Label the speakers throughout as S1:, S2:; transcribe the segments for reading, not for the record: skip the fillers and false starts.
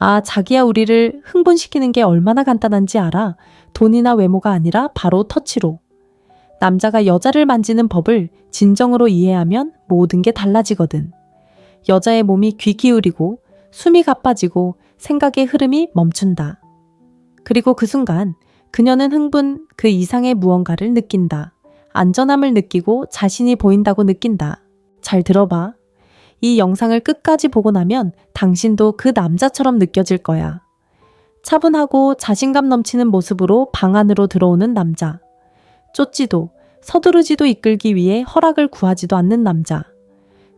S1: 아, 자기야, 우리를 흥분시키는 게 얼마나 간단한지 알아? 돈이나 외모가 아니라 바로 터치로. 남자가 여자를 만지는 법을 진정으로 이해하면 모든 게 달라지거든. 여자의 몸이 귀 기울이고 숨이 가빠지고 생각의 흐름이 멈춘다. 그리고 그 순간 그녀는 흥분 그 이상의 무언가를 느낀다. 안전함을 느끼고 자신이 보인다고 느낀다. 잘 들어봐. 이 영상을 끝까지 보고 나면 당신도 그 남자처럼 느껴질 거야. 차분하고 자신감 넘치는 모습으로 방 안으로 들어오는 남자. 쫓지도 서두르지도 이끌기 위해 허락을 구하지도 않는 남자.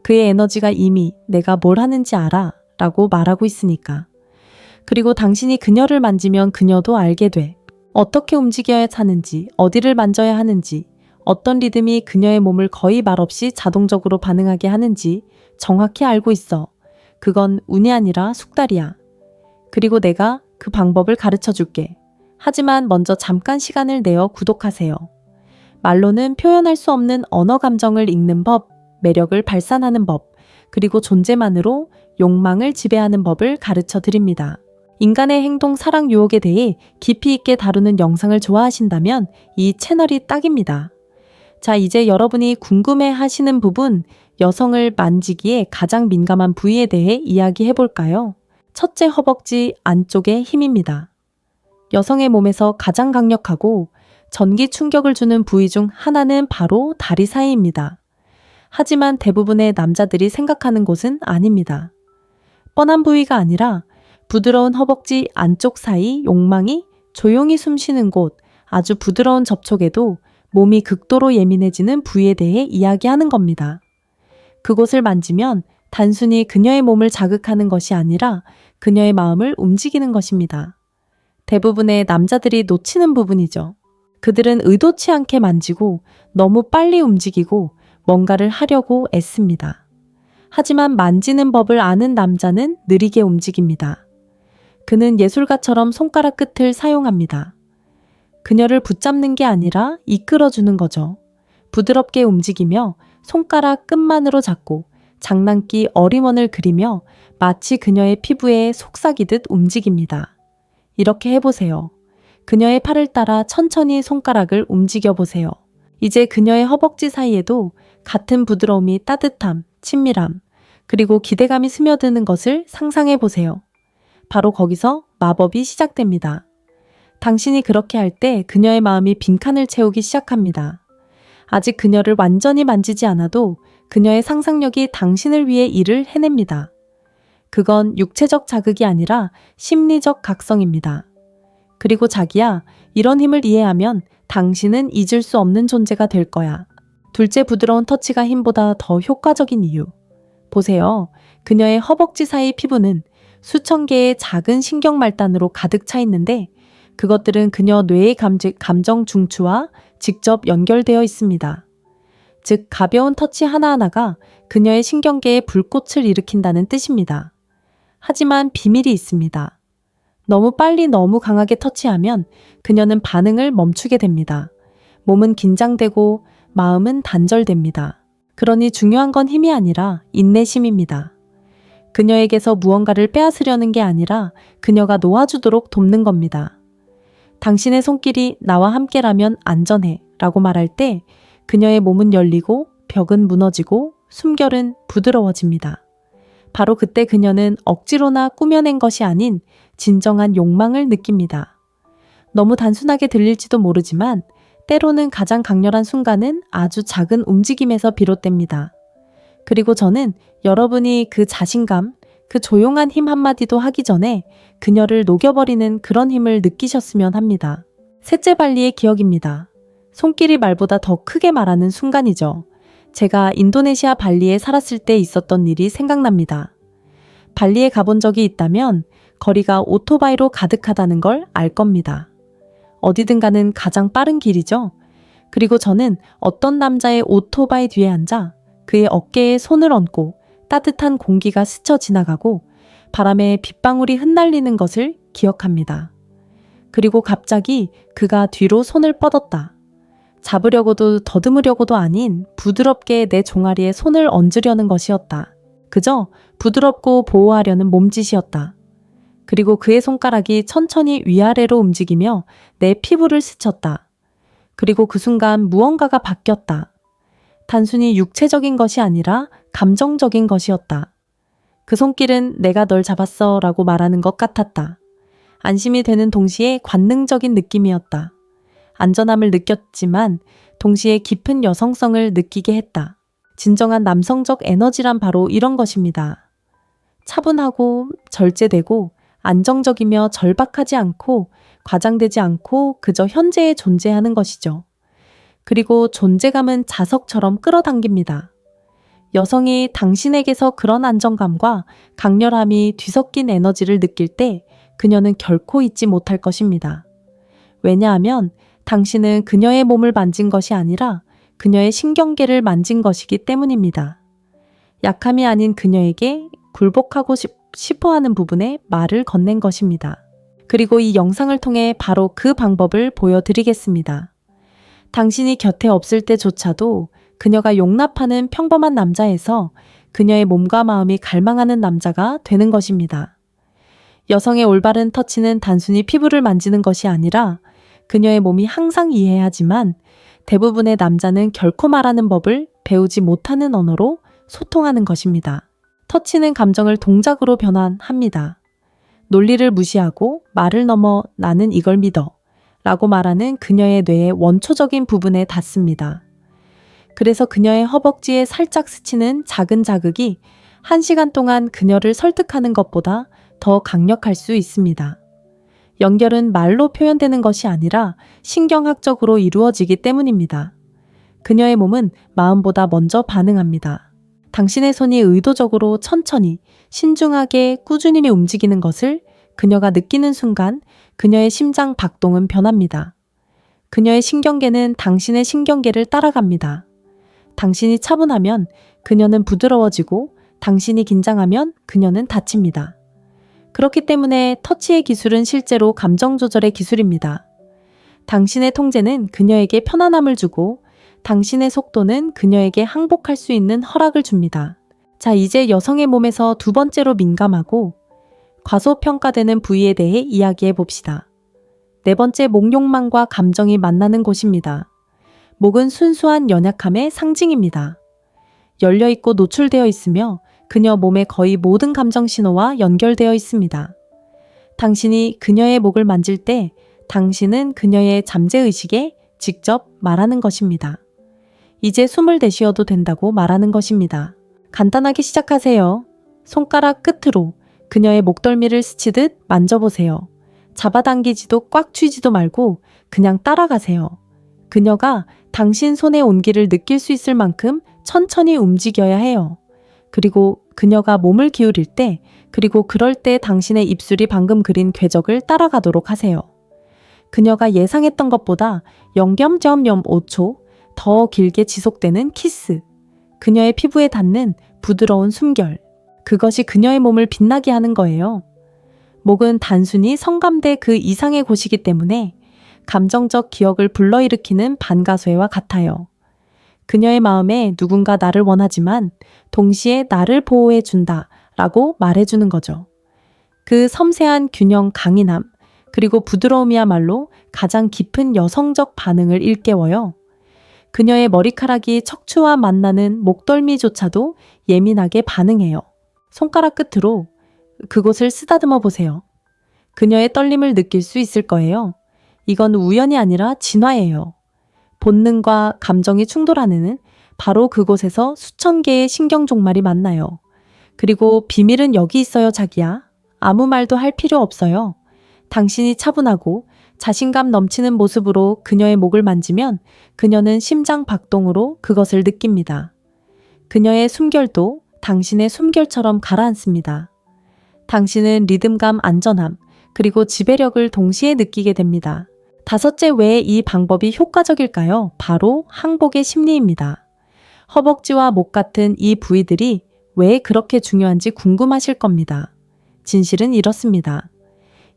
S1: 그의 에너지가 이미 내가 뭘 하는지 알아 라고 말하고 있으니까. 그리고 당신이 그녀를 만지면 그녀도 알게 돼. 어떻게 움직여야 하는지, 어디를 만져야 하는지, 어떤 리듬이 그녀의 몸을 거의 말없이 자동적으로 반응하게 하는지 정확히 알고 있어. 그건 운이 아니라 숙달이야. 그리고 내가 그 방법을 가르쳐 줄게. 하지만 먼저 잠깐 시간을 내어 구독하세요. 말로는 표현할 수 없는 언어 감정을 읽는 법, 매력을 발산하는 법, 그리고 존재만으로 욕망을 지배하는 법을 가르쳐 드립니다. 인간의 행동, 사랑, 유혹에 대해 깊이 있게 다루는 영상을 좋아하신다면 이 채널이 딱입니다. 자, 이제 여러분이 궁금해 하시는 부분, 여성을 만지기에 가장 민감한 부위에 대해 이야기해 볼까요? 첫째, 허벅지 안쪽의 힘입니다. 여성의 몸에서 가장 강력하고 전기 충격을 주는 부위 중 하나는 바로 다리 사이입니다. 하지만 대부분의 남자들이 생각하는 곳은 아닙니다. 뻔한 부위가 아니라 부드러운 허벅지 안쪽 사이 욕망이 조용히 숨쉬는 곳, 아주 부드러운 접촉에도 몸이 극도로 예민해지는 부위에 대해 이야기하는 겁니다. 그곳을 만지면 단순히 그녀의 몸을 자극하는 것이 아니라 그녀의 마음을 움직이는 것입니다. 대부분의 남자들이 놓치는 부분이죠. 그들은 의도치 않게 만지고 너무 빨리 움직이고 뭔가를 하려고 애씁니다. 하지만 만지는 법을 아는 남자는 느리게 움직입니다. 그는 예술가처럼 손가락 끝을 사용합니다. 그녀를 붙잡는 게 아니라 이끌어주는 거죠. 부드럽게 움직이며 손가락 끝만으로 잡고 장난기 어림원을 그리며 마치 그녀의 피부에 속삭이듯 움직입니다. 이렇게 해보세요. 그녀의 팔을 따라 천천히 손가락을 움직여 보세요. 이제 그녀의 허벅지 사이에도 같은 부드러움이 따뜻함, 친밀함, 그리고 기대감이 스며드는 것을 상상해 보세요. 바로 거기서 마법이 시작됩니다. 당신이 그렇게 할 때 그녀의 마음이 빈칸을 채우기 시작합니다. 아직 그녀를 완전히 만지지 않아도 그녀의 상상력이 당신을 위해 일을 해냅니다. 그건 육체적 자극이 아니라 심리적 각성입니다. 그리고 자기야, 이런 힘을 이해하면 당신은 잊을 수 없는 존재가 될 거야. 둘째, 부드러운 터치가 힘보다 더 효과적인 이유. 보세요. 그녀의 허벅지 사이 피부는 수천 개의 작은 신경 말단으로 가득 차 있는데 그것들은 그녀 뇌의 감정 중추와 직접 연결되어 있습니다. 즉, 가벼운 터치 하나하나가 그녀의 신경계에 불꽃을 일으킨다는 뜻입니다. 하지만 비밀이 있습니다. 너무 빨리 너무 강하게 터치하면 그녀는 반응을 멈추게 됩니다. 몸은 긴장되고 마음은 단절됩니다. 그러니 중요한 건 힘이 아니라 인내심입니다. 그녀에게서 무언가를 빼앗으려는 게 아니라 그녀가 놓아주도록 돕는 겁니다. 당신의 손길이 나와 함께라면 안전해 라고 말할 때 그녀의 몸은 열리고 벽은 무너지고 숨결은 부드러워집니다. 바로 그때 그녀는 억지로나 꾸며낸 것이 아닌 진정한 욕망을 느낍니다. 너무 단순하게 들릴지도 모르지만 때로는 가장 강렬한 순간은 아주 작은 움직임에서 비롯됩니다. 그리고 저는 여러분이 그 자신감, 그 조용한 힘 한마디도 하기 전에 그녀를 녹여버리는 그런 힘을 느끼셨으면 합니다. 셋째, 발리의 기억입니다. 손길이 말보다 더 크게 말하는 순간이죠. 제가 인도네시아 발리에 살았을 때 있었던 일이 생각납니다. 발리에 가본 적이 있다면 거리가 오토바이로 가득하다는 걸 알 겁니다. 어디든 가는 가장 빠른 길이죠. 그리고 저는 어떤 남자의 오토바이 뒤에 앉아 그의 어깨에 손을 얹고 따뜻한 공기가 스쳐 지나가고 바람에 빗방울이 흩날리는 것을 기억합니다. 그리고 갑자기 그가 뒤로 손을 뻗었다. 잡으려고도 더듬으려고도 아닌 부드럽게 내 종아리에 손을 얹으려는 것이었다. 그저 부드럽고 보호하려는 몸짓이었다. 그리고 그의 손가락이 천천히 위아래로 움직이며 내 피부를 스쳤다. 그리고 그 순간 무언가가 바뀌었다. 단순히 육체적인 것이 아니라 감정적인 것이었다. 그 손길은 내가 널 잡았어 라고 말하는 것 같았다. 안심이 되는 동시에 관능적인 느낌이었다. 안전함을 느꼈지만 동시에 깊은 여성성을 느끼게 했다. 진정한 남성적 에너지란 바로 이런 것입니다. 차분하고 절제되고 안정적이며 절박하지 않고 과장되지 않고 그저 현재에 존재하는 것이죠. 그리고 존재감은 자석처럼 끌어당깁니다. 여성이 당신에게서 그런 안정감과 강렬함이 뒤섞인 에너지를 느낄 때 그녀는 결코 잊지 못할 것입니다. 왜냐하면 당신은 그녀의 몸을 만진 것이 아니라 그녀의 신경계를 만진 것이기 때문입니다. 약함이 아닌 그녀에게 굴복하고 싶어하는 부분에 말을 건넨 것입니다. 그리고 이 영상을 통해 바로 그 방법을 보여드리겠습니다. 당신이 곁에 없을 때조차도 그녀가 용납하는 평범한 남자에서 그녀의 몸과 마음이 갈망하는 남자가 되는 것입니다. 여성의 올바른 터치는 단순히 피부를 만지는 것이 아니라 그녀의 몸이 항상 이해하지만 대부분의 남자는 결코 말하는 법을 배우지 못하는 언어로 소통하는 것입니다. 터치는 감정을 동작으로 변환합니다. 논리를 무시하고 말을 넘어 나는 이걸 믿어 라고 말하는 그녀의 뇌의 원초적인 부분에 닿습니다. 그래서 그녀의 허벅지에 살짝 스치는 작은 자극이 1시간 동안 그녀를 설득하는 것보다 더 강력할 수 있습니다. 연결은 말로 표현되는 것이 아니라 신경학적으로 이루어지기 때문입니다. 그녀의 몸은 마음보다 먼저 반응합니다. 당신의 손이 의도적으로 천천히, 신중하게 꾸준히 움직이는 것을 그녀가 느끼는 순간 그녀의 심장 박동은 변합니다. 그녀의 신경계는 당신의 신경계를 따라갑니다. 당신이 차분하면 그녀는 부드러워지고 당신이 긴장하면 그녀는 다칩니다. 그렇기 때문에 터치의 기술은 실제로 감정 조절의 기술입니다. 당신의 통제는 그녀에게 편안함을 주고 당신의 속도는 그녀에게 항복할 수 있는 허락을 줍니다. 자, 이제 여성의 몸에서 두 번째로 민감하고 과소평가되는 부위에 대해 이야기해 봅시다. 네 번째, 목욕망과 감정이 만나는 곳입니다. 목은 순수한 연약함의 상징입니다. 열려있고 노출되어 있으며 그녀 몸의 거의 모든 감정 신호와 연결되어 있습니다. 당신이 그녀의 목을 만질 때 당신은 그녀의 잠재의식에 직접 말하는 것입니다. 이제 숨을 내쉬어도 된다고 말하는 것입니다. 간단하게 시작하세요. 손가락 끝으로 그녀의 목덜미를 스치듯 만져보세요. 잡아당기지도 꽉 쥐지도 말고 그냥 따라가세요. 그녀가 당신 손의 온기를 느낄 수 있을 만큼 천천히 움직여야 해요. 그리고 그녀가 몸을 기울일 때, 그리고 그럴 때 당신의 입술이 방금 그린 궤적을 따라가도록 하세요. 그녀가 예상했던 것보다 0.05초 더 길게 지속되는 키스. 그녀의 피부에 닿는 부드러운 숨결. 그것이 그녀의 몸을 빛나게 하는 거예요. 목은 단순히 성감대 그 이상의 곳이기 때문에 감정적 기억을 불러일으키는 반가쇠와 같아요. 그녀의 마음에 누군가 나를 원하지만 동시에 나를 보호해 준다 라고 말해주는 거죠. 그 섬세한 균형 강인함, 그리고 부드러움이야말로 가장 깊은 여성적 반응을 일깨워요. 그녀의 머리카락이 척추와 만나는 목덜미조차도 예민하게 반응해요. 손가락 끝으로 그곳을 쓰다듬어 보세요. 그녀의 떨림을 느낄 수 있을 거예요. 이건 우연이 아니라 진화예요. 본능과 감정이 충돌하는 바로 그곳에서 수천 개의 신경 종말이 만나요. 그리고 비밀은 여기 있어요, 자기야. 아무 말도 할 필요 없어요. 당신이 차분하고 자신감 넘치는 모습으로 그녀의 목을 만지면 그녀는 심장 박동으로 그것을 느낍니다. 그녀의 숨결도 당신의 숨결처럼 가라앉습니다. 당신은 리듬감, 안전함, 그리고 지배력을 동시에 느끼게 됩니다. 다섯째, 왜 이 방법이 효과적일까요? 바로 항복의 심리입니다. 허벅지와 목 같은 이 부위들이 왜 그렇게 중요한지 궁금하실 겁니다. 진실은 이렇습니다.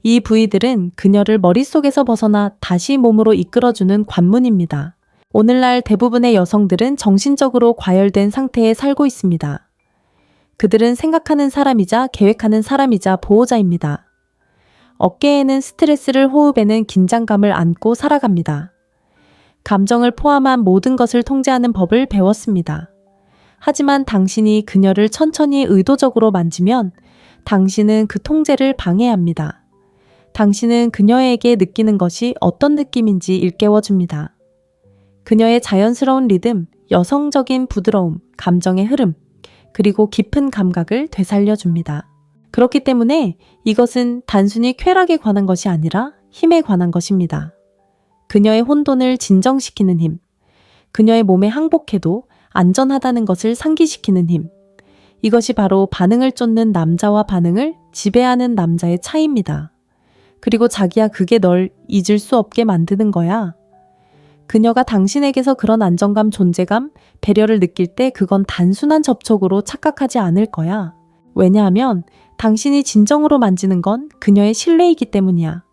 S1: 이 부위들은 그녀를 머릿속에서 벗어나 다시 몸으로 이끌어주는 관문입니다. 오늘날 대부분의 여성들은 정신적으로 과열된 상태에 살고 있습니다. 그들은 생각하는 사람이자 계획하는 사람이자 보호자입니다. 어깨에는 스트레스를, 호흡에는 긴장감을 안고 살아갑니다. 감정을 포함한 모든 것을 통제하는 법을 배웠습니다. 하지만 당신이 그녀를 천천히 의도적으로 만지면 당신은 그 통제를 방해합니다. 당신은 그녀에게 느끼는 것이 어떤 느낌인지 일깨워줍니다. 그녀의 자연스러운 리듬, 여성적인 부드러움, 감정의 흐름, 그리고 깊은 감각을 되살려줍니다. 그렇기 때문에 이것은 단순히 쾌락에 관한 것이 아니라 힘에 관한 것입니다. 그녀의 혼돈을 진정시키는 힘, 그녀의 몸에 항복해도 안전하다는 것을 상기시키는 힘, 이것이 바로 반응을 쫓는 남자와 반응을 지배하는 남자의 차이입니다. 그리고 자기야, 그게 널 잊을 수 없게 만드는 거야. 그녀가 당신에게서 그런 안정감, 존재감, 배려를 느낄 때 그건 단순한 접촉으로 착각하지 않을 거야. 왜냐하면 당신이 진정으로 만지는 건 그녀의 신뢰이기 때문이야.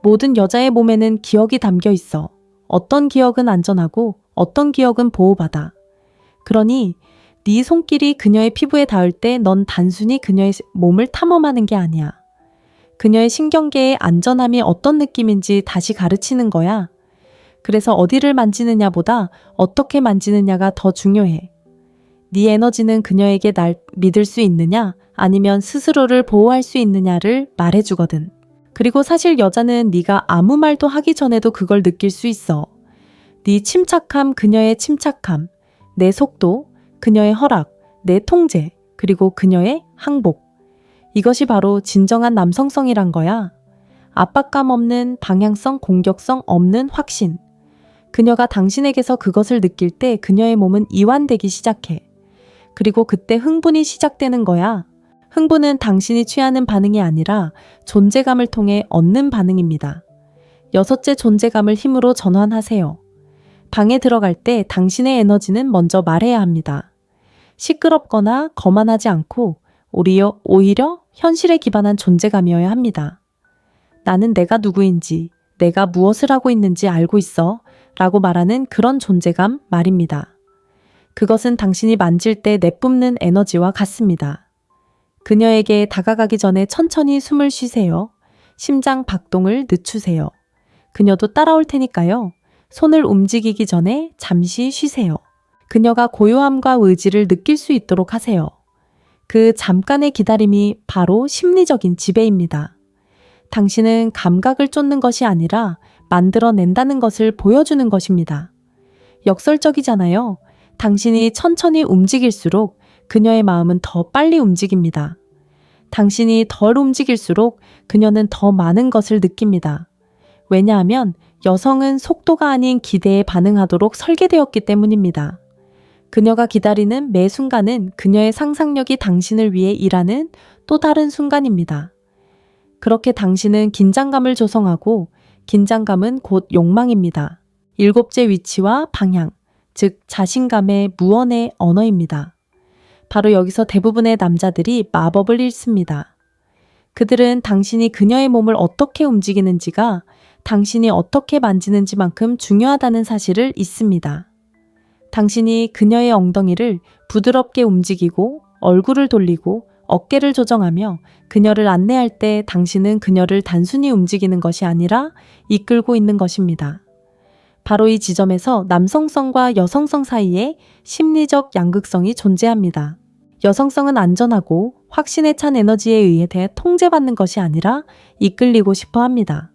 S1: 모든 여자의 몸에는 기억이 담겨 있어. 어떤 기억은 안전하고 어떤 기억은 보호받아. 그러니 네 손길이 그녀의 피부에 닿을 때 넌 단순히 그녀의 몸을 탐험하는 게 아니야. 그녀의 신경계의 안전함이 어떤 느낌인지 다시 가르치는 거야. 그래서 어디를 만지느냐보다 어떻게 만지느냐가 더 중요해. 네 에너지는 그녀에게 날 믿을 수 있느냐, 아니면 스스로를 보호할 수 있느냐를 말해주거든. 그리고 사실 여자는 네가 아무 말도 하기 전에도 그걸 느낄 수 있어. 네 침착함, 그녀의 침착함, 내 속도, 그녀의 허락, 내 통제, 그리고 그녀의 항복. 이것이 바로 진정한 남성성이란 거야. 압박감 없는, 방향성, 공격성 없는 확신. 그녀가 당신에게서 그것을 느낄 때 그녀의 몸은 이완되기 시작해. 그리고 그때 흥분이 시작되는 거야. 흥분은 당신이 취하는 반응이 아니라 존재감을 통해 얻는 반응입니다. 여섯째, 존재감을 힘으로 전환하세요. 방에 들어갈 때 당신의 에너지는 먼저 말해야 합니다. 시끄럽거나 거만하지 않고 오히려 현실에 기반한 존재감이어야 합니다. 나는 내가 누구인지, 내가 무엇을 하고 있는지 알고 있어 라고 말하는 그런 존재감 말입니다. 그것은 당신이 만질 때 내뿜는 에너지와 같습니다. 그녀에게 다가가기 전에 천천히 숨을 쉬세요. 심장 박동을 늦추세요. 그녀도 따라올 테니까요. 손을 움직이기 전에 잠시 쉬세요. 그녀가 고요함과 의지를 느낄 수 있도록 하세요. 그 잠깐의 기다림이 바로 심리적인 지배입니다. 당신은 감각을 쫓는 것이 아니라 만들어낸다는 것을 보여주는 것입니다. 역설적이잖아요. 당신이 천천히 움직일수록 그녀의 마음은 더 빨리 움직입니다. 당신이 덜 움직일수록 그녀는 더 많은 것을 느낍니다. 왜냐하면 여성은 속도가 아닌 기대에 반응하도록 설계되었기 때문입니다. 그녀가 기다리는 매 순간은 그녀의 상상력이 당신을 위해 일하는 또 다른 순간입니다. 그렇게 당신은 긴장감을 조성하고 긴장감은 곧 욕망입니다. 일곱째, 위치와 방향, 즉 자신감의 무언의 언어입니다. 바로 여기서 대부분의 남자들이 마법을 잃습니다. 그들은 당신이 그녀의 몸을 어떻게 움직이는지가 당신이 어떻게 만지는지만큼 중요하다는 사실을 잊습니다. 당신이 그녀의 엉덩이를 부드럽게 움직이고 얼굴을 돌리고 어깨를 조정하며 그녀를 안내할 때 당신은 그녀를 단순히 움직이는 것이 아니라 이끌고 있는 것입니다. 바로 이 지점에서 남성성과 여성성 사이에 심리적 양극성이 존재합니다. 여성성은 안전하고 확신에 찬 에너지에 의해 통제받는 것이 아니라 이끌리고 싶어 합니다.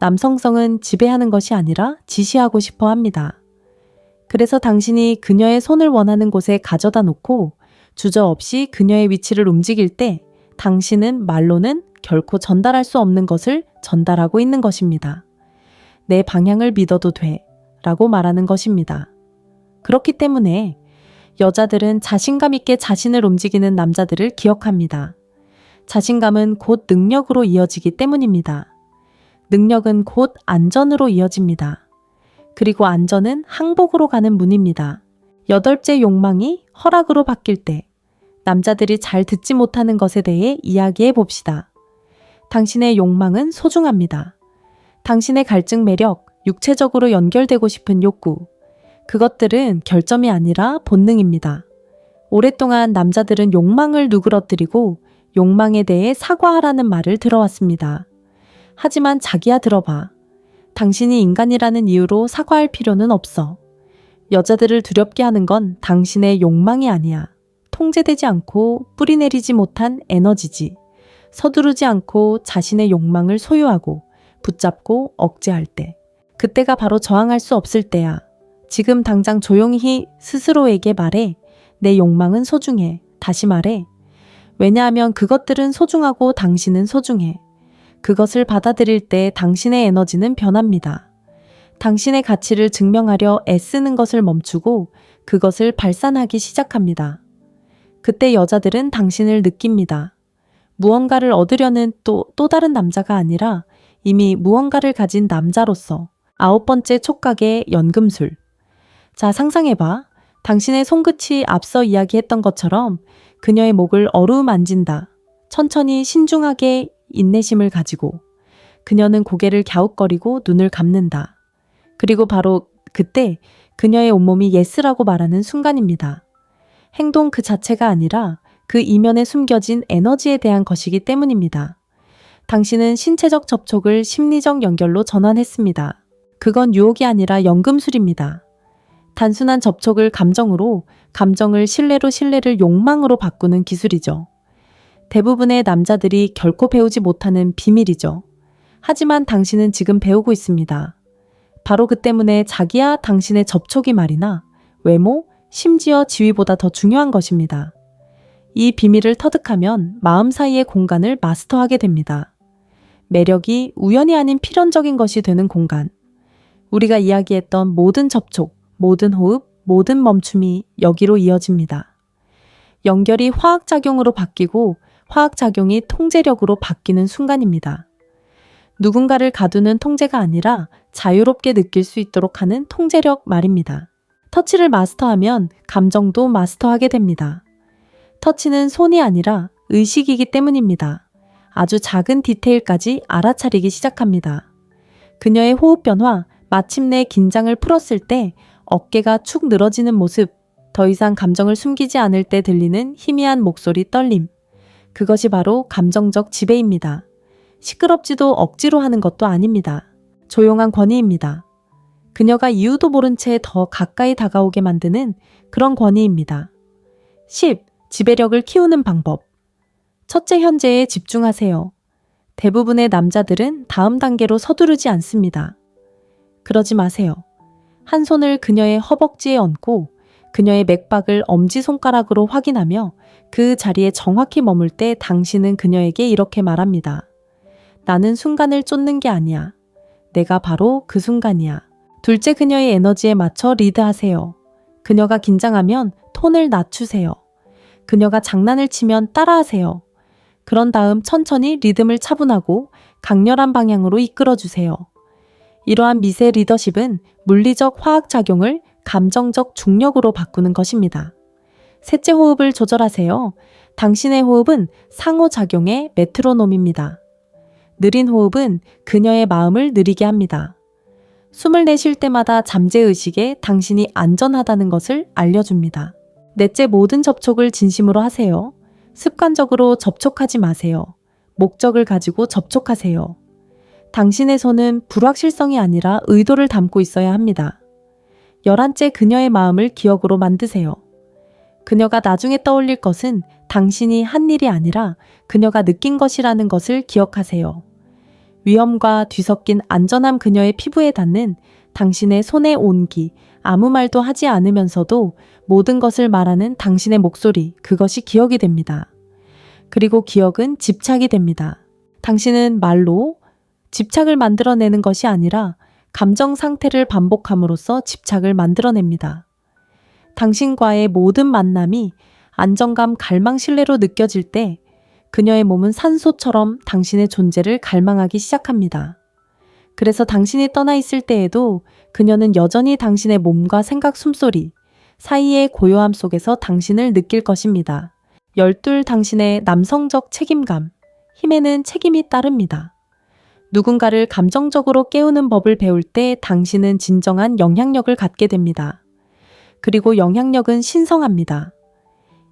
S1: 남성성은 지배하는 것이 아니라 지시하고 싶어 합니다. 그래서 당신이 그녀의 손을 원하는 곳에 가져다 놓고 주저없이 그녀의 위치를 움직일 때 당신은 말로는 결코 전달할 수 없는 것을 전달하고 있는 것입니다. 내 방향을 믿어도 돼 라고 말하는 것입니다. 그렇기 때문에 여자들은 자신감 있게 자신을 움직이는 남자들을 기억합니다. 자신감은 곧 능력으로 이어지기 때문입니다. 능력은 곧 안전으로 이어집니다. 그리고 안전은 항복으로 가는 문입니다. 여덟째, 욕망이 허락으로 바뀔 때 남자들이 잘 듣지 못하는 것에 대해 이야기해 봅시다. 당신의 욕망은 소중합니다. 당신의 갈증 매력, 육체적으로 연결되고 싶은 욕구, 그것들은 결점이 아니라 본능입니다. 오랫동안 남자들은 욕망을 누그러뜨리고 욕망에 대해 사과하라는 말을 들어왔습니다. 하지만 자기야 들어봐. 당신이 인간이라는 이유로 사과할 필요는 없어. 여자들을 두렵게 하는 건 당신의 욕망이 아니야. 통제되지 않고 뿌리내리지 못한 에너지지. 서두르지 않고 자신의 욕망을 소유하고 붙잡고 억제할 때. 그때가 바로 저항할 수 없을 때야. 지금 당장 조용히 스스로에게 말해. 내 욕망은 소중해. 다시 말해. 왜냐하면 그것들은 소중하고 당신은 소중해. 그것을 받아들일 때 당신의 에너지는 변합니다. 당신의 가치를 증명하려 애쓰는 것을 멈추고 그것을 발산하기 시작합니다. 그때 여자들은 당신을 느낍니다. 무언가를 얻으려는 또 다른 남자가 아니라 이미 무언가를 가진 남자로서 9번째 촉각의 연금술. 자, 상상해봐. 당신의 손끝이 앞서 이야기했던 것처럼 그녀의 목을 어루만진다. 천천히 신중하게 인내심을 가지고 그녀는 고개를 갸웃거리고 눈을 감는다. 그리고 바로 그때 그녀의 온몸이 예스라고 말하는 순간입니다. 행동 그 자체가 아니라 그 이면에 숨겨진 에너지에 대한 것이기 때문입니다. 당신은 신체적 접촉을 심리적 연결로 전환했습니다. 그건 유혹이 아니라 연금술입니다. 단순한 접촉을 감정으로, 감정을 신뢰로, 신뢰를 욕망으로 바꾸는 기술이죠. 대부분의 남자들이 결코 배우지 못하는 비밀이죠. 하지만 당신은 지금 배우고 있습니다. 바로 그 때문에 자기야 당신의 접촉이 말이나 외모, 심지어 지위보다 더 중요한 것입니다. 이 비밀을 터득하면 마음 사이의 공간을 마스터하게 됩니다. 매력이 우연이 아닌 필연적인 것이 되는 공간. 우리가 이야기했던 모든 접촉, 모든 호흡, 모든 멈춤이 여기로 이어집니다. 연결이 화학작용으로 바뀌고 화학작용이 통제력으로 바뀌는 순간입니다. 누군가를 가두는 통제가 아니라 자유롭게 느낄 수 있도록 하는 통제력 말입니다. 터치를 마스터하면 감정도 마스터하게 됩니다. 터치는 손이 아니라 의식이기 때문입니다. 아주 작은 디테일까지 알아차리기 시작합니다. 그녀의 호흡 변화, 마침내 긴장을 풀었을 때 어깨가 축 늘어지는 모습, 더 이상 감정을 숨기지 않을 때 들리는 희미한 목소리 떨림. 그것이 바로 감정적 지배입니다. 시끄럽지도 억지로 하는 것도 아닙니다. 조용한 권위입니다. 그녀가 이유도 모른 채 더 가까이 다가오게 만드는 그런 권위입니다. 10. 지배력을 키우는 방법. 첫째 현재에 집중하세요. 대부분의 남자들은 다음 단계로 서두르지 않습니다. 그러지 마세요. 한 손을 그녀의 허벅지에 얹고 그녀의 맥박을 엄지손가락으로 확인하며 그 자리에 정확히 머물 때 당신은 그녀에게 이렇게 말합니다. 나는 순간을 쫓는 게 아니야. 내가 바로 그 순간이야. 둘째, 그녀의 에너지에 맞춰 리드하세요. 그녀가 긴장하면 톤을 낮추세요. 그녀가 장난을 치면 따라하세요. 그런 다음 천천히 리듬을 차분하고 강렬한 방향으로 이끌어주세요. 이러한 미세 리더십은 물리적 화학작용을 감정적 중력으로 바꾸는 것입니다. 셋째, 호흡을 조절하세요. 당신의 호흡은 상호작용의 메트로놈입니다. 느린 호흡은 그녀의 마음을 느리게 합니다. 숨을 내쉴 때마다 잠재의식에 당신이 안전하다는 것을 알려줍니다. 넷째, 모든 접촉을 진심으로 하세요. 습관적으로 접촉하지 마세요. 목적을 가지고 접촉하세요. 당신의 손은 불확실성이 아니라 의도를 담고 있어야 합니다. 11째, 그녀의 마음을 기억으로 만드세요. 그녀가 나중에 떠올릴 것은 당신이 한 일이 아니라 그녀가 느낀 것이라는 것을 기억하세요. 위험과 뒤섞인 안전함, 그녀의 피부에 닿는 당신의 손의 온기, 아무 말도 하지 않으면서도 모든 것을 말하는 당신의 목소리, 그것이 기억이 됩니다. 그리고 기억은 집착이 됩니다. 당신은 말로 집착을 만들어내는 것이 아니라 감정 상태를 반복함으로써 집착을 만들어냅니다. 당신과의 모든 만남이 안정감, 갈망, 신뢰로 느껴질 때 그녀의 몸은 산소처럼 당신의 존재를 갈망하기 시작합니다. 그래서 당신이 떠나 있을 때에도 그녀는 여전히 당신의 몸과 생각, 숨소리 사이의 고요함 속에서 당신을 느낄 것입니다. 12. 당신의 남성적 책임감, 힘에는 책임이 따릅니다. 누군가를 감정적으로 깨우는 법을 배울 때 당신은 진정한 영향력을 갖게 됩니다. 그리고 영향력은 신성합니다.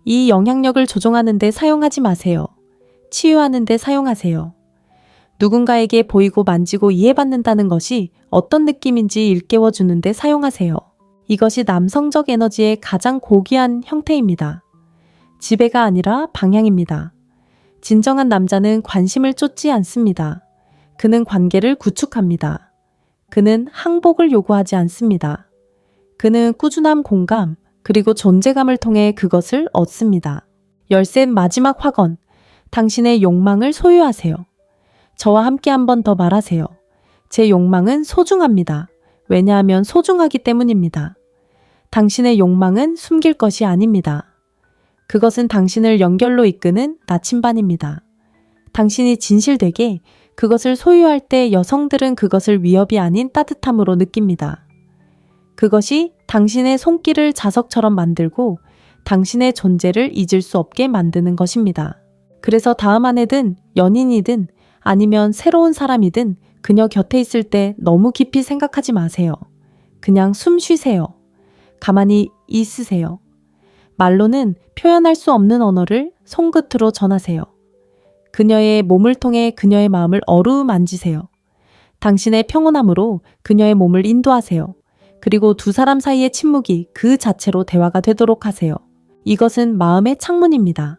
S1: 이 영향력을 조종하는 데 사용하지 마세요. 치유하는 데 사용하세요. 누군가에게 보이고 만지고 이해받는다는 것이 어떤 느낌인지 일깨워 주는데 사용하세요. 이것이 남성적 에너지의 가장 고귀한 형태입니다. 지배가 아니라 방향입니다. 진정한 남자는 관심을 쫓지 않습니다. 그는 관계를 구축합니다. 그는 항복을 요구하지 않습니다. 그는 꾸준한 공감, 그리고 존재감을 통해 그것을 얻습니다. 13 마지막 확언. 당신의 욕망을 소유하세요. 저와 함께 한 번 더 말하세요. 제 욕망은 소중합니다. 왜냐하면 소중하기 때문입니다. 당신의 욕망은 숨길 것이 아닙니다. 그것은 당신을 연결로 이끄는 나침반입니다. 당신이 진실되게 그것을 소유할 때 여성들은 그것을 위협이 아닌 따뜻함으로 느낍니다. 그것이 당신의 손길을 자석처럼 만들고 당신의 존재를 잊을 수 없게 만드는 것입니다. 그래서 다음 아내든 연인이든 아니면 새로운 사람이든 그녀 곁에 있을 때 너무 깊이 생각하지 마세요. 그냥 숨 쉬세요. 가만히 있으세요. 말로는 표현할 수 없는 언어를 손끝으로 전하세요. 그녀의 몸을 통해 그녀의 마음을 어루만지세요. 당신의 평온함으로 그녀의 몸을 인도하세요. 그리고 두 사람 사이의 침묵이 그 자체로 대화가 되도록 하세요. 이것은 마음의 창문입니다.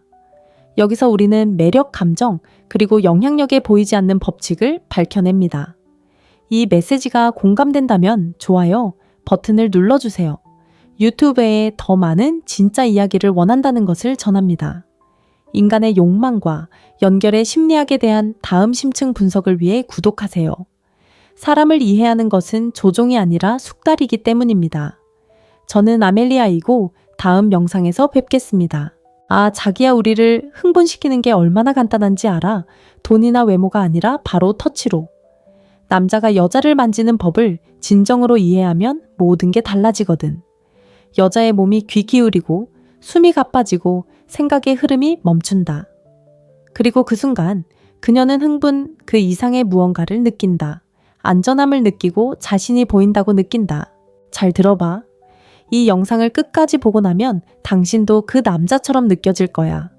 S1: 여기서 우리는 매력 감정 그리고 영향력에 보이지 않는 법칙을 밝혀냅니다. 이 메시지가 공감된다면 좋아요 버튼을 눌러주세요. 유튜브에 더 많은 진짜 이야기를 원한다는 것을 전합니다. 인간의 욕망과 연결의 심리학에 대한 다음 심층 분석을 위해 구독하세요. 사람을 이해하는 것은 조종이 아니라 숙달이기 때문입니다. 저는 아멜리아이고 다음 영상에서 뵙겠습니다. 아, 자기야, 우리를 흥분시키는 게 얼마나 간단한지 알아? 돈이나 외모가 아니라 바로 터치로. 남자가 여자를 만지는 법을 진정으로 이해하면 모든 게 달라지거든. 여자의 몸이 귀 기울이고 숨이 가빠지고 생각의 흐름이 멈춘다. 그리고 그 순간 그녀는 흥분 그 이상의 무언가를 느낀다. 안전함을 느끼고 자신이 보인다고 느낀다. 잘 들어봐. 이 영상을 끝까지 보고 나면 당신도 그 남자처럼 느껴질 거야.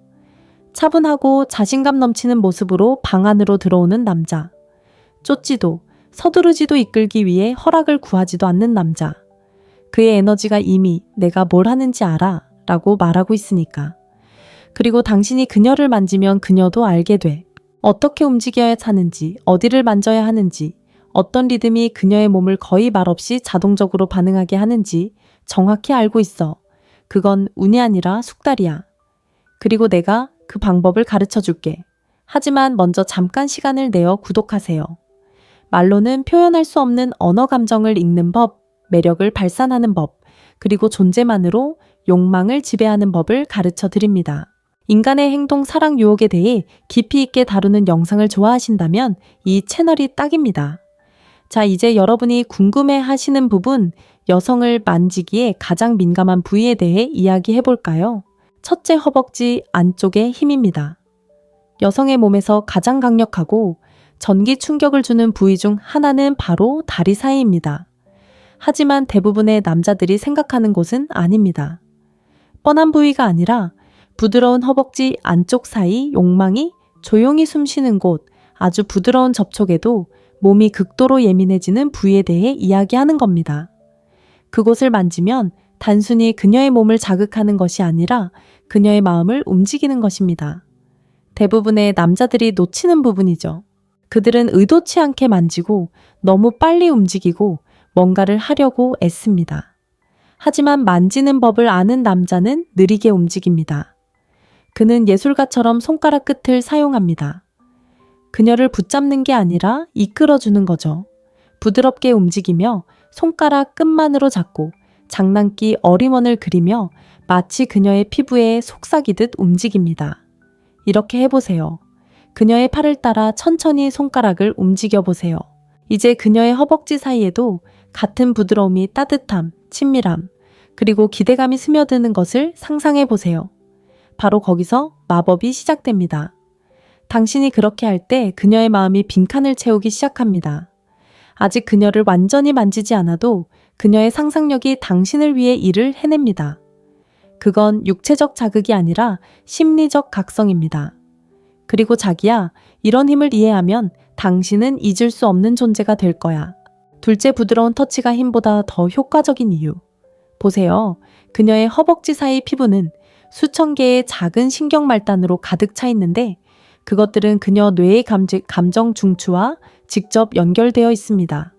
S1: 차분하고 자신감 넘치는 모습으로 방 안으로 들어오는 남자. 쫓지도 서두르지도 이끌기 위해 허락을 구하지도 않는 남자. 그의 에너지가 이미 내가 뭘 하는지 알아 라고 말하고 있으니까. 그리고 당신이 그녀를 만지면 그녀도 알게 돼. 어떻게 움직여야 하는지, 어디를 만져야 하는지, 어떤 리듬이 그녀의 몸을 거의 말없이 자동적으로 반응하게 하는지 정확히 알고 있어. 그건 운이 아니라 숙달이야. 그리고 내가 그 방법을 가르쳐 줄게. 하지만 먼저 잠깐 시간을 내어 구독하세요. 말로는 표현할 수 없는 언어 감정을 읽는 법, 매력을 발산하는 법, 그리고 존재만으로 욕망을 지배하는 법을 가르쳐 드립니다. 인간의 행동, 사랑, 유혹에 대해 깊이 있게 다루는 영상을 좋아하신다면 이 채널이 딱입니다. 자, 이제 여러분이 궁금해 하시는 부분, 여성을 만지기에 가장 민감한 부위에 대해 이야기해 볼까요? 첫째, 허벅지 안쪽의 힘입니다. 여성의 몸에서 가장 강력하고 전기 충격을 주는 부위 중 하나는 바로 다리 사이입니다. 하지만 대부분의 남자들이 생각하는 곳은 아닙니다. 뻔한 부위가 아니라 부드러운 허벅지 안쪽 사이 욕망이 조용히 숨쉬는 곳, 아주 부드러운 접촉에도 몸이 극도로 예민해지는 부위에 대해 이야기하는 겁니다. 그곳을 만지면 단순히 그녀의 몸을 자극하는 것이 아니라 그녀의 마음을 움직이는 것입니다. 대부분의 남자들이 놓치는 부분이죠. 그들은 의도치 않게 만지고 너무 빨리 움직이고 뭔가를 하려고 애씁니다. 하지만 만지는 법을 아는 남자는 느리게 움직입니다. 그는 예술가처럼 손가락 끝을 사용합니다. 그녀를 붙잡는 게 아니라 이끌어주는 거죠. 부드럽게 움직이며 손가락 끝만으로 잡고 장난기 어림원을 그리며 마치 그녀의 피부에 속삭이듯 움직입니다. 이렇게 해보세요. 그녀의 팔을 따라 천천히 손가락을 움직여 보세요. 이제 그녀의 허벅지 사이에도 같은 부드러움이 따뜻함, 친밀함, 그리고 기대감이 스며드는 것을 상상해 보세요. 바로 거기서 마법이 시작됩니다. 당신이 그렇게 할 때 그녀의 마음이 빈칸을 채우기 시작합니다. 아직 그녀를 완전히 만지지 않아도 그녀의 상상력이 당신을 위해 일을 해냅니다. 그건 육체적 자극이 아니라 심리적 각성입니다. 그리고 자기야, 이런 힘을 이해하면 당신은 잊을 수 없는 존재가 될 거야. 둘째 부드러운 터치가 힘보다 더 효과적인 이유. 보세요. 그녀의 허벅지 사이 피부는 수천 개의 작은 신경 말단으로 가득 차 있는데 그것들은 그녀 뇌의 감정 중추와 직접 연결되어 있습니다.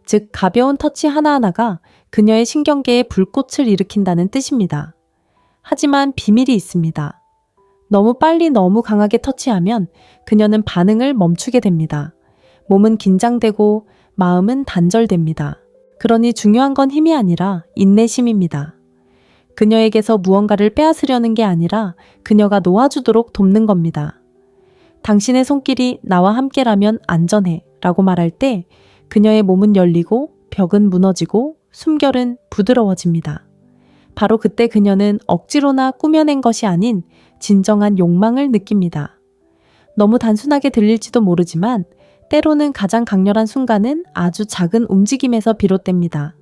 S1: 즉, 가벼운 터치 하나하나가 그녀의 신경계에 불꽃을 일으킨다는 뜻입니다. 하지만 비밀이 있습니다. 너무 빨리 너무 강하게 터치하면 그녀는 반응을 멈추게 됩니다. 몸은 긴장되고 마음은 단절됩니다. 그러니 중요한 건 힘이 아니라 인내심입니다. 그녀에게서 무언가를 빼앗으려는 게 아니라 그녀가 놓아주도록 돕는 겁니다. 당신의 손길이 나와 함께라면 안전해 라고 말할 때 그녀의 몸은 열리고 벽은 무너지고 숨결은 부드러워집니다. 바로 그때 그녀는 억지로나 꾸며낸 것이 아닌 진정한 욕망을 느낍니다. 너무 단순하게 들릴지도 모르지만 때로는 가장 강렬한 순간은 아주 작은 움직임에서 비롯됩니다.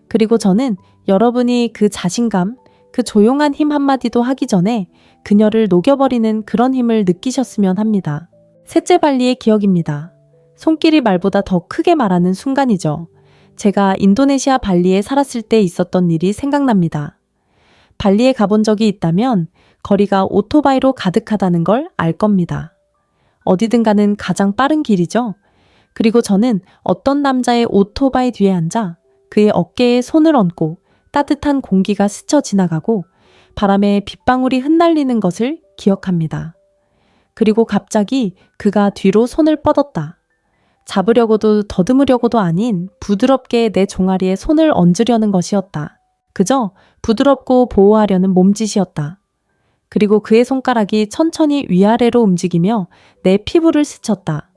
S1: 그리고 저는 여러분이 그 자신감, 그 조용한 힘 한마디도 하기 전에 그녀를 녹여버리는 그런 힘을 느끼셨으면 합니다. 셋째 발리의 기억입니다. 손길이 말보다 더 크게 말하는 순간이죠. 제가 인도네시아 발리에 살았을 때 있었던 일이 생각납니다. 발리에 가본 적이 있다면 거리가 오토바이로 가득하다는 걸 알 겁니다. 어디든 가는 가장 빠른 길이죠. 그리고 저는 어떤 남자의 오토바이 뒤에 앉아 그의 어깨에 손을 얹고 따뜻한 공기가 스쳐 지나가고 바람에 빗방울이 흩날리는 것을 기억합니다. 그리고 갑자기 그가 뒤로 손을 뻗었다. 잡으려고도 더듬으려고도 아닌 부드럽게 내 종아리에 손을 얹으려는 것이었다. 그저 부드럽고 보호하려는 몸짓이었다. 그리고 그의 손가락이 천천히 위아래로 움직이며 내 피부를 스쳤다.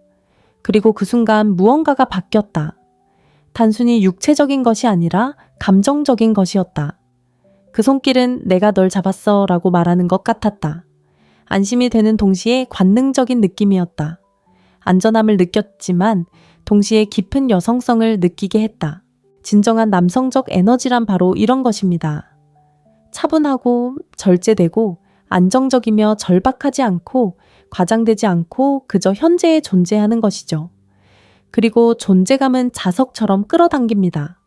S1: 그리고 그 순간 무언가가 바뀌었다. 단순히 육체적인 것이 아니라 감정적인 것이었다. 그 손길은 내가 널 잡았어 라고 말하는 것 같았다. 안심이 되는 동시에 관능적인 느낌이었다. 안전함을 느꼈지만 동시에 깊은 여성성을 느끼게 했다. 진정한 남성적 에너지란 바로 이런 것입니다. 차분하고 절제되고 안정적이며 절박하지 않고 과장되지 않고 그저 현재에 존재하는 것이죠. 그리고 존재감은 자석처럼 끌어당깁니다.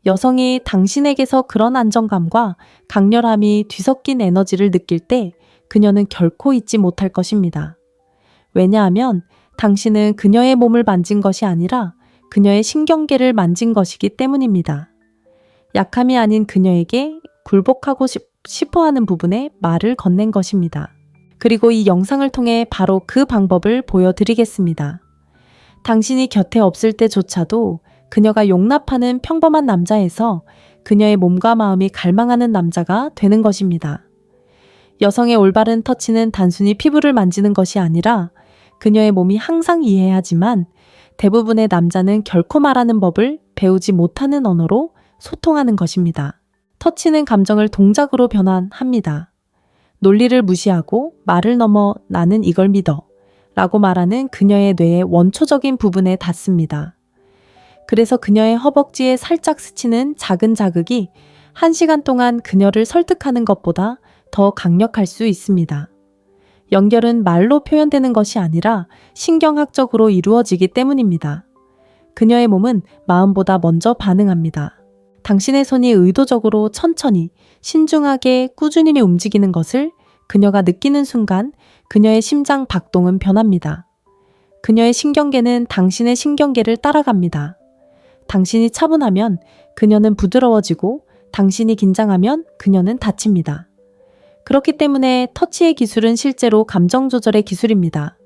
S1: 여성이 당신에게서 그런 안정감과 강렬함이 뒤섞인 에너지를 느낄 때 그녀는 결코 잊지 못할 것입니다. 왜냐하면 당신은 그녀의 몸을 만진 것이 아니라 그녀의 신경계를 만진 것이기 때문입니다. 약함이 아닌 그녀에게 굴복하고 싶어하는 부분에 말을 건넨 것입니다. 그리고 이 영상을 통해 바로 그 방법을 보여드리겠습니다. 당신이 곁에 없을 때조차도 그녀가 용납하는 평범한 남자에서 그녀의 몸과 마음이 갈망하는 남자가 되는 것입니다. 여성의 올바른 터치는 단순히 피부를 만지는 것이 아니라 그녀의 몸이 항상 이해하지만 대부분의 남자는 결코 말하는 법을 배우지 못하는 언어로 소통하는 것입니다. 터치는 감정을 동작으로 변환합니다. 논리를 무시하고 말을 넘어 나는 이걸 믿어 라고 말하는 그녀의 뇌의 원초적인 부분에 닿습니다. 그래서 그녀의 허벅지에 살짝 스치는 작은 자극이 1시간 동안 그녀를 설득하는 것보다 더 강력할 수 있습니다. 연결은 말로 표현되는 것이 아니라 신경학적으로 이루어지기 때문입니다. 그녀의 몸은 마음보다 먼저 반응합니다. 당신의 손이 의도적으로 천천히, 신중하게, 꾸준히 움직이는 것을 그녀가 느끼는 순간 그녀의 심장 박동은 변합니다. 그녀의 신경계는 당신의 신경계를 따라갑니다. 당신이 차분하면 그녀는 부드러워지고 당신이 긴장하면 그녀는 다칩니다. 그렇기 때문에 터치의 기술은 실제로 감정 조절의 기술입니다.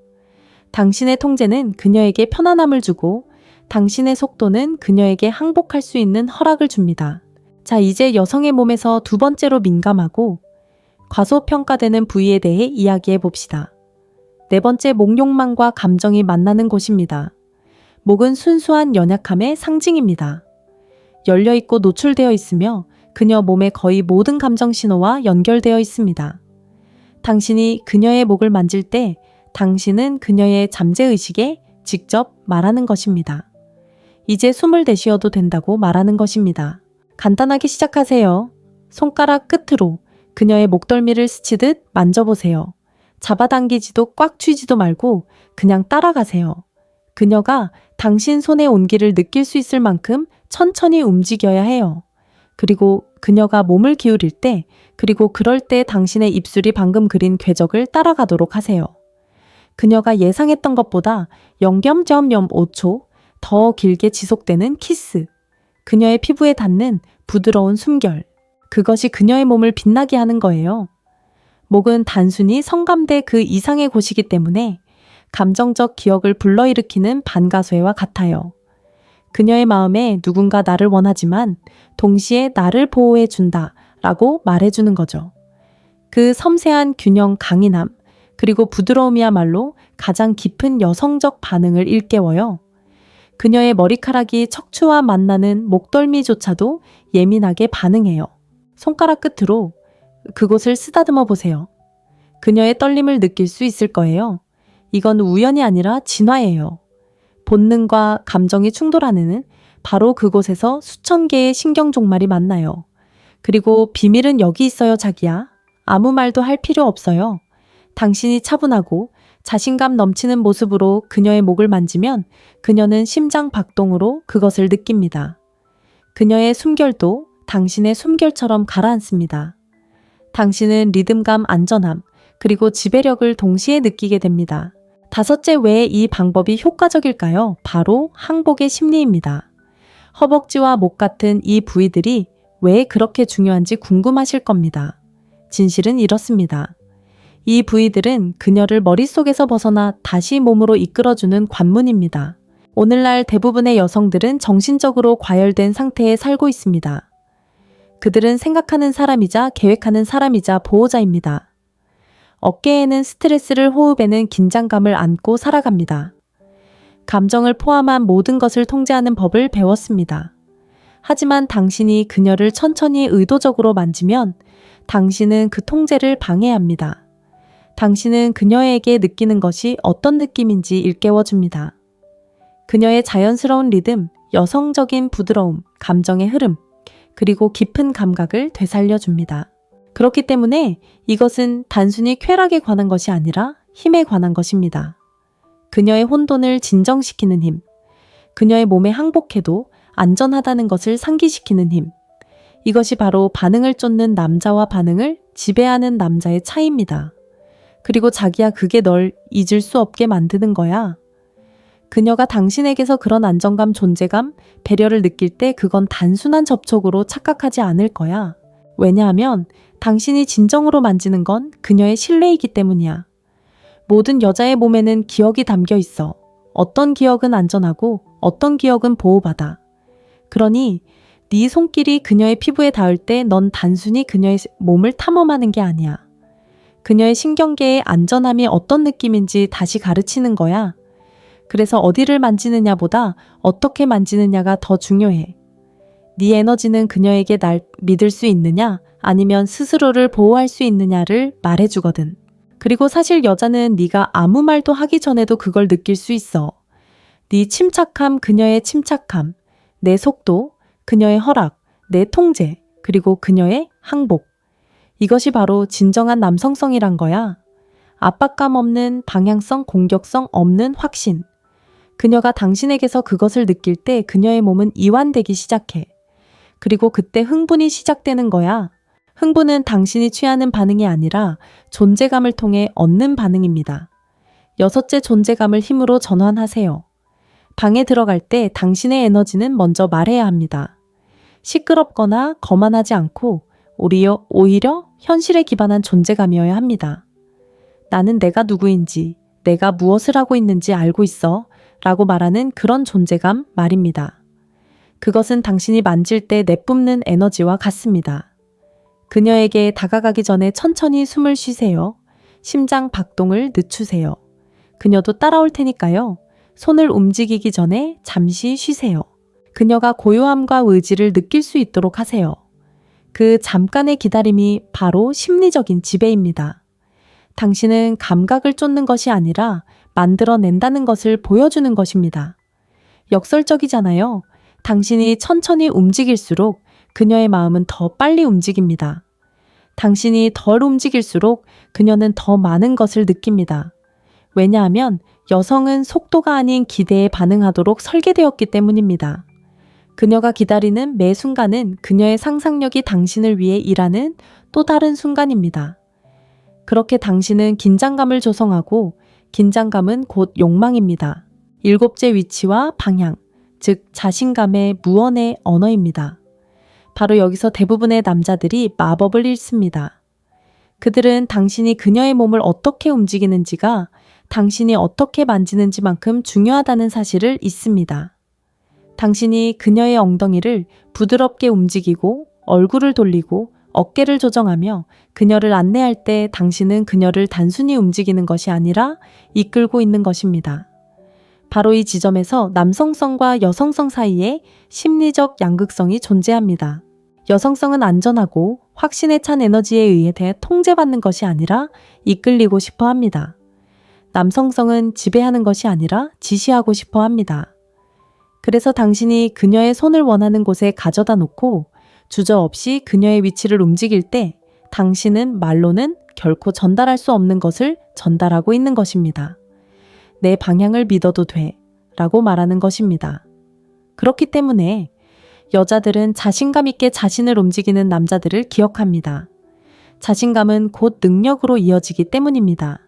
S1: 당신의 통제는 그녀에게 편안함을 주고 당신의 속도는 그녀에게 항복할 수 있는 허락을 줍니다. 자, 이제 여성의 몸에서 두 번째로 민감하고 과소평가되는 부위에 대해 이야기해 봅시다. 네 번째, 목욕망과 감정이 만나는 곳입니다. 목은 순수한 연약함의 상징입니다. 열려있고 노출되어 있으며 그녀 몸의 거의 모든 감정 신호와 연결되어 있습니다. 당신이 그녀의 목을 만질 때 당신은 그녀의 잠재의식에 직접 말하는 것입니다. 이제 숨을 내쉬어도 된다고 말하는 것입니다. 간단하게 시작하세요. 손가락 끝으로 그녀의 목덜미를 스치듯 만져보세요. 잡아당기지도 꽉 쥐지도 말고 그냥 따라가세요. 그녀가 당신 손의 온기를 느낄 수 있을 만큼 천천히 움직여야 해요. 그리고 그녀가 몸을 기울일 때, 그리고 그럴 때 당신의 입술이 방금 그린 궤적을 따라가도록 하세요. 그녀가 예상했던 것보다 0.05초 더 길게 지속되는 키스. 그녀의 피부에 닿는 부드러운 숨결. 그것이 그녀의 몸을 빛나게 하는 거예요. 목은 단순히 성감대 그 이상의 곳이기 때문에 감정적 기억을 불러일으키는 반가쇠와 같아요. 그녀의 마음에 누군가 나를 원하지만 동시에 나를 보호해 준다 라고 말해주는 거죠. 그 섬세한 균형 강인함, 그리고 부드러움이야말로 가장 깊은 여성적 반응을 일깨워요. 그녀의 머리카락이 척추와 만나는 목덜미조차도 예민하게 반응해요. 손가락 끝으로 그곳을 쓰다듬어 보세요. 그녀의 떨림을 느낄 수 있을 거예요. 이건 우연이 아니라 진화예요. 본능과 감정이 충돌하는 바로 그곳에서 수천 개의 신경종말이 만나요. 그리고 비밀은 여기 있어요, 자기야. 아무 말도 할 필요 없어요. 당신이 차분하고 자신감 넘치는 모습으로 그녀의 목을 만지면 그녀는 심장 박동으로 그것을 느낍니다. 그녀의 숨결도 당신의 숨결처럼 가라앉습니다. 당신은 리듬감, 안전함, 그리고 지배력을 동시에 느끼게 됩니다. 다섯째, 왜 이 방법이 효과적일까요? 바로 항복의 심리입니다. 허벅지와 목 같은 이 부위들이 왜 그렇게 중요한지 궁금하실 겁니다. 진실은 이렇습니다. 이 부위들은 그녀를 머릿속에서 벗어나 다시 몸으로 이끌어주는 관문입니다. 오늘날 대부분의 여성들은 정신적으로 과열된 상태에 살고 있습니다. 그들은 생각하는 사람이자 계획하는 사람이자 보호자입니다. 어깨에는 스트레스를, 호흡에는 긴장감을 안고 살아갑니다. 감정을 포함한 모든 것을 통제하는 법을 배웠습니다. 하지만 당신이 그녀를 천천히 의도적으로 만지면 당신은 그 통제를 방해합니다. 당신은 그녀에게 느끼는 것이 어떤 느낌인지 일깨워줍니다. 그녀의 자연스러운 리듬, 여성적인 부드러움, 감정의 흐름, 그리고 깊은 감각을 되살려줍니다. 그렇기 때문에 이것은 단순히 쾌락에 관한 것이 아니라 힘에 관한 것입니다. 그녀의 혼돈을 진정시키는 힘, 그녀의 몸에 항복해도 안전하다는 것을 상기시키는 힘, 이것이 바로 반응을 쫓는 남자와 반응을 지배하는 남자의 차이입니다. 그리고 자기야, 그게 널 잊을 수 없게 만드는 거야. 그녀가 당신에게서 그런 안정감, 존재감, 배려를 느낄 때 그건 단순한 접촉으로 착각하지 않을 거야. 왜냐하면 당신이 진정으로 만지는 건 그녀의 신뢰이기 때문이야. 모든 여자의 몸에는 기억이 담겨 있어. 어떤 기억은 안전하고 어떤 기억은 보호받아. 그러니 네 손길이 그녀의 피부에 닿을 때 넌 단순히 그녀의 몸을 탐험하는 게 아니야. 그녀의 신경계의 안전함이 어떤 느낌인지 다시 가르치는 거야. 그래서 어디를 만지느냐보다 어떻게 만지느냐가 더 중요해. 네 에너지는 그녀에게 날 믿을 수 있느냐, 아니면 스스로를 보호할 수 있느냐를 말해주거든. 그리고 사실 여자는 네가 아무 말도 하기 전에도 그걸 느낄 수 있어. 네 침착함, 그녀의 침착함, 내 속도, 그녀의 허락, 내 통제, 그리고 그녀의 항복. 이것이 바로 진정한 남성성이란 거야. 압박감 없는, 방향성, 공격성 없는 확신. 그녀가 당신에게서 그것을 느낄 때 그녀의 몸은 이완되기 시작해. 그리고 그때 흥분이 시작되는 거야. 흥분은 당신이 취하는 반응이 아니라 존재감을 통해 얻는 반응입니다. 여섯째, 존재감을 힘으로 전환하세요. 방에 들어갈 때 당신의 에너지는 먼저 말해야 합니다. 시끄럽거나 거만하지 않고 오히려 현실에 기반한 존재감이어야 합니다. 나는 내가 누구인지, 내가 무엇을 하고 있는지 알고 있어 라고 말하는 그런 존재감 말입니다. 그것은 당신이 만질 때 내뿜는 에너지와 같습니다. 그녀에게 다가가기 전에 천천히 숨을 쉬세요. 심장 박동을 늦추세요. 그녀도 따라올 테니까요. 손을 움직이기 전에 잠시 쉬세요. 그녀가 고요함과 의지를 느낄 수 있도록 하세요. 그 잠깐의 기다림이 바로 심리적인 지배입니다. 당신은 감각을 쫓는 것이 아니라 만들어낸다는 것을 보여주는 것입니다. 역설적이잖아요. 당신이 천천히 움직일수록 그녀의 마음은 더 빨리 움직입니다. 당신이 덜 움직일수록 그녀는 더 많은 것을 느낍니다. 왜냐하면 여성은 속도가 아닌 기대에 반응하도록 설계되었기 때문입니다. 그녀가 기다리는 매 순간은 그녀의 상상력이 당신을 위해 일하는 또 다른 순간입니다. 그렇게 당신은 긴장감을 조성하고 긴장감은 곧 욕망입니다. 일곱째 위치와 방향, 즉 자신감의 무언의 언어입니다. 바로 여기서 대부분의 남자들이 마법을 잃습니다. 그들은 당신이 그녀의 몸을 어떻게 움직이는지가 당신이 어떻게 만지는지만큼 중요하다는 사실을 잊습니다. 당신이 그녀의 엉덩이를 부드럽게 움직이고 얼굴을 돌리고 어깨를 조정하며 그녀를 안내할 때 당신은 그녀를 단순히 움직이는 것이 아니라 이끌고 있는 것입니다. 바로 이 지점에서 남성성과 여성성 사이에 심리적 양극성이 존재합니다. 여성성은 안전하고 확신에 찬 에너지에 의해 통제받는 것이 아니라 이끌리고 싶어 합니다. 남성성은 지배하는 것이 아니라 지시하고 싶어 합니다. 그래서 당신이 그녀의 손을 원하는 곳에 가져다 놓고 주저없이 그녀의 위치를 움직일 때 당신은 말로는 결코 전달할 수 없는 것을 전달하고 있는 것입니다. 내 방향을 믿어도 돼 라고 말하는 것입니다. 그렇기 때문에 여자들은 자신감 있게 자신을 움직이는 남자들을 기억합니다. 자신감은 곧 능력으로 이어지기 때문입니다.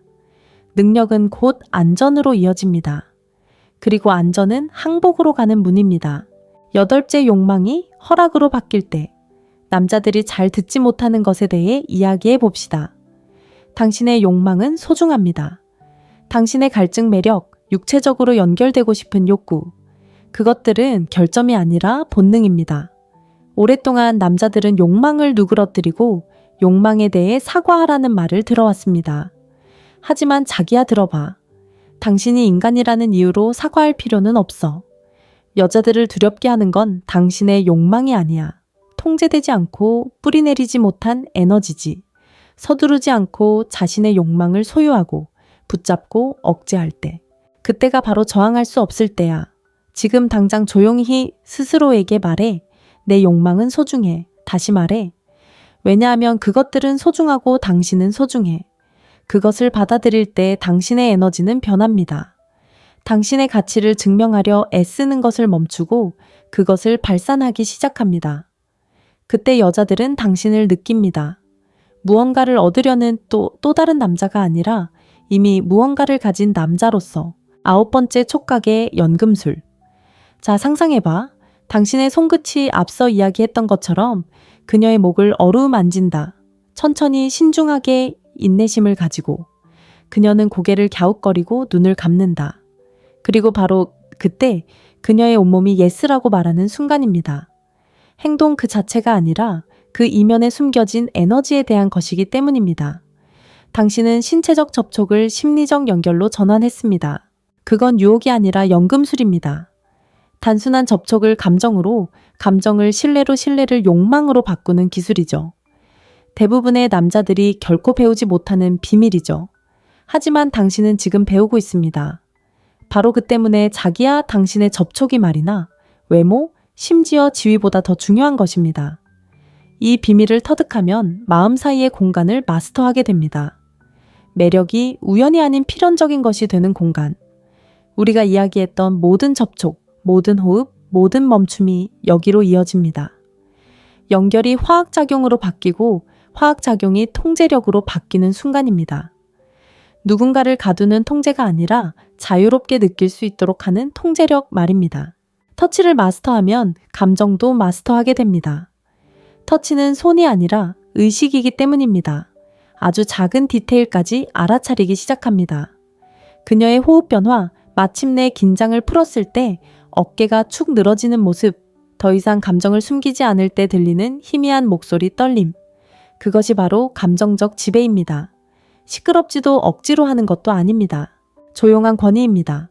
S1: 능력은 곧 안전으로 이어집니다. 그리고 안전은 항복으로 가는 문입니다. 여덟째 욕망이 허락으로 바뀔 때 남자들이 잘 듣지 못하는 것에 대해 이야기해 봅시다. 당신의 욕망은 소중합니다. 당신의 갈증 매력, 육체적으로 연결되고 싶은 욕구, 그것들은 결점이 아니라 본능입니다. 오랫동안 남자들은 욕망을 누그러뜨리고 욕망에 대해 사과하라는 말을 들어왔습니다. 하지만 자기야 들어봐. 당신이 인간이라는 이유로 사과할 필요는 없어. 여자들을 두렵게 하는 건 당신의 욕망이 아니야. 통제되지 않고 뿌리내리지 못한 에너지지. 서두르지 않고 자신의 욕망을 소유하고 붙잡고 억제할 때. 그때가 바로 저항할 수 없을 때야. 지금 당장 조용히 스스로에게 말해. 내 욕망은 소중해. 다시 말해. 왜냐하면 그것들은 소중하고 당신은 소중해. 그것을 받아들일 때 당신의 에너지는 변합니다. 당신의 가치를 증명하려 애쓰는 것을 멈추고 그것을 발산하기 시작합니다. 그때 여자들은 당신을 느낍니다. 무언가를 얻으려는 또 다른 남자가 아니라 이미 무언가를 가진 남자로서 9번째 촉각의 연금술. 자, 상상해봐. 당신의 손끝이 앞서 이야기했던 것처럼 그녀의 목을 어루만진다. 천천히 신중하게 인내심을 가지고 그녀는 고개를 갸웃거리고 눈을 감는다. 그리고 바로 그때 그녀의 온몸이 예스라고 말하는 순간입니다. 행동 그 자체가 아니라 그 이면에 숨겨진 에너지에 대한 것이기 때문입니다. 당신은 신체적 접촉을 심리적 연결로 전환했습니다. 그건 유혹이 아니라 연금술입니다. 단순한 접촉을 감정으로, 감정을 신뢰로, 신뢰를 욕망으로 바꾸는 기술이죠. 대부분의 남자들이 결코 배우지 못하는 비밀이죠. 하지만 당신은 지금 배우고 있습니다. 바로 그 때문에 자기야 당신의 접촉이 말이나 외모, 심지어 지위보다 더 중요한 것입니다. 이 비밀을 터득하면 마음 사이의 공간을 마스터하게 됩니다. 매력이 우연이 아닌 필연적인 것이 되는 공간. 우리가 이야기했던 모든 접촉, 모든 호흡, 모든 멈춤이 여기로 이어집니다. 연결이 화학작용으로 바뀌고 화학작용이 통제력으로 바뀌는 순간입니다. 누군가를 가두는 통제가 아니라 자유롭게 느낄 수 있도록 하는 통제력 말입니다. 터치를 마스터하면 감정도 마스터하게 됩니다. 터치는 손이 아니라 의식이기 때문입니다. 아주 작은 디테일까지 알아차리기 시작합니다. 그녀의 호흡 변화, 마침내 긴장을 풀었을 때 어깨가 축 늘어지는 모습, 더 이상 감정을 숨기지 않을 때 들리는 희미한 목소리 떨림. 그것이 바로 감정적 지배입니다. 시끄럽지도 억지로 하는 것도 아닙니다. 조용한 권위입니다.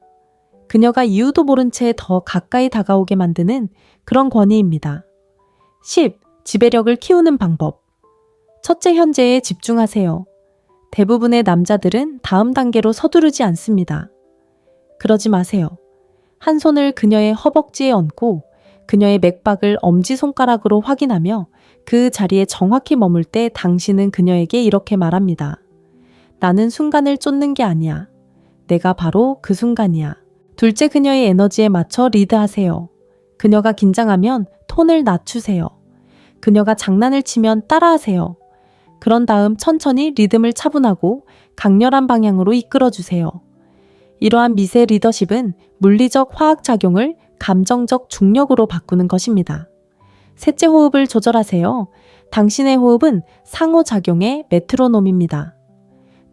S1: 그녀가 이유도 모른 채 더 가까이 다가오게 만드는 그런 권위입니다. 10. 지배력을 키우는 방법. 첫째 현재에 집중하세요. 대부분의 남자들은 다음 단계로 서두르지 않습니다. 그러지 마세요. 한 손을 그녀의 허벅지에 얹고 그녀의 맥박을 엄지손가락으로 확인하며 그 자리에 정확히 머물 때 당신은 그녀에게 이렇게 말합니다. 나는 순간을 쫓는 게 아니야. 내가 바로 그 순간이야. 둘째, 그녀의 에너지에 맞춰 리드하세요. 그녀가 긴장하면 톤을 낮추세요. 그녀가 장난을 치면 따라하세요. 그런 다음 천천히 리듬을 차분하고 강렬한 방향으로 이끌어주세요. 이러한 미세 리더십은 물리적 화학작용을 감정적 중력으로 바꾸는 것입니다. 셋째, 호흡을 조절하세요. 당신의 호흡은 상호작용의 메트로놈입니다.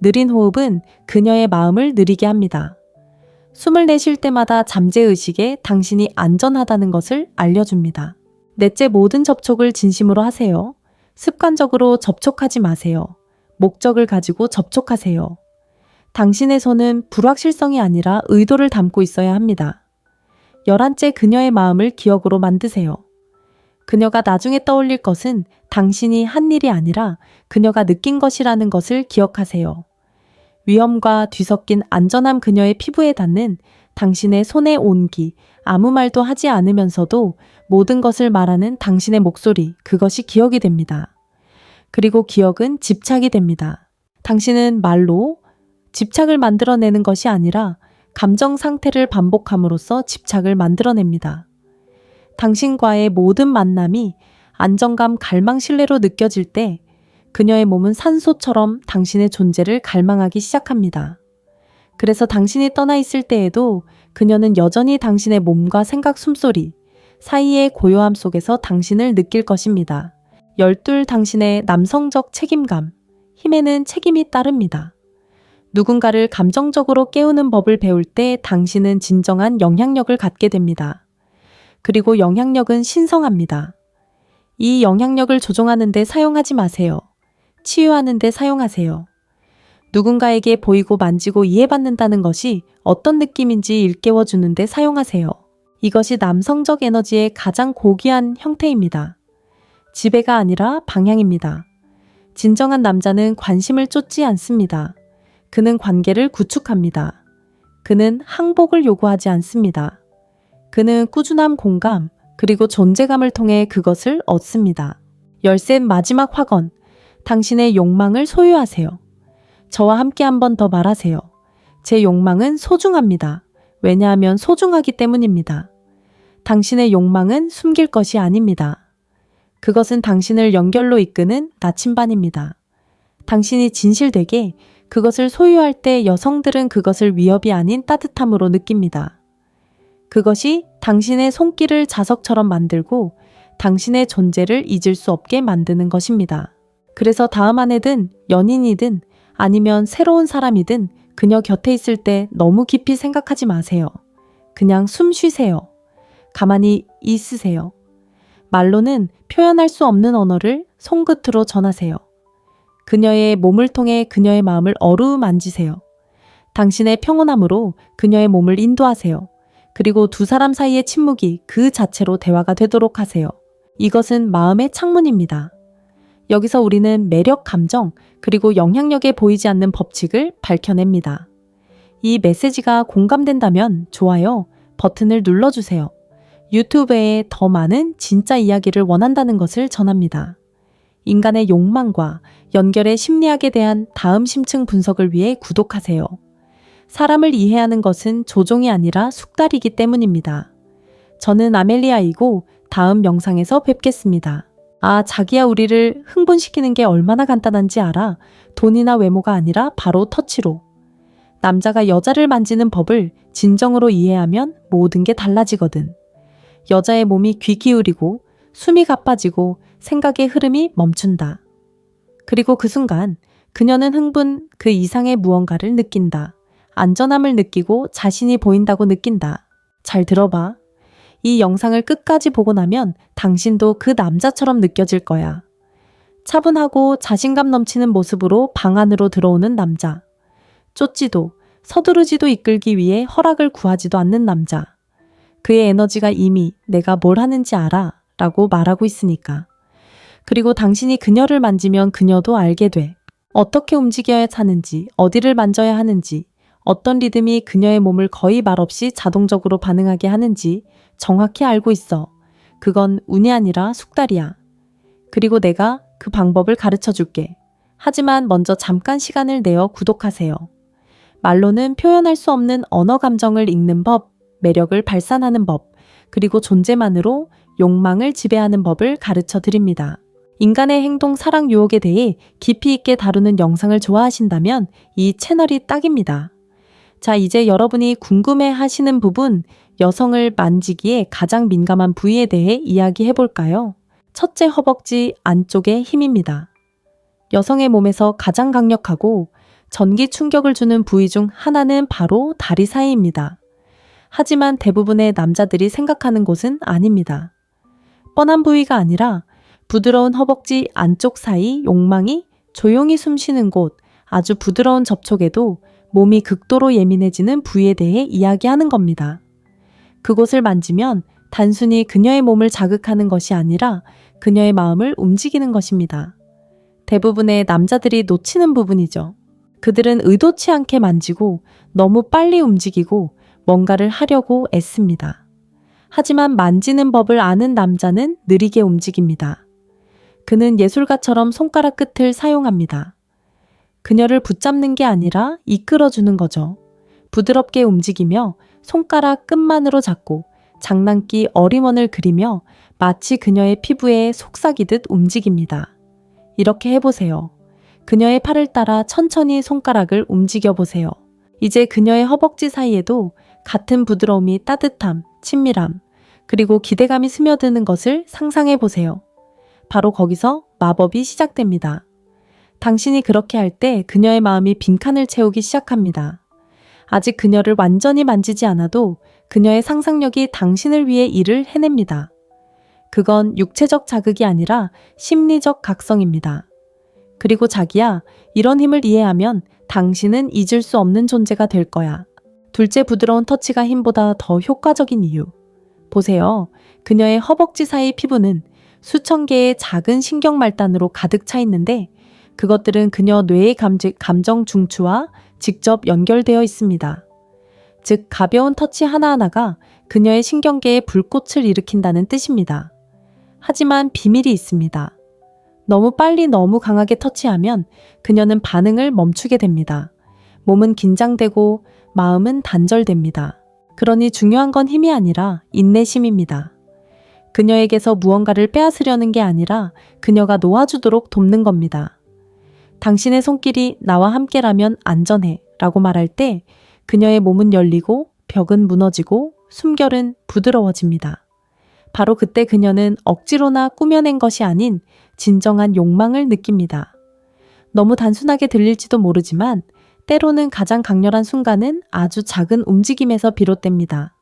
S1: 느린 호흡은 그녀의 마음을 느리게 합니다. 숨을 내쉴 때마다 잠재의식에 당신이 안전하다는 것을 알려줍니다. 넷째, 모든 접촉을 진심으로 하세요. 습관적으로 접촉하지 마세요. 목적을 가지고 접촉하세요. 당신의 손은 불확실성이 아니라 의도를 담고 있어야 합니다. 11째, 그녀의 마음을 기억으로 만드세요. 그녀가 나중에 떠올릴 것은 당신이 한 일이 아니라 그녀가 느낀 것이라는 것을 기억하세요. 위험과 뒤섞인 안전함, 그녀의 피부에 닿는 당신의 손의 온기, 아무 말도 하지 않으면서도 모든 것을 말하는 당신의 목소리, 그것이 기억이 됩니다. 그리고 기억은 집착이 됩니다. 당신은 말로 집착을 만들어내는 것이 아니라 감정 상태를 반복함으로써 집착을 만들어냅니다. 당신과의 모든 만남이 안정감, 갈망, 신뢰로 느껴질 때 그녀의 몸은 산소처럼 당신의 존재를 갈망하기 시작합니다. 그래서 당신이 떠나 있을 때에도 그녀는 여전히 당신의 몸과 생각, 숨소리 사이의 고요함 속에서 당신을 느낄 것입니다. 12, 당신의 남성적 책임감, 힘에는 책임이 따릅니다. 누군가를 감정적으로 깨우는 법을 배울 때 당신은 진정한 영향력을 갖게 됩니다. 그리고 영향력은 신성합니다. 이 영향력을 조종하는 데 사용하지 마세요. 치유하는 데 사용하세요. 누군가에게 보이고 만지고 이해받는다는 것이 어떤 느낌인지 일깨워 주는 데 사용하세요. 이것이 남성적 에너지의 가장 고귀한 형태입니다. 지배가 아니라 방향입니다. 진정한 남자는 관심을 쫓지 않습니다. 그는 관계를 구축합니다. 그는 항복을 요구하지 않습니다. 그는 꾸준한 공감, 그리고 존재감을 통해 그것을 얻습니다. 13, 마지막 확언. 당신의 욕망을 소유하세요. 저와 함께 한 번 더 말하세요. 제 욕망은 소중합니다. 왜냐하면 소중하기 때문입니다. 당신의 욕망은 숨길 것이 아닙니다. 그것은 당신을 연결로 이끄는 나침반입니다. 당신이 진실되게 그것을 소유할 때 여성들은 그것을 위협이 아닌 따뜻함으로 느낍니다. 그것이 당신의 손길을 자석처럼 만들고 당신의 존재를 잊을 수 없게 만드는 것입니다. 그래서 다음 아내든 연인이든 아니면 새로운 사람이든 그녀 곁에 있을 때 너무 깊이 생각하지 마세요. 그냥 숨 쉬세요. 가만히 있으세요. 말로는 표현할 수 없는 언어를 손끝으로 전하세요. 그녀의 몸을 통해 그녀의 마음을 어루만지세요. 당신의 평온함으로 그녀의 몸을 인도하세요. 그리고 두 사람 사이의 침묵이 그 자체로 대화가 되도록 하세요. 이것은 마음의 창문입니다. 여기서 우리는 매력, 감정, 그리고 영향력에 보이지 않는 법칙을 밝혀냅니다. 이 메시지가 공감된다면 좋아요 버튼을 눌러주세요. 유튜브에 더 많은 진짜 이야기를 원한다는 것을 전합니다. 인간의 욕망과 연결의 심리학에 대한 다음 심층 분석을 위해 구독하세요. 사람을 이해하는 것은 조종이 아니라 숙달이기 때문입니다. 저는 아멜리아이고 다음 영상에서 뵙겠습니다. 아, 자기야, 우리를 흥분시키는 게 얼마나 간단한지 알아? 돈이나 외모가 아니라 바로 터치로. 남자가 여자를 만지는 법을 진정으로 이해하면 모든 게 달라지거든. 여자의 몸이 귀 기울이고 숨이 가빠지고 생각의 흐름이 멈춘다. 그리고 그 순간 그녀는 흥분 그 이상의 무언가를 느낀다. 안전함을 느끼고 자신이 보인다고 느낀다. 잘 들어봐. 이 영상을 끝까지 보고 나면 당신도 그 남자처럼 느껴질 거야. 차분하고 자신감 넘치는 모습으로 방 안으로 들어오는 남자. 쫓지도 서두르지도 이끌기 위해 허락을 구하지도 않는 남자. 그의 에너지가 이미 내가 뭘 하는지 알아 라고 말하고 있으니까. 그리고 당신이 그녀를 만지면 그녀도 알게 돼. 어떻게 움직여야 하는지, 어디를 만져야 하는지, 어떤 리듬이 그녀의 몸을 거의 말없이 자동적으로 반응하게 하는지 정확히 알고 있어. 그건 운이 아니라 숙달이야. 그리고 내가 그 방법을 가르쳐 줄게. 하지만 먼저 잠깐 시간을 내어 구독하세요. 말로는 표현할 수 없는 언어 감정을 읽는 법, 매력을 발산하는 법, 그리고 존재만으로 욕망을 지배하는 법을 가르쳐 드립니다. 인간의 행동, 사랑, 유혹에 대해 깊이 있게 다루는 영상을 좋아하신다면 이 채널이 딱입니다. 자, 이제 여러분이 궁금해 하시는 부분, 여성을 만지기에 가장 민감한 부위에 대해 이야기해 볼까요? 첫째, 허벅지 안쪽의 힘입니다. 여성의 몸에서 가장 강력하고 전기 충격을 주는 부위 중 하나는 바로 다리 사이입니다. 하지만 대부분의 남자들이 생각하는 곳은 아닙니다. 뻔한 부위가 아니라 부드러운 허벅지 안쪽 사이 욕망이 조용히 숨쉬는 곳, 아주 부드러운 접촉에도 몸이 극도로 예민해지는 부위에 대해 이야기하는 겁니다. 그곳을 만지면 단순히 그녀의 몸을 자극하는 것이 아니라 그녀의 마음을 움직이는 것입니다. 대부분의 남자들이 놓치는 부분이죠. 그들은 의도치 않게 만지고 너무 빨리 움직이고 뭔가를 하려고 애씁니다. 하지만 만지는 법을 아는 남자는 느리게 움직입니다. 그는 예술가처럼 손가락 끝을 사용합니다. 그녀를 붙잡는 게 아니라 이끌어주는 거죠. 부드럽게 움직이며 손가락 끝만으로 잡고 장난기 어림원을 그리며 마치 그녀의 피부에 속삭이듯 움직입니다. 이렇게 해보세요. 그녀의 팔을 따라 천천히 손가락을 움직여 보세요. 이제 그녀의 허벅지 사이에도 같은 부드러움이, 따뜻함, 친밀함, 그리고 기대감이 스며드는 것을 상상해 보세요. 바로 거기서 마법이 시작됩니다. 당신이 그렇게 할 때 그녀의 마음이 빈칸을 채우기 시작합니다. 아직 그녀를 완전히 만지지 않아도 그녀의 상상력이 당신을 위해 일을 해냅니다. 그건 육체적 자극이 아니라 심리적 각성입니다. 그리고 자기야, 이런 힘을 이해하면 당신은 잊을 수 없는 존재가 될 거야. 둘째, 부드러운 터치가 힘보다 더 효과적인 이유. 보세요. 그녀의 허벅지 사이 피부는 수천 개의 작은 신경 말단으로 가득 차 있는데 그것들은 그녀 뇌의 감정 중추와 직접 연결되어 있습니다. 즉, 가벼운 터치 하나하나가 그녀의 신경계에 불꽃을 일으킨다는 뜻입니다. 하지만 비밀이 있습니다. 너무 빨리 너무 강하게 터치하면 그녀는 반응을 멈추게 됩니다. 몸은 긴장되고 마음은 단절됩니다. 그러니 중요한 건 힘이 아니라 인내심입니다. 그녀에게서 무언가를 빼앗으려는 게 아니라 그녀가 놓아주도록 돕는 겁니다. 당신의 손길이 나와 함께라면 안전해 라고 말할 때 그녀의 몸은 열리고 벽은 무너지고 숨결은 부드러워집니다. 바로 그때 그녀는 억지로나 꾸며낸 것이 아닌 진정한 욕망을 느낍니다. 너무 단순하게 들릴지도 모르지만 때로는 가장 강렬한 순간은 아주 작은 움직임에서 비롯됩니다.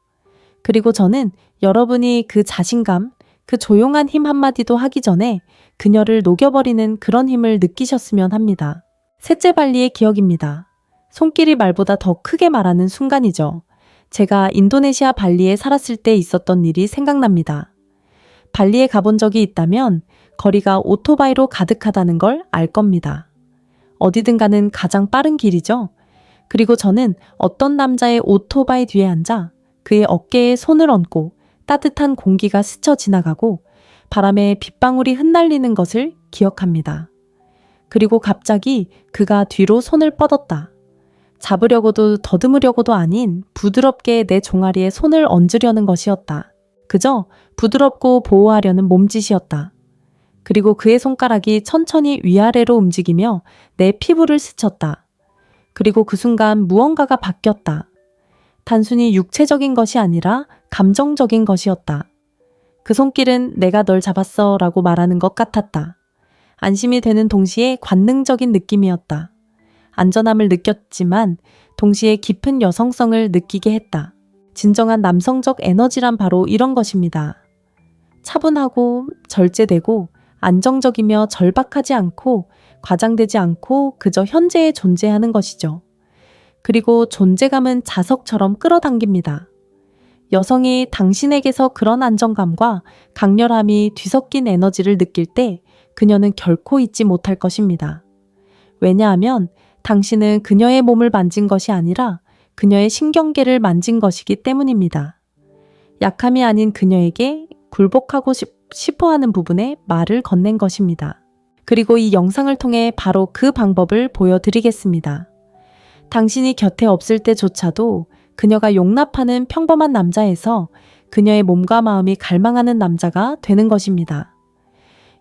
S1: 그리고 저는 여러분이 그 자신감, 그 조용한 힘 한마디도 하기 전에 그녀를 녹여버리는 그런 힘을 느끼셨으면 합니다. 셋째, 발리의 기억입니다. 손길이 말보다 더 크게 말하는 순간이죠. 제가 인도네시아 발리에 살았을 때 있었던 일이 생각납니다. 발리에 가본 적이 있다면 거리가 오토바이로 가득하다는 걸 알 겁니다. 어디든 가는 가장 빠른 길이죠. 그리고 저는 어떤 남자의 오토바이 뒤에 앉아 그의 어깨에 손을 얹고 따뜻한 공기가 스쳐 지나가고 바람에 빗방울이 흩날리는 것을 기억합니다. 그리고 갑자기 그가 뒤로 손을 뻗었다. 잡으려고도 더듬으려고도 아닌 부드럽게 내 종아리에 손을 얹으려는 것이었다. 그저 부드럽고 보호하려는 몸짓이었다. 그리고 그의 손가락이 천천히 위아래로 움직이며 내 피부를 스쳤다. 그리고 그 순간 무언가가 바뀌었다. 단순히 육체적인 것이 아니라 감정적인 것이었다. 그 손길은 내가 널 잡았어 라고 말하는 것 같았다. 안심이 되는 동시에 관능적인 느낌이었다. 안전함을 느꼈지만 동시에 깊은 여성성을 느끼게 했다. 진정한 남성적 에너지란 바로 이런 것입니다. 차분하고 절제되고 안정적이며 절박하지 않고 과장되지 않고 그저 현재에 존재하는 것이죠. 그리고 존재감은 자석처럼 끌어당깁니다. 여성이 당신에게서 그런 안정감과 강렬함이 뒤섞인 에너지를 느낄 때 그녀는 결코 잊지 못할 것입니다. 왜냐하면 당신은 그녀의 몸을 만진 것이 아니라 그녀의 신경계를 만진 것이기 때문입니다. 약함이 아닌 그녀에게 굴복하고 싶어하는 부분에 말을 건넨 것입니다. 그리고 이 영상을 통해 바로 그 방법을 보여드리겠습니다. 당신이 곁에 없을 때조차도 그녀가 용납하는 평범한 남자에서 그녀의 몸과 마음이 갈망하는 남자가 되는 것입니다.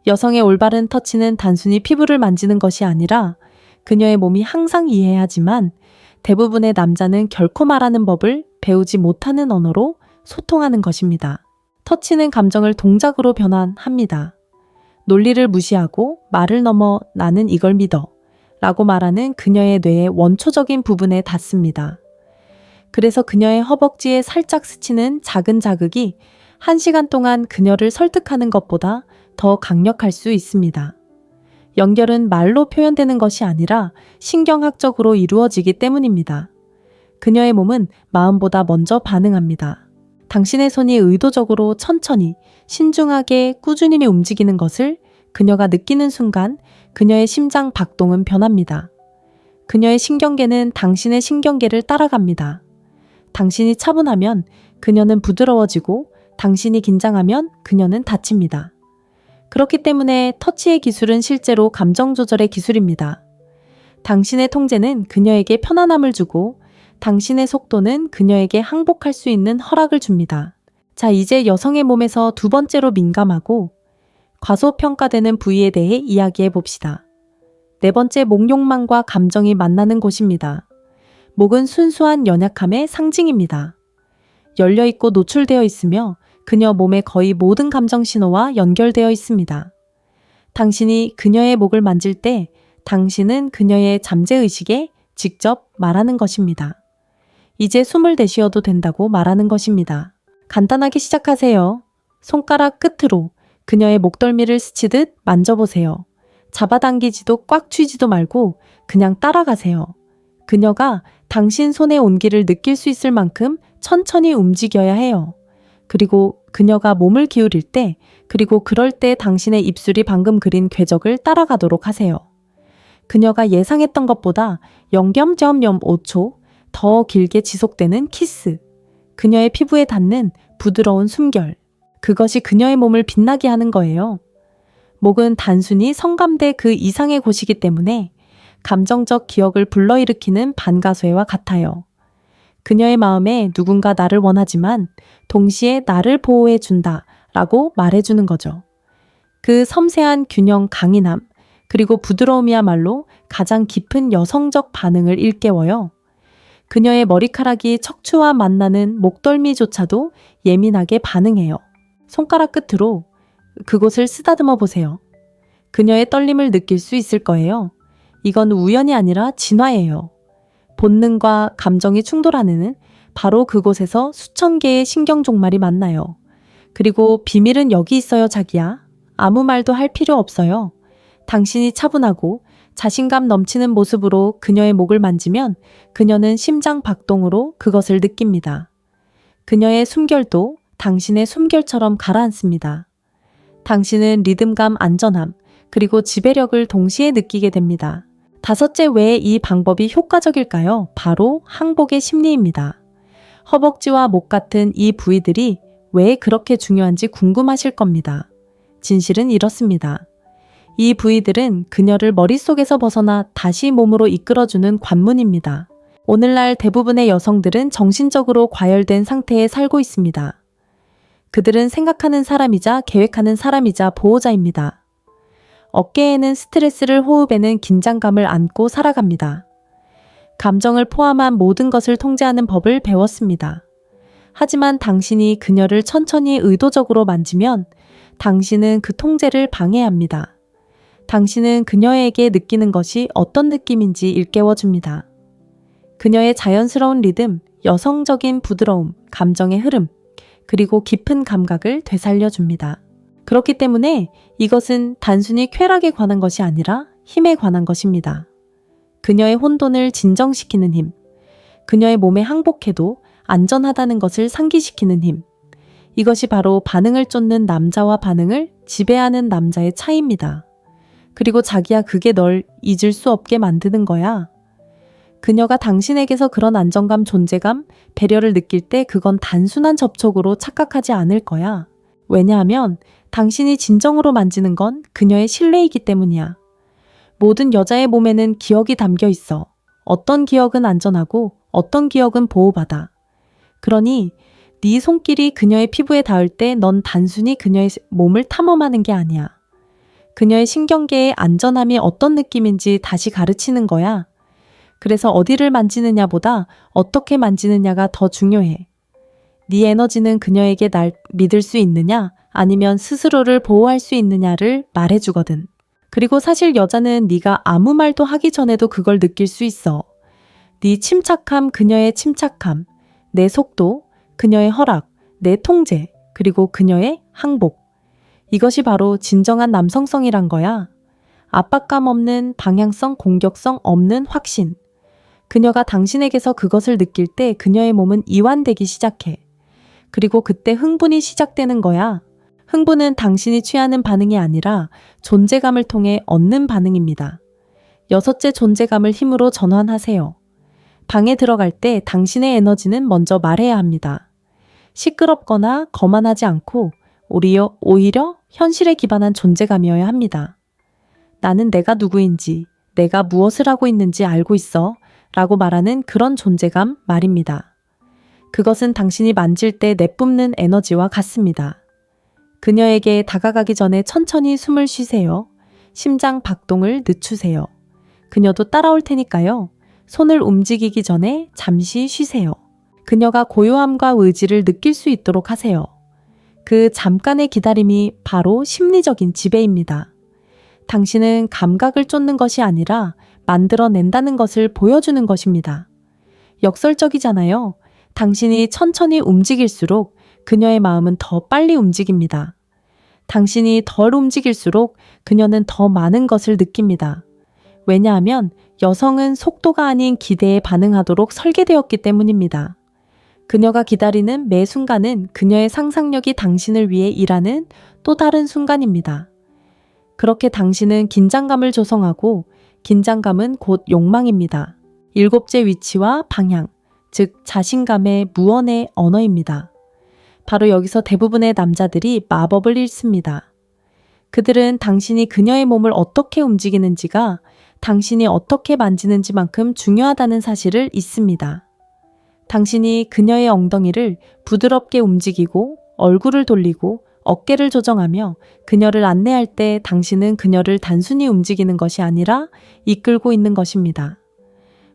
S1: 여성의 올바른 터치는 단순히 피부를 만지는 것이 아니라 그녀의 몸이 항상 이해해야 하지만 대부분의 남자는 결코 말하는 법을 배우지 못하는 언어로 소통하는 것입니다. 터치는 감정을 동작으로 변환합니다. 논리를 무시하고 말을 넘어 나는 이걸 믿어 라고 말하는 그녀의 뇌의 원초적인 부분에 닿습니다. 그래서 그녀의 허벅지에 살짝 스치는 작은 자극이 1시간 동안 그녀를 설득하는 것보다 더 강력할 수 있습니다. 연결은 말로 표현되는 것이 아니라 신경학적으로 이루어지기 때문입니다. 그녀의 몸은 마음보다 먼저 반응합니다. 당신의 손이 의도적으로 천천히, 신중하게 꾸준히 움직이는 것을 그녀가 느끼는 순간 그녀의 심장 박동은 변합니다. 그녀의 신경계는 당신의 신경계를 따라갑니다. 당신이 차분하면 그녀는 부드러워지고 당신이 긴장하면 그녀는 다칩니다. 그렇기 때문에 터치의 기술은 실제로 감정 조절의 기술입니다. 당신의 통제는 그녀에게 편안함을 주고 당신의 속도는 그녀에게 항복할 수 있는 허락을 줍니다. 자, 이제 여성의 몸에서 두 번째로 민감하고 과소평가되는 부위에 대해 이야기해 봅시다. 네 번째, 목욕망과 감정이 만나는 곳입니다. 목은 순수한 연약함의 상징입니다. 열려있고 노출되어 있으며 그녀 몸의 거의 모든 감정 신호와 연결되어 있습니다. 당신이 그녀의 목을 만질 때 당신은 그녀의 잠재의식에 직접 말하는 것입니다. 이제 숨을 내쉬어도 된다고 말하는 것입니다. 간단하게 시작하세요. 손가락 끝으로 그녀의 목덜미를 스치듯 만져보세요. 잡아당기지도 꽉 쥐지도 말고 그냥 따라가세요. 그녀가 당신 손의 온기를 느낄 수 있을 만큼 천천히 움직여야 해요. 그리고 그녀가 몸을 기울일 때, 그리고 그럴 때 당신의 입술이 방금 그린 궤적을 따라가도록 하세요. 그녀가 예상했던 것보다 0.05초 더 길게 지속되는 키스. 그녀의 피부에 닿는 부드러운 숨결. 그것이 그녀의 몸을 빛나게 하는 거예요. 목은 단순히 성감대 그 이상의 곳이기 때문에 감정적 기억을 불러일으키는 반가쇠와 같아요. 그녀의 마음에 누군가 나를 원하지만 동시에 나를 보호해 준다 라고 말해주는 거죠. 그 섬세한 균형 강인함 그리고 부드러움이야말로 가장 깊은 여성적 반응을 일깨워요. 그녀의 머리카락이 척추와 만나는 목덜미조차도 예민하게 반응해요. 손가락 끝으로 그곳을 쓰다듬어 보세요. 그녀의 떨림을 느낄 수 있을 거예요. 이건 우연이 아니라 진화예요. 본능과 감정이 충돌하는 바로 그곳에서 수천 개의 신경 종말이 만나요. 그리고 비밀은 여기 있어요, 자기야. 아무 말도 할 필요 없어요. 당신이 차분하고 자신감 넘치는 모습으로 그녀의 목을 만지면 그녀는 심장 박동으로 그것을 느낍니다. 그녀의 숨결도 당신의 숨결처럼 가라앉습니다. 당신은 리듬감, 안전함, 그리고 지배력을 동시에 느끼게 됩니다. 다섯째, 왜 이 방법이 효과적일까요? 바로 항복의 심리입니다. 허벅지와 목 같은 이 부위들이 왜 그렇게 중요한지 궁금하실 겁니다. 진실은 이렇습니다. 이 부위들은 그녀를 머릿속에서 벗어나 다시 몸으로 이끌어주는 관문입니다. 오늘날 대부분의 여성들은 정신적으로 과열된 상태에 살고 있습니다. 그들은 생각하는 사람이자 계획하는 사람이자 보호자입니다. 어깨에는 스트레스를, 호흡에는 긴장감을 안고 살아갑니다. 감정을 포함한 모든 것을 통제하는 법을 배웠습니다. 하지만 당신이 그녀를 천천히 의도적으로 만지면 당신은 그 통제를 방해합니다. 당신은 그녀에게 느끼는 것이 어떤 느낌인지 일깨워줍니다. 그녀의 자연스러운 리듬, 여성적인 부드러움, 감정의 흐름, 그리고 깊은 감각을 되살려줍니다. 그렇기 때문에 이것은 단순히 쾌락에 관한 것이 아니라 힘에 관한 것입니다. 그녀의 혼돈을 진정시키는 힘, 그녀의 몸에 항복해도 안전하다는 것을 상기시키는 힘, 이것이 바로 반응을 쫓는 남자와 반응을 지배하는 남자의 차이입니다. 그리고 자기야, 그게 널 잊을 수 없게 만드는 거야. 그녀가 당신에게서 그런 안정감, 존재감, 배려를 느낄 때 그건 단순한 접촉으로 착각하지 않을 거야. 왜냐하면 당신이 진정으로 만지는 건 그녀의 신뢰이기 때문이야. 모든 여자의 몸에는 기억이 담겨 있어. 어떤 기억은 안전하고 어떤 기억은 보호받아. 그러니 네 손길이 그녀의 피부에 닿을 때 넌 단순히 그녀의 몸을 탐험하는 게 아니야. 그녀의 신경계의 안전함이 어떤 느낌인지 다시 가르치는 거야. 그래서 어디를 만지느냐보다 어떻게 만지느냐가 더 중요해. 네 에너지는 그녀에게 날 믿을 수 있느냐 아니면 스스로를 보호할 수 있느냐를 말해주거든. 그리고 사실 여자는 네가 아무 말도 하기 전에도 그걸 느낄 수 있어. 네 침착함, 그녀의 침착함, 내 속도, 그녀의 허락, 내 통제, 그리고 그녀의 항복. 이것이 바로 진정한 남성성이란 거야. 압박감 없는 방향성, 공격성 없는 확신. 그녀가 당신에게서 그것을 느낄 때 그녀의 몸은 이완되기 시작해. 그리고 그때 흥분이 시작되는 거야. 흥분은 당신이 취하는 반응이 아니라 존재감을 통해 얻는 반응입니다. 6째, 존재감을 힘으로 전환하세요. 방에 들어갈 때 당신의 에너지는 먼저 말해야 합니다. 시끄럽거나 거만하지 않고 오히려 현실에 기반한 존재감이어야 합니다. 나는 내가 누구인지, 내가 무엇을 하고 있는지 알고 있어 라고 말하는 그런 존재감 말입니다. 그것은 당신이 만질 때 내뿜는 에너지와 같습니다. 그녀에게 다가가기 전에 천천히 숨을 쉬세요. 심장 박동을 늦추세요. 그녀도 따라올 테니까요. 손을 움직이기 전에 잠시 쉬세요. 그녀가 고요함과 의지를 느낄 수 있도록 하세요. 그 잠깐의 기다림이 바로 심리적인 지배입니다. 당신은 감각을 쫓는 것이 아니라 만들어낸다는 것을 보여주는 것입니다. 역설적이잖아요. 당신이 천천히 움직일수록 그녀의 마음은 더 빨리 움직입니다. 당신이 덜 움직일수록 그녀는 더 많은 것을 느낍니다. 왜냐하면 여성은 속도가 아닌 기대에 반응하도록 설계되었기 때문입니다. 그녀가 기다리는 매 순간은 그녀의 상상력이 당신을 위해 일하는 또 다른 순간입니다. 그렇게 당신은 긴장감을 조성하고 긴장감은 곧 욕망입니다. 7째, 위치와 방향, 즉 자신감의 무언의 언어입니다. 바로 여기서 대부분의 남자들이 마법을 잃습니다. 그들은 당신이 그녀의 몸을 어떻게 움직이는지가 당신이 어떻게 만지는지만큼 중요하다는 사실을 잊습니다. 당신이 그녀의 엉덩이를 부드럽게 움직이고 얼굴을 돌리고 어깨를 조정하며 그녀를 안내할 때 당신은 그녀를 단순히 움직이는 것이 아니라 이끌고 있는 것입니다.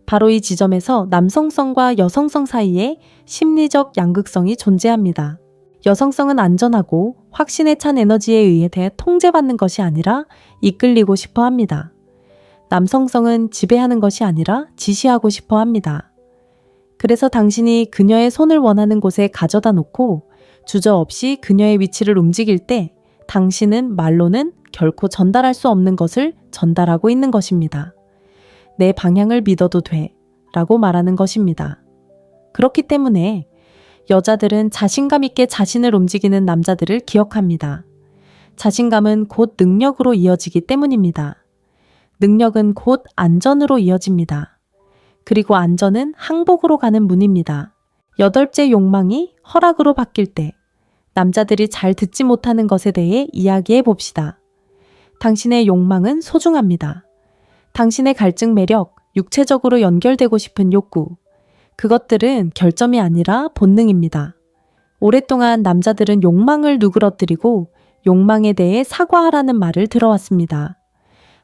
S1: 바로 이 지점에서 남성성과 여성성 사이에 심리적 양극성이 존재합니다. 여성성은 안전하고 확신에 찬 에너지에 의해 통제받는 것이 아니라 이끌리고 싶어 합니다. 남성성은 지배하는 것이 아니라 지시하고 싶어 합니다. 그래서 당신이 그녀의 손을 원하는 곳에 가져다 놓고 주저없이 그녀의 위치를 움직일 때 당신은 말로는 결코 전달할 수 없는 것을 전달하고 있는 것입니다. 내 방향을 믿어도 돼 라고 말하는 것입니다. 그렇기 때문에 여자들은 자신감 있게 자신을 움직이는 남자들을 기억합니다. 자신감은 곧 능력으로 이어지기 때문입니다. 능력은 곧 안전으로 이어집니다. 그리고 안전은 항복으로 가는 문입니다. 8째, 욕망이 허락으로 바뀔 때 남자들이 잘 듣지 못하는 것에 대해 이야기해 봅시다. 당신의 욕망은 소중합니다. 당신의 갈증 매력, 육체적으로 연결되고 싶은 욕구, 그것들은 결점이 아니라 본능입니다. 오랫동안 남자들은 욕망을 누그러뜨리고 욕망에 대해 사과하라는 말을 들어왔습니다.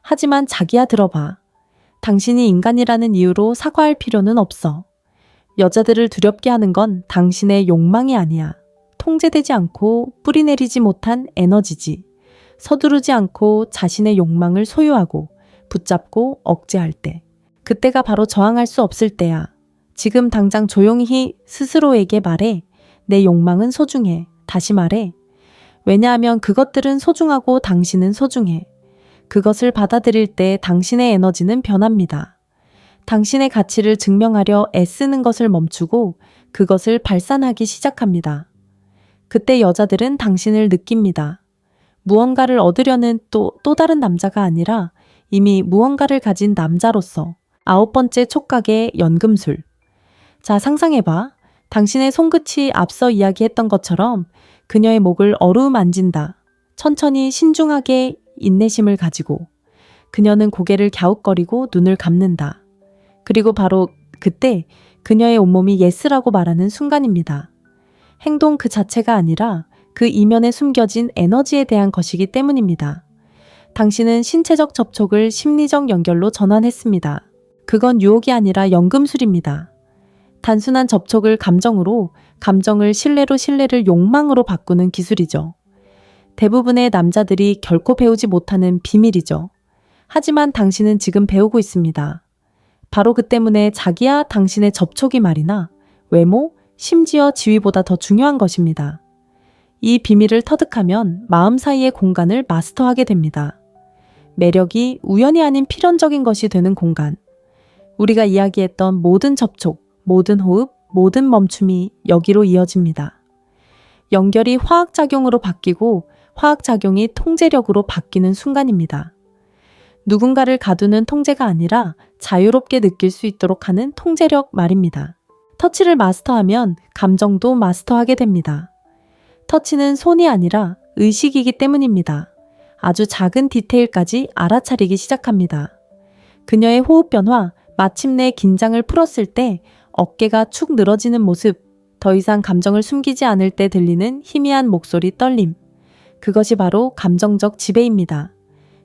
S1: 하지만 자기야 들어봐. 당신이 인간이라는 이유로 사과할 필요는 없어. 여자들을 두렵게 하는 건 당신의 욕망이 아니야. 통제되지 않고 뿌리내리지 못한 에너지지. 서두르지 않고 자신의 욕망을 소유하고 붙잡고 억제할 때. 그때가 바로 저항할 수 없을 때야. 지금 당장 조용히 스스로에게 말해. 내 욕망은 소중해. 다시 말해. 왜냐하면 그것들은 소중하고 당신은 소중해. 그것을 받아들일 때 당신의 에너지는 변합니다. 당신의 가치를 증명하려 애쓰는 것을 멈추고 그것을 발산하기 시작합니다. 그때 여자들은 당신을 느낍니다. 무언가를 얻으려는 또 다른 남자가 아니라 이미 무언가를 가진 남자로서 9번째, 촉각의 연금술. 자, 상상해봐. 당신의 손끝이 앞서 이야기했던 것처럼 그녀의 목을 어루만진다. 천천히 신중하게 인내심을 가지고 그녀는 고개를 갸웃거리고 눈을 감는다. 그리고 바로 그때 그녀의 온몸이 예스라고 말하는 순간입니다. 행동 그 자체가 아니라 그 이면에 숨겨진 에너지에 대한 것이기 때문입니다. 당신은 신체적 접촉을 심리적 연결로 전환했습니다. 그건 유혹이 아니라 연금술입니다. 단순한 접촉을 감정으로, 감정을 신뢰로, 신뢰를 욕망으로 바꾸는 기술이죠. 대부분의 남자들이 결코 배우지 못하는 비밀이죠. 하지만 당신은 지금 배우고 있습니다. 바로 그 때문에 자기야 당신의 접촉이 말이나 외모, 심지어 지위보다 더 중요한 것입니다. 이 비밀을 터득하면 마음 사이의 공간을 마스터하게 됩니다. 매력이 우연이 아닌 필연적인 것이 되는 공간. 우리가 이야기했던 모든 접촉, 모든 호흡, 모든 멈춤이 여기로 이어집니다. 연결이 화학작용으로 바뀌고 화학작용이 통제력으로 바뀌는 순간입니다. 누군가를 가두는 통제가 아니라 자유롭게 느낄 수 있도록 하는 통제력 말입니다. 터치를 마스터하면 감정도 마스터하게 됩니다. 터치는 손이 아니라 의식이기 때문입니다. 아주 작은 디테일까지 알아차리기 시작합니다. 그녀의 호흡 변화, 마침내 긴장을 풀었을 때 어깨가 축 늘어지는 모습, 더 이상 감정을 숨기지 않을 때 들리는 희미한 목소리 떨림. 그것이 바로 감정적 지배입니다.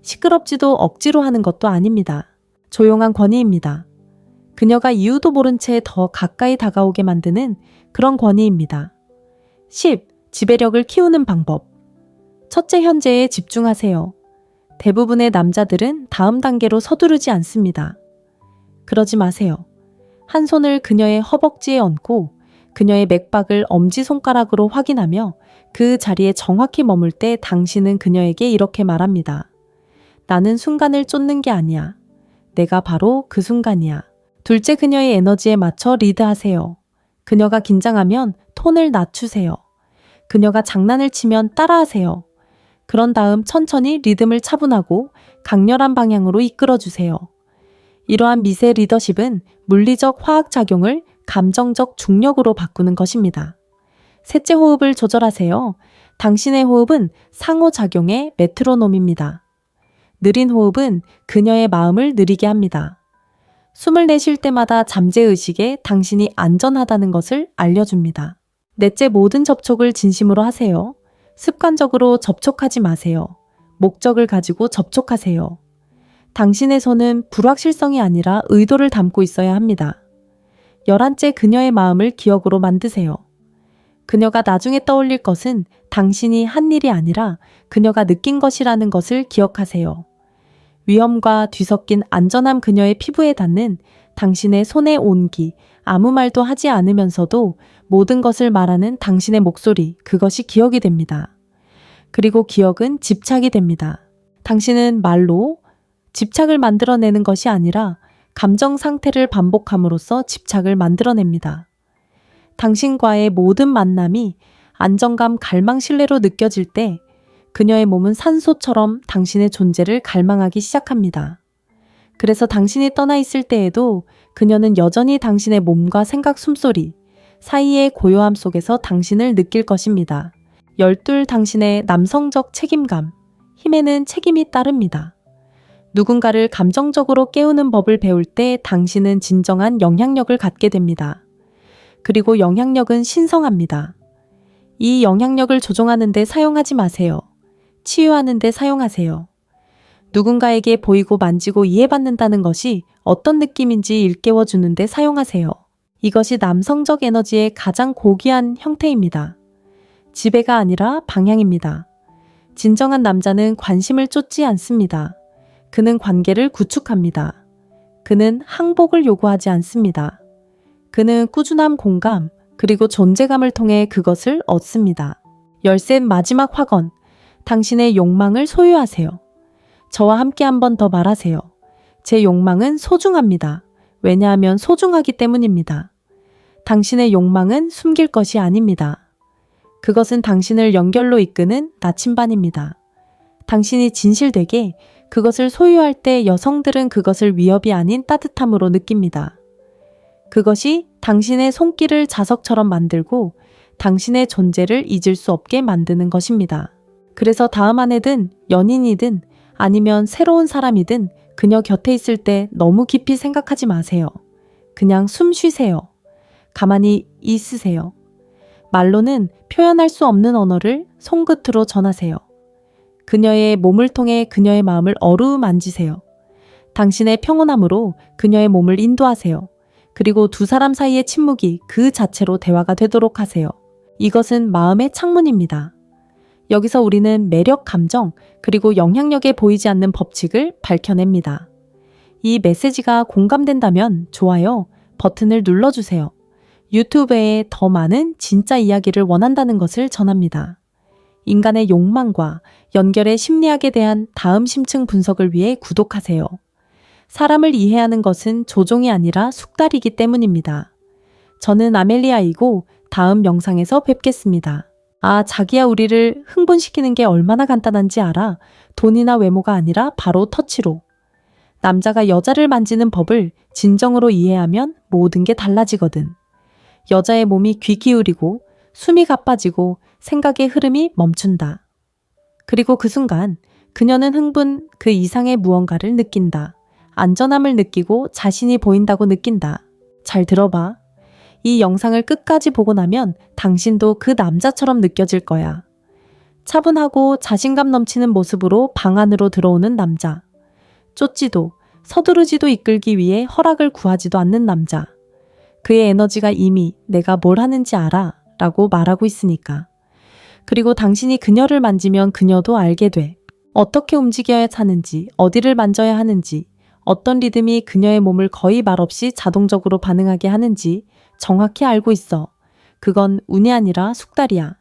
S1: 시끄럽지도 억지로 하는 것도 아닙니다. 조용한 권위입니다. 그녀가 이유도 모른 채 더 가까이 다가오게 만드는 그런 권위입니다. 10. 지배력을 키우는 방법. 첫째 현재에 집중하세요. 대부분의 남자들은 다음 단계로 서두르지 않습니다. 그러지 마세요. 한 손을 그녀의 허벅지에 얹고 그녀의 맥박을 엄지손가락으로 확인하며 그 자리에 정확히 머물 때 당신은 그녀에게 이렇게 말합니다. 나는 순간을 쫓는 게 아니야. 내가 바로 그 순간이야. 둘째, 그녀의 에너지에 맞춰 리드하세요. 그녀가 긴장하면 톤을 낮추세요. 그녀가 장난을 치면 따라하세요. 그런 다음 천천히 리듬을 차분하고 강렬한 방향으로 이끌어주세요. 이러한 미세 리더십은 물리적 화학작용을 감정적 중력으로 바꾸는 것입니다. 셋째, 호흡을 조절하세요. 당신의 호흡은 상호작용의 메트로놈입니다. 느린 호흡은 그녀의 마음을 느리게 합니다. 숨을 내쉴 때마다 잠재의식에 당신이 안전하다는 것을 알려줍니다. 넷째, 모든 접촉을 진심으로 하세요. 습관적으로 접촉하지 마세요. 목적을 가지고 접촉하세요. 당신의 손은 불확실성이 아니라 의도를 담고 있어야 합니다. 11째, 그녀의 마음을 기억으로 만드세요. 그녀가 나중에 떠올릴 것은 당신이 한 일이 아니라 그녀가 느낀 것이라는 것을 기억하세요. 위험과 뒤섞인 안전함, 그녀의 피부에 닿는 당신의 손의 온기, 아무 말도 하지 않으면서도 모든 것을 말하는 당신의 목소리, 그것이 기억이 됩니다. 그리고 기억은 집착이 됩니다. 당신은 말로 집착을 만들어내는 것이 아니라 감정 상태를 반복함으로써 집착을 만들어냅니다. 당신과의 모든 만남이 안정감, 갈망, 신뢰로 느껴질 때 그녀의 몸은 산소처럼 당신의 존재를 갈망하기 시작합니다. 그래서 당신이 떠나 있을 때에도 그녀는 여전히 당신의 몸과 생각, 숨소리 사이의 고요함 속에서 당신을 느낄 것입니다. 12. 당신의 남성적 책임감, 힘에는 책임이 따릅니다. 누군가를 감정적으로 깨우는 법을 배울 때 당신은 진정한 영향력을 갖게 됩니다. 그리고 영향력은 신성합니다. 이 영향력을 조종하는 데 사용하지 마세요. 치유하는 데 사용하세요. 누군가에게 보이고 만지고 이해받는다는 것이 어떤 느낌인지 일깨워 주는 데 사용하세요. 이것이 남성적 에너지의 가장 고귀한 형태입니다. 지배가 아니라 방향입니다. 진정한 남자는 관심을 쫓지 않습니다. 그는 관계를 구축합니다. 그는 항복을 요구하지 않습니다. 그는 꾸준함, 공감, 그리고 존재감을 통해 그것을 얻습니다. 13. 마지막 확언. 당신의 욕망을 소유하세요. 저와 함께 한 번 더 말하세요. 제 욕망은 소중합니다. 왜냐하면 소중하기 때문입니다. 당신의 욕망은 숨길 것이 아닙니다. 그것은 당신을 연결로 이끄는 나침반입니다. 당신이 진실되게 그것을 소유할 때 여성들은 그것을 위협이 아닌 따뜻함으로 느낍니다. 그것이 당신의 손길을 자석처럼 만들고 당신의 존재를 잊을 수 없게 만드는 것입니다. 그래서 다음 아내든 연인이든 아니면 새로운 사람이든 그녀 곁에 있을 때 너무 깊이 생각하지 마세요. 그냥 숨 쉬세요. 가만히 있으세요. 말로는 표현할 수 없는 언어를 손끝으로 전하세요. 그녀의 몸을 통해 그녀의 마음을 어루만지세요. 당신의 평온함으로 그녀의 몸을 인도하세요. 그리고 두 사람 사이의 침묵이 그 자체로 대화가 되도록 하세요. 이것은 마음의 창문입니다. 여기서 우리는 매력, 감정, 그리고 영향력에 보이지 않는 법칙을 밝혀냅니다. 이 메시지가 공감된다면 좋아요 버튼을 눌러주세요. 유튜브에 더 많은 진짜 이야기를 원한다는 것을 전합니다. 인간의 욕망과 연결의 심리학에 대한 다음 심층 분석을 위해 구독하세요. 사람을 이해하는 것은 조종이 아니라 숙달이기 때문입니다. 저는 아멜리아이고 다음 영상에서 뵙겠습니다. 아, 자기야, 우리를 흥분시키는 게 얼마나 간단한지 알아? 돈이나 외모가 아니라 바로 터치로. 남자가 여자를 만지는 법을 진정으로 이해하면 모든 게 달라지거든. 여자의 몸이 귀 기울이고 숨이 가빠지고 생각의 흐름이 멈춘다. 그리고 그 순간 그녀는 흥분 그 이상의 무언가를 느낀다. 안전함을 느끼고 자신이 보인다고 느낀다. 잘 들어봐. 이 영상을 끝까지 보고 나면 당신도 그 남자처럼 느껴질 거야. 차분하고 자신감 넘치는 모습으로 방 안으로 들어오는 남자. 쫓지도 서두르지도 이끌기 위해 허락을 구하지도 않는 남자. 그의 에너지가 이미 내가 뭘 하는지 알아 라고 말하고 있으니까. 그리고 당신이 그녀를 만지면 그녀도 알게 돼. 어떻게 움직여야 하는지, 어디를 만져야 하는지, 어떤 리듬이 그녀의 몸을 거의 말없이 자동적으로 반응하게 하는지 정확히 알고 있어. 그건 운이 아니라 숙달이야.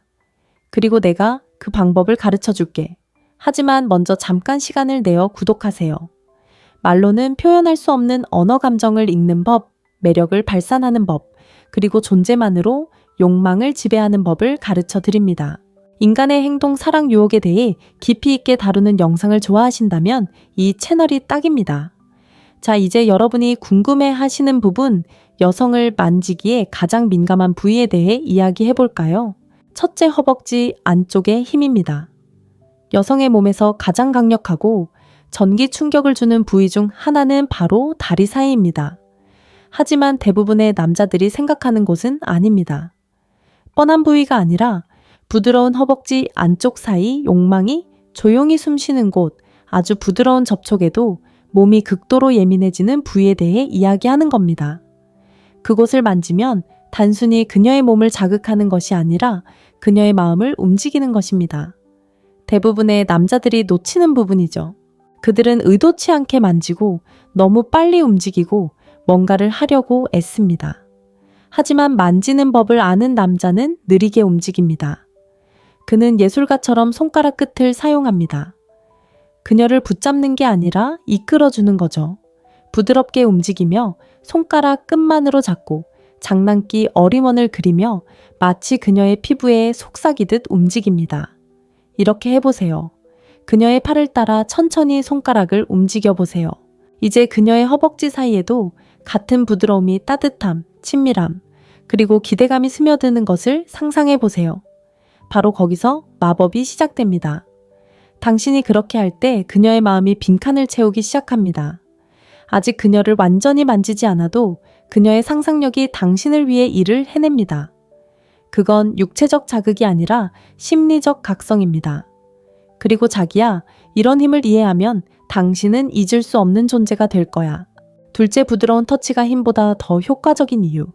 S1: 그리고 내가 그 방법을 가르쳐 줄게. 하지만 먼저 잠깐 시간을 내어 구독하세요. 말로는 표현할 수 없는 언어 감정을 읽는 법, 매력을 발산하는 법, 그리고 존재만으로 욕망을 지배하는 법을 가르쳐 드립니다. 인간의 행동, 사랑, 유혹에 대해 깊이 있게 다루는 영상을 좋아하신다면 이 채널이 딱입니다. 자, 이제 여러분이 궁금해 하시는 부분, 여성을 만지기에 가장 민감한 부위에 대해 이야기해 볼까요? 첫째, 허벅지 안쪽의 힘입니다. 여성의 몸에서 가장 강력하고 전기 충격을 주는 부위 중 하나는 바로 다리 사이입니다. 하지만 대부분의 남자들이 생각하는 곳은 아닙니다. 뻔한 부위가 아니라 부드러운 허벅지 안쪽 사이 욕망이 조용히 숨쉬는 곳, 아주 부드러운 접촉에도 몸이 극도로 예민해지는 부위에 대해 이야기하는 겁니다. 그곳을 만지면 단순히 그녀의 몸을 자극하는 것이 아니라 그녀의 마음을 움직이는 것입니다. 대부분의 남자들이 놓치는 부분이죠. 그들은 의도치 않게 만지고 너무 빨리 움직이고 뭔가를 하려고 애씁니다. 하지만 만지는 법을 아는 남자는 느리게 움직입니다. 그는 예술가처럼 손가락 끝을 사용합니다. 그녀를 붙잡는 게 아니라 이끌어주는 거죠. 부드럽게 움직이며 손가락 끝만으로 잡고 장난기 어림원을 그리며 마치 그녀의 피부에 속삭이듯 움직입니다. 이렇게 해보세요. 그녀의 팔을 따라 천천히 손가락을 움직여 보세요. 이제 그녀의 허벅지 사이에도 같은 부드러움이 따뜻함, 친밀함, 그리고 기대감이 스며드는 것을 상상해 보세요. 바로 거기서 마법이 시작됩니다. 당신이 그렇게 할 때 그녀의 마음이 빈칸을 채우기 시작합니다. 아직 그녀를 완전히 만지지 않아도 그녀의 상상력이 당신을 위해 일을 해냅니다. 그건 육체적 자극이 아니라 심리적 각성입니다. 그리고 자기야, 이런 힘을 이해하면 당신은 잊을 수 없는 존재가 될 거야. 둘째, 부드러운 터치가 힘보다 더 효과적인 이유.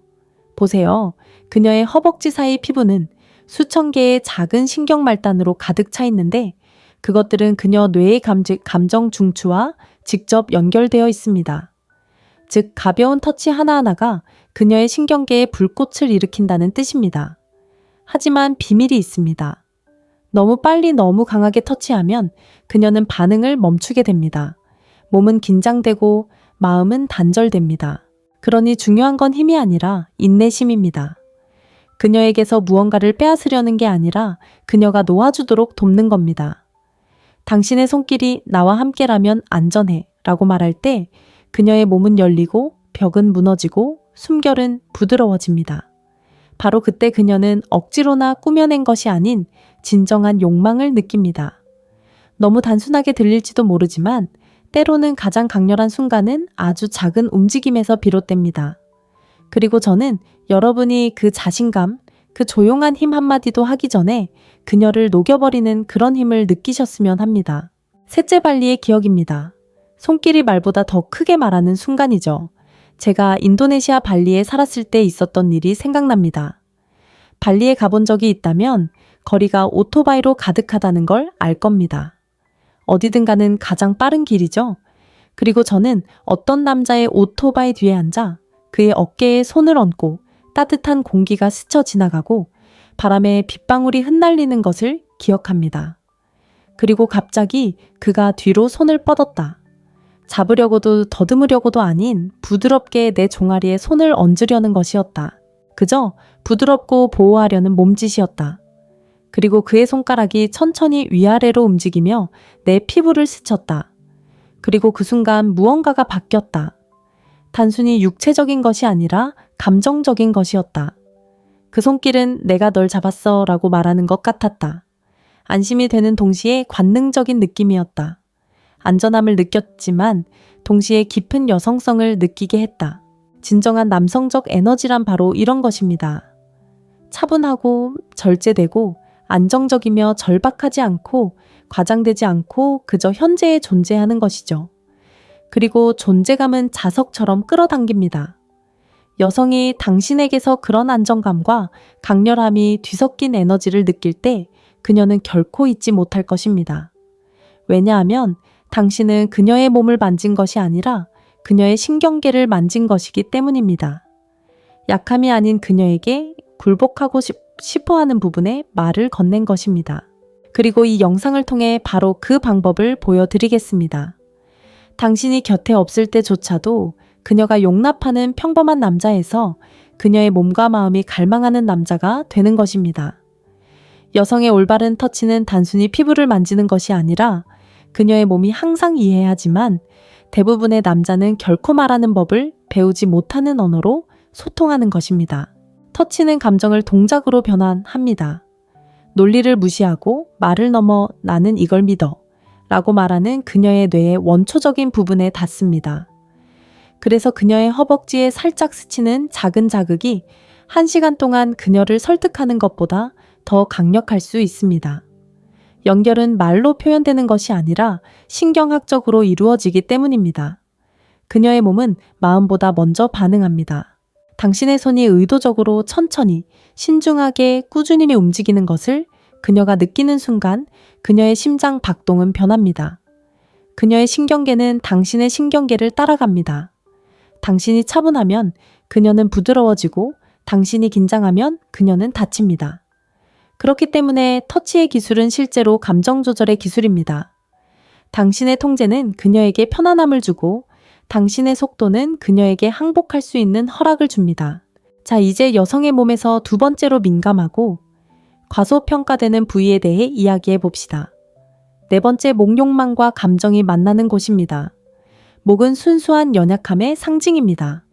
S1: 보세요. 그녀의 허벅지 사이 피부는 수천 개의 작은 신경 말단으로 가득 차 있는데 그것들은 그녀 뇌의 감정 중추와 직접 연결되어 있습니다. 즉, 가벼운 터치 하나하나가 그녀의 신경계에 불꽃을 일으킨다는 뜻입니다. 하지만 비밀이 있습니다. 너무 빨리 너무 강하게 터치하면 그녀는 반응을 멈추게 됩니다. 몸은 긴장되고 마음은 단절됩니다. 그러니 중요한 건 힘이 아니라 인내심입니다. 그녀에게서 무언가를 빼앗으려는 게 아니라 그녀가 놓아주도록 돕는 겁니다. 당신의 손길이 나와 함께라면 안전해 라고 말할 때 그녀의 몸은 열리고 벽은 무너지고 숨결은 부드러워집니다. 바로 그때 그녀는 억지로나 꾸며낸 것이 아닌 진정한 욕망을 느낍니다. 너무 단순하게 들릴지도 모르지만 때로는 가장 강렬한 순간은 아주 작은 움직임에서 비롯됩니다. 그리고 저는 여러분이 그 자신감, 그 조용한 힘 한마디도 하기 전에 그녀를 녹여버리는 그런 힘을 느끼셨으면 합니다. 셋째 발리의 기억입니다. 손길이 말보다 더 크게 말하는 순간이죠. 제가 인도네시아 발리에 살았을 때 있었던 일이 생각납니다. 발리에 가본 적이 있다면 거리가 오토바이로 가득하다는 걸 알 겁니다. 어디든 가는 가장 빠른 길이죠. 그리고 저는 어떤 남자의 오토바이 뒤에 앉아 그의 어깨에 손을 얹고 따뜻한 공기가 스쳐 지나가고 바람에 빗방울이 흩날리는 것을 기억합니다. 그리고 갑자기 그가 뒤로 손을 뻗었다. 잡으려고도 더듬으려고도 아닌 부드럽게 내 종아리에 손을 얹으려는 것이었다. 그저 부드럽고 보호하려는 몸짓이었다. 그리고 그의 손가락이 천천히 위아래로 움직이며 내 피부를 스쳤다. 그리고 그 순간 무언가가 바뀌었다. 단순히 육체적인 것이 아니라 감정적인 것이었다. 그 손길은 내가 널 잡았어 라고 말하는 것 같았다. 안심이 되는 동시에 관능적인 느낌이었다. 안전함을 느꼈지만 동시에 깊은 여성성을 느끼게 했다. 진정한 남성적 에너지란 바로 이런 것입니다. 차분하고 절제되고 안정적이며 절박하지 않고 과장되지 않고 그저 현재에 존재하는 것이죠. 그리고 존재감은 자석처럼 끌어당깁니다. 여성이 당신에게서 그런 안정감과 강렬함이 뒤섞인 에너지를 느낄 때 그녀는 결코 잊지 못할 것입니다. 왜냐하면 당신은 그녀의 몸을 만진 것이 아니라 그녀의 신경계를 만진 것이기 때문입니다. 약함이 아닌 그녀에게 굴복하고 싶어하는 부분에 말을 건넨 것입니다. 그리고 이 영상을 통해 바로 그 방법을 보여드리겠습니다. 당신이 곁에 없을 때조차도 그녀가 용납하는 평범한 남자에서 그녀의 몸과 마음이 갈망하는 남자가 되는 것입니다. 여성의 올바른 터치는 단순히 피부를 만지는 것이 아니라 그녀의 몸이 항상 이해하지만 대부분의 남자는 결코 말하는 법을 배우지 못하는 언어로 소통하는 것입니다. 터치는 감정을 동작으로 변환합니다. 논리를 무시하고 말을 넘어 나는 이걸 믿어 라고 말하는 그녀의 뇌의 원초적인 부분에 닿습니다. 그래서 그녀의 허벅지에 살짝 스치는 작은 자극이 1시간 동안 그녀를 설득하는 것보다 더 강력할 수 있습니다. 연결은 말로 표현되는 것이 아니라 신경학적으로 이루어지기 때문입니다. 그녀의 몸은 마음보다 먼저 반응합니다. 당신의 손이 의도적으로 천천히, 신중하게 꾸준히 움직이는 것을 그녀가 느끼는 순간 그녀의 심장 박동은 변합니다. 그녀의 신경계는 당신의 신경계를 따라갑니다. 당신이 차분하면 그녀는 부드러워지고 당신이 긴장하면 그녀는 다칩니다. 그렇기 때문에 터치의 기술은 실제로 감정 조절의 기술입니다. 당신의 통제는 그녀에게 편안함을 주고 당신의 속도는 그녀에게 항복할 수 있는 허락을 줍니다. 자, 이제 여성의 몸에서 두 번째로 민감하고 과소평가되는 부위에 대해 이야기해 봅시다. 네 번째, 목욕망과 감정이 만나는 곳입니다. 목은 순수한 연약함의 상징입니다.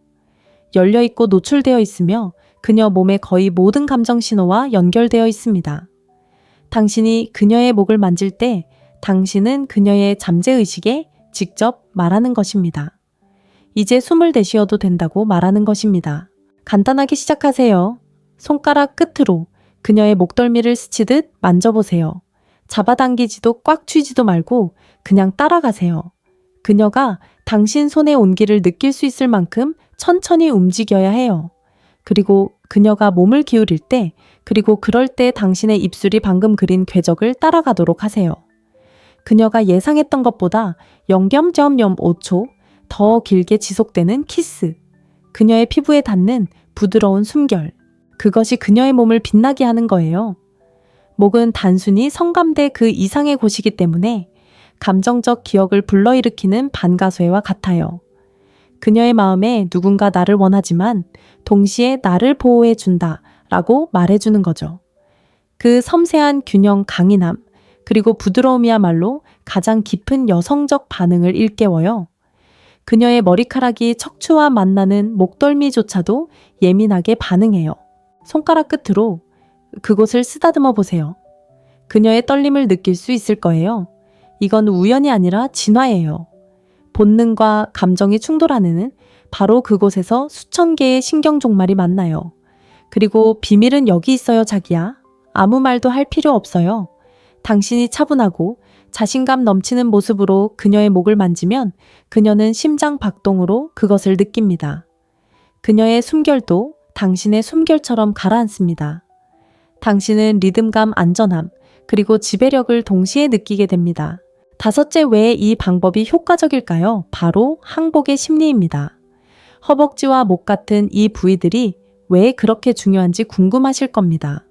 S1: 열려있고 노출되어 있으며 그녀 몸의 거의 모든 감정 신호와 연결되어 있습니다. 당신이 그녀의 목을 만질 때 당신은 그녀의 잠재의식에 직접 말하는 것입니다. 이제 숨을 내쉬어도 된다고 말하는 것입니다. 간단하게 시작하세요. 손가락 끝으로 그녀의 목덜미를 스치듯 만져보세요. 잡아당기지도 꽉 쥐지도 말고 그냥 따라가세요. 그녀가 당신 손의 온기를 느낄 수 있을 만큼 천천히 움직여야 해요. 그리고 그녀가 몸을 기울일 때, 그리고 그럴 때 당신의 입술이 방금 그린 궤적을 따라가도록 하세요. 그녀가 예상했던 것보다 0.05초 더 길게 지속되는 키스. 그녀의 피부에 닿는 부드러운 숨결. 그것이 그녀의 몸을 빛나게 하는 거예요. 목은 단순히 성감대 그 이상의 곳이기 때문에 감정적 기억을 불러일으키는 반가쇠와 같아요. 그녀의 마음에 누군가 나를 원하지만 동시에 나를 보호해 준다 라고 말해주는 거죠. 그 섬세한 균형 강인함, 그리고 부드러움이야말로 가장 깊은 여성적 반응을 일깨워요. 그녀의 머리카락이 척추와 만나는 목덜미조차도 예민하게 반응해요. 손가락 끝으로 그곳을 쓰다듬어 보세요. 그녀의 떨림을 느낄 수 있을 거예요. 이건 우연이 아니라 진화예요. 본능과 감정이 충돌하는 바로 그곳에서 수천 개의 신경 종말이 만나요. 그리고 비밀은 여기 있어요, 자기야. 아무 말도 할 필요 없어요. 당신이 차분하고 자신감 넘치는 모습으로 그녀의 목을 만지면 그녀는 심장 박동으로 그것을 느낍니다. 그녀의 숨결도 당신의 숨결처럼 가라앉습니다. 당신은 리듬감, 안전함, 그리고 지배력을 동시에 느끼게 됩니다. 다섯째, 왜 이 방법이 효과적일까요? 바로 항복의 심리입니다. 허벅지와 목 같은 이 부위들이 왜 그렇게 중요한지 궁금하실 겁니다.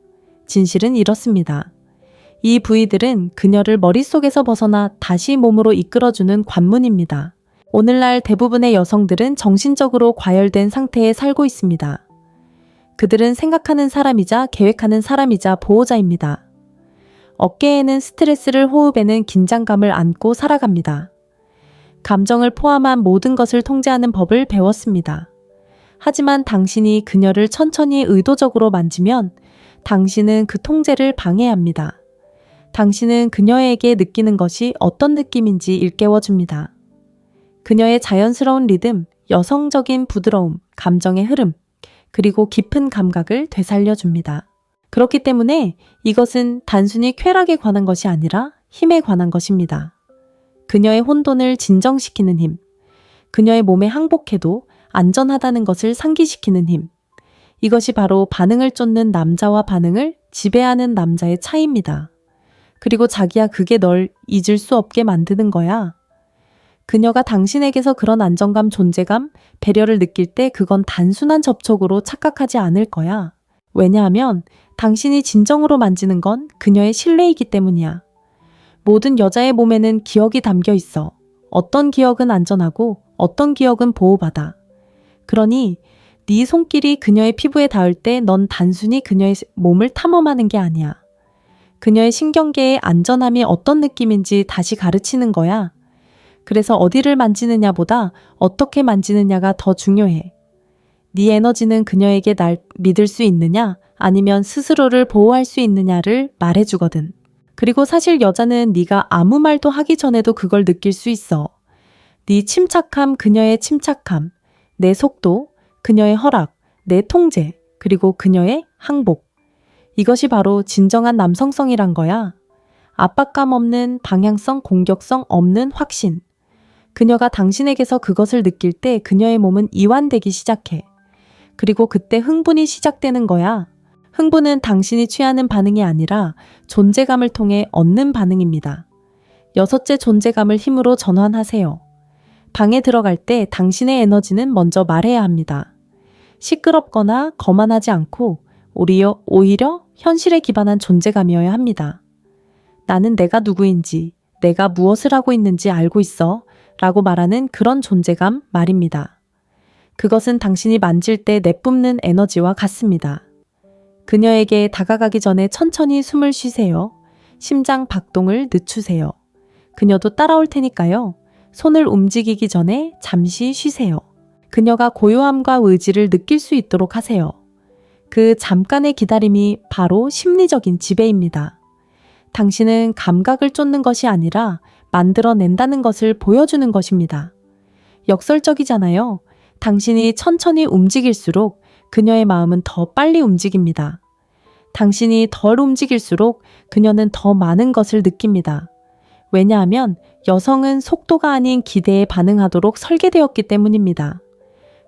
S1: 진실은 이렇습니다. 이 부위들은 그녀를 머릿속에서 벗어나 다시 몸으로 이끌어주는 관문입니다. 오늘날 대부분의 여성들은 정신적으로 과열된 상태에 살고 있습니다. 그들은 생각하는 사람이자 계획하는 사람이자 보호자입니다. 어깨에는 스트레스를, 호흡에는 긴장감을 안고 살아갑니다. 감정을 포함한 모든 것을 통제하는 법을 배웠습니다. 하지만 당신이 그녀를 천천히 의도적으로 만지면 당신은 그 통제를 방해합니다. 당신은 그녀에게 느끼는 것이 어떤 느낌인지 일깨워줍니다. 그녀의 자연스러운 리듬, 여성적인 부드러움, 감정의 흐름, 그리고 깊은 감각을 되살려줍니다. 그렇기 때문에 이것은 단순히 쾌락에 관한 것이 아니라 힘에 관한 것입니다. 그녀의 혼돈을 진정시키는 힘, 그녀의 몸에 항복해도 안전하다는 것을 상기시키는 힘, 이것이 바로 반응을 쫓는 남자와 반응을 지배하는 남자의 차이입니다. 그리고 자기야, 그게 널 잊을 수 없게 만드는 거야. 그녀가 당신에게서 그런 안정감, 존재감, 배려를 느낄 때 그건 단순한 접촉으로 착각하지 않을 거야. 왜냐하면 당신이 진정으로 만지는 건 그녀의 신뢰이기 때문이야. 모든 여자의 몸에는 기억이 담겨 있어. 어떤 기억은 안전하고 어떤 기억은 보호받아. 그러니 네 손길이 그녀의 피부에 닿을 때 넌 단순히 그녀의 몸을 탐험하는 게 아니야. 그녀의 신경계의 안전함이 어떤 느낌인지 다시 가르치는 거야. 그래서 어디를 만지느냐보다 어떻게 만지느냐가 더 중요해. 네 에너지는 그녀에게 날 믿을 수 있느냐, 아니면 스스로를 보호할 수 있느냐를 말해주거든. 그리고 사실 여자는 네가 아무 말도 하기 전에도 그걸 느낄 수 있어. 네 침착함, 그녀의 침착함, 내 속도, 그녀의 허락, 내 통제, 그리고 그녀의 항복. 이것이 바로 진정한 남성성이란 거야. 압박감 없는, 방향성, 공격성 없는 확신. 그녀가 당신에게서 그것을 느낄 때 그녀의 몸은 이완되기 시작해. 그리고 그때 흥분이 시작되는 거야. 흥분은 당신이 취하는 반응이 아니라 존재감을 통해 얻는 반응입니다. 여섯째, 존재감을 힘으로 전환하세요. 방에 들어갈 때 당신의 에너지는 먼저 말해야 합니다. 시끄럽거나 거만하지 않고 오히려 현실에 기반한 존재감이어야 합니다. 나는 내가 누구인지, 내가 무엇을 하고 있는지 알고 있어 라고 말하는 그런 존재감 말입니다. 그것은 당신이 만질 때 내뿜는 에너지와 같습니다. 그녀에게 다가가기 전에 천천히 숨을 쉬세요. 심장 박동을 늦추세요. 그녀도 따라올 테니까요. 손을 움직이기 전에 잠시 쉬세요. 그녀가 고요함과 의지를 느낄 수 있도록 하세요. 그 잠깐의 기다림이 바로 심리적인 지배입니다. 당신은 감각을 쫓는 것이 아니라 만들어낸다는 것을 보여주는 것입니다. 역설적이잖아요. 당신이 천천히 움직일수록 그녀의 마음은 더 빨리 움직입니다. 당신이 덜 움직일수록 그녀는 더 많은 것을 느낍니다. 왜냐하면 여성은 속도가 아닌 기대에 반응하도록 설계되었기 때문입니다.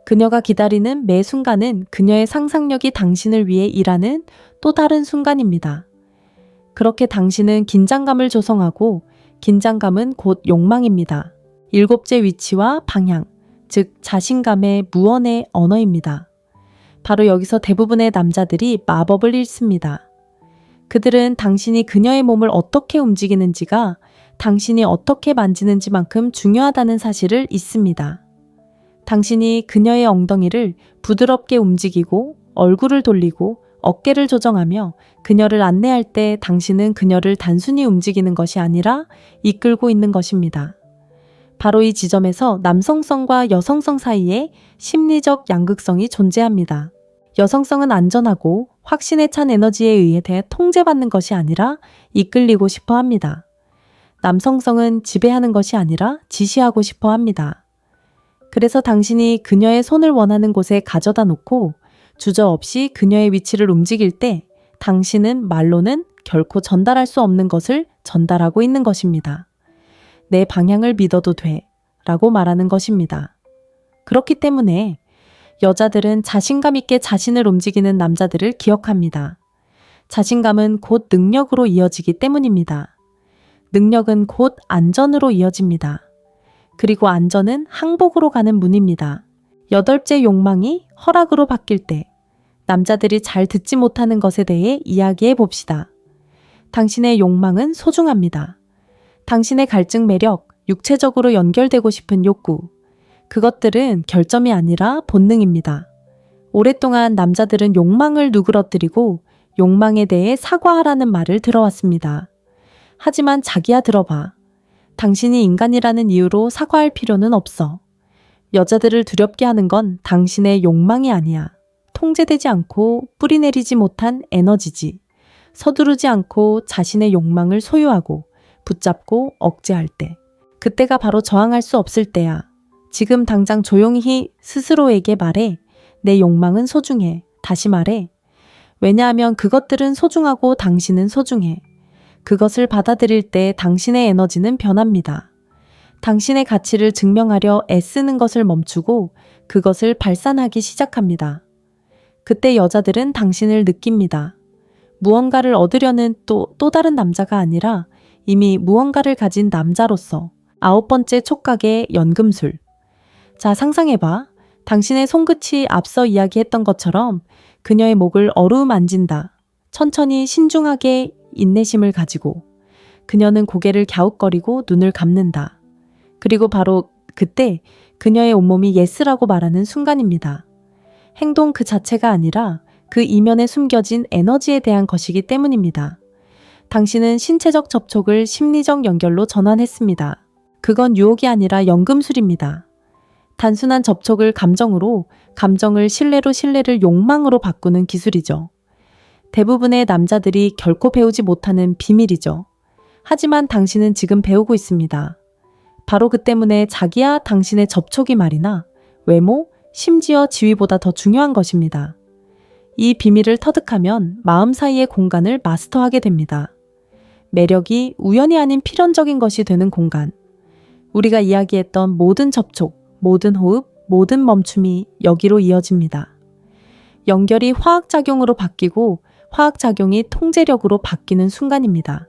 S1: 그녀가 기다리는 매 순간은 그녀의 상상력이 당신을 위해 일하는 또 다른 순간입니다. 그렇게 당신은 긴장감을 조성하고 긴장감은 곧 욕망입니다. 일곱째, 위치와 방향, 즉 자신감의 무언의 언어입니다. 바로 여기서 대부분의 남자들이 마법을 잃습니다. 그들은 당신이 그녀의 몸을 어떻게 움직이는지가 당신이 어떻게 만지는지만큼 중요하다는 사실을 잊습니다. 당신이 그녀의 엉덩이를 부드럽게 움직이고 얼굴을 돌리고 어깨를 조정하며 그녀를 안내할 때 당신은 그녀를 단순히 움직이는 것이 아니라 이끌고 있는 것입니다. 바로 이 지점에서 남성성과 여성성 사이에 심리적 양극성이 존재합니다. 여성성은 안전하고 확신에 찬 에너지에 의해 통제받는 것이 아니라 이끌리고 싶어 합니다. 남성성은 지배하는 것이 아니라 지시하고 싶어 합니다. 그래서 당신이 그녀의 손을 원하는 곳에 가져다 놓고 주저없이 그녀의 위치를 움직일 때 당신은 말로는 결코 전달할 수 없는 것을 전달하고 있는 것입니다. 내 방향을 믿어도 돼 라고 말하는 것입니다. 그렇기 때문에 여자들은 자신감 있게 자신을 움직이는 남자들을 기억합니다. 자신감은 곧 능력으로 이어지기 때문입니다. 능력은 곧 안전으로 이어집니다. 그리고 안전은 항복으로 가는 문입니다. 8째 욕망이 허락으로 바뀔 때 남자들이 잘 듣지 못하는 것에 대해 이야기해 봅시다. 당신의 욕망은 소중합니다. 당신의 갈증 매력, 육체적으로 연결되고 싶은 욕구, 그것들은 결점이 아니라 본능입니다. 오랫동안 남자들은 욕망을 누그러뜨리고 욕망에 대해 사과하라는 말을 들어왔습니다. 하지만 자기야 들어봐. 당신이 인간이라는 이유로 사과할 필요는 없어. 여자들을 두렵게 하는 건 당신의 욕망이 아니야. 통제되지 않고 뿌리내리지 못한 에너지지. 서두르지 않고 자신의 욕망을 소유하고 붙잡고 억제할 때. 그때가 바로 저항할 수 없을 때야. 지금 당장 조용히 스스로에게 말해. 내 욕망은 소중해. 다시 말해. 왜냐하면 그것들은 소중하고 당신은 소중해. 그것을 받아들일 때 당신의 에너지는 변합니다. 당신의 가치를 증명하려 애쓰는 것을 멈추고 그것을 발산하기 시작합니다. 그때 여자들은 당신을 느낍니다. 무언가를 얻으려는 또 다른 남자가 아니라 이미 무언가를 가진 남자로서 9번째 촉각의 연금술. 자, 상상해봐. 당신의 손끝이 앞서 이야기했던 것처럼 그녀의 목을 어루만진다. 천천히 신중하게 인내심을 가지고 그녀는 고개를 갸웃거리고 눈을 감는다. 그리고 바로 그때 그녀의 온몸이 예스라고 말하는 순간입니다. 행동 그 자체가 아니라 그 이면에 숨겨진 에너지에 대한 것이기 때문입니다. 당신은 신체적 접촉을 심리적 연결로 전환했습니다. 그건 유혹이 아니라 연금술입니다. 단순한 접촉을 감정으로, 감정을 신뢰로, 신뢰를 욕망으로 바꾸는 기술이죠. 대부분의 남자들이 결코 배우지 못하는 비밀이죠. 하지만 당신은 지금 배우고 있습니다. 바로 그 때문에 자기야 당신의 접촉이 말이나 외모, 심지어 지위보다 더 중요한 것입니다. 이 비밀을 터득하면 마음 사이의 공간을 마스터하게 됩니다. 매력이 우연이 아닌 필연적인 것이 되는 공간. 우리가 이야기했던 모든 접촉, 모든 호흡, 모든 멈춤이 여기로 이어집니다. 연결이 화학작용으로 바뀌고 화학작용이 통제력으로 바뀌는 순간입니다.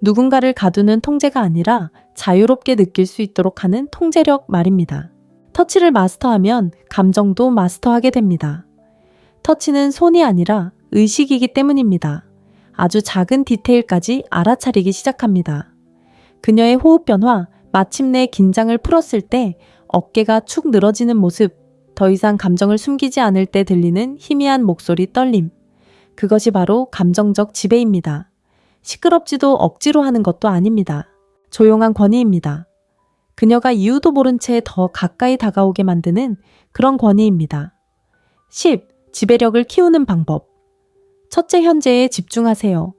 S1: 누군가를 가두는 통제가 아니라 자유롭게 느낄 수 있도록 하는 통제력 말입니다. 터치를 마스터하면 감정도 마스터하게 됩니다. 터치는 손이 아니라 의식이기 때문입니다. 아주 작은 디테일까지 알아차리기 시작합니다. 그녀의 호흡 변화, 마침내 긴장을 풀었을 때 어깨가 축 늘어지는 모습, 더 이상 감정을 숨기지 않을 때 들리는 희미한 목소리 떨림. 그것이 바로 감정적 지배입니다. 시끄럽지도 억지로 하는 것도 아닙니다. 조용한 권위입니다. 그녀가 이유도 모른 채 더 가까이 다가오게 만드는 그런 권위입니다. 10. 지배력을 키우는 방법. 첫째 현재에 집중하세요.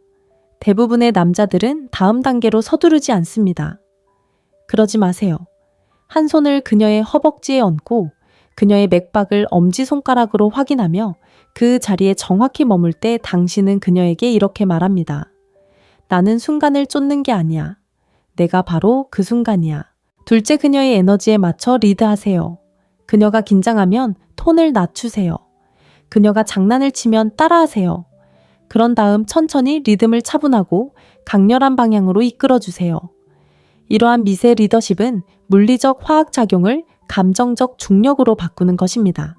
S1: 대부분의 남자들은 다음 단계로 서두르지 않습니다. 그러지 마세요. 한 손을 그녀의 허벅지에 얹고 그녀의 맥박을 엄지손가락으로 확인하며 그 자리에 정확히 머물 때 당신은 그녀에게 이렇게 말합니다. 나는 순간을 쫓는 게 아니야. 내가 바로 그 순간이야. 둘째, 그녀의 에너지에 맞춰 리드하세요. 그녀가 긴장하면 톤을 낮추세요. 그녀가 장난을 치면 따라하세요. 그런 다음 천천히 리듬을 차분하고 강렬한 방향으로 이끌어주세요. 이러한 미세 리더십은 물리적 화학작용을 감정적 중력으로 바꾸는 것입니다.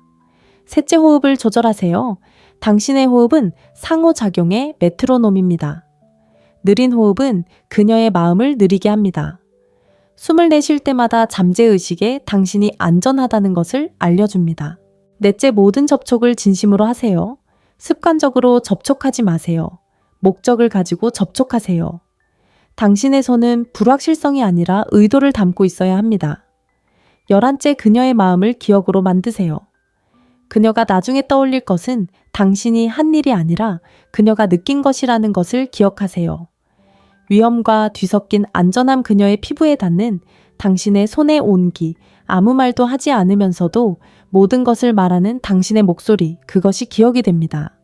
S1: 셋째, 호흡을 조절하세요. 당신의 호흡은 상호작용의 메트로놈입니다. 느린 호흡은 그녀의 마음을 느리게 합니다. 숨을 내쉴 때마다 잠재의식에 당신이 안전하다는 것을 알려줍니다. 넷째, 모든 접촉을 진심으로 하세요. 습관적으로 접촉하지 마세요. 목적을 가지고 접촉하세요. 당신의 손은 불확실성이 아니라 의도를 담고 있어야 합니다. 11째, 그녀의 마음을 기억으로 만드세요. 그녀가 나중에 떠올릴 것은 당신이 한 일이 아니라 그녀가 느낀 것이라는 것을 기억하세요. 위험과 뒤섞인 안전함, 그녀의 피부에 닿는 당신의 손의 온기, 아무 말도 하지 않으면서도 모든 것을 말하는 당신의 목소리, 그것이 기억이 됩니다.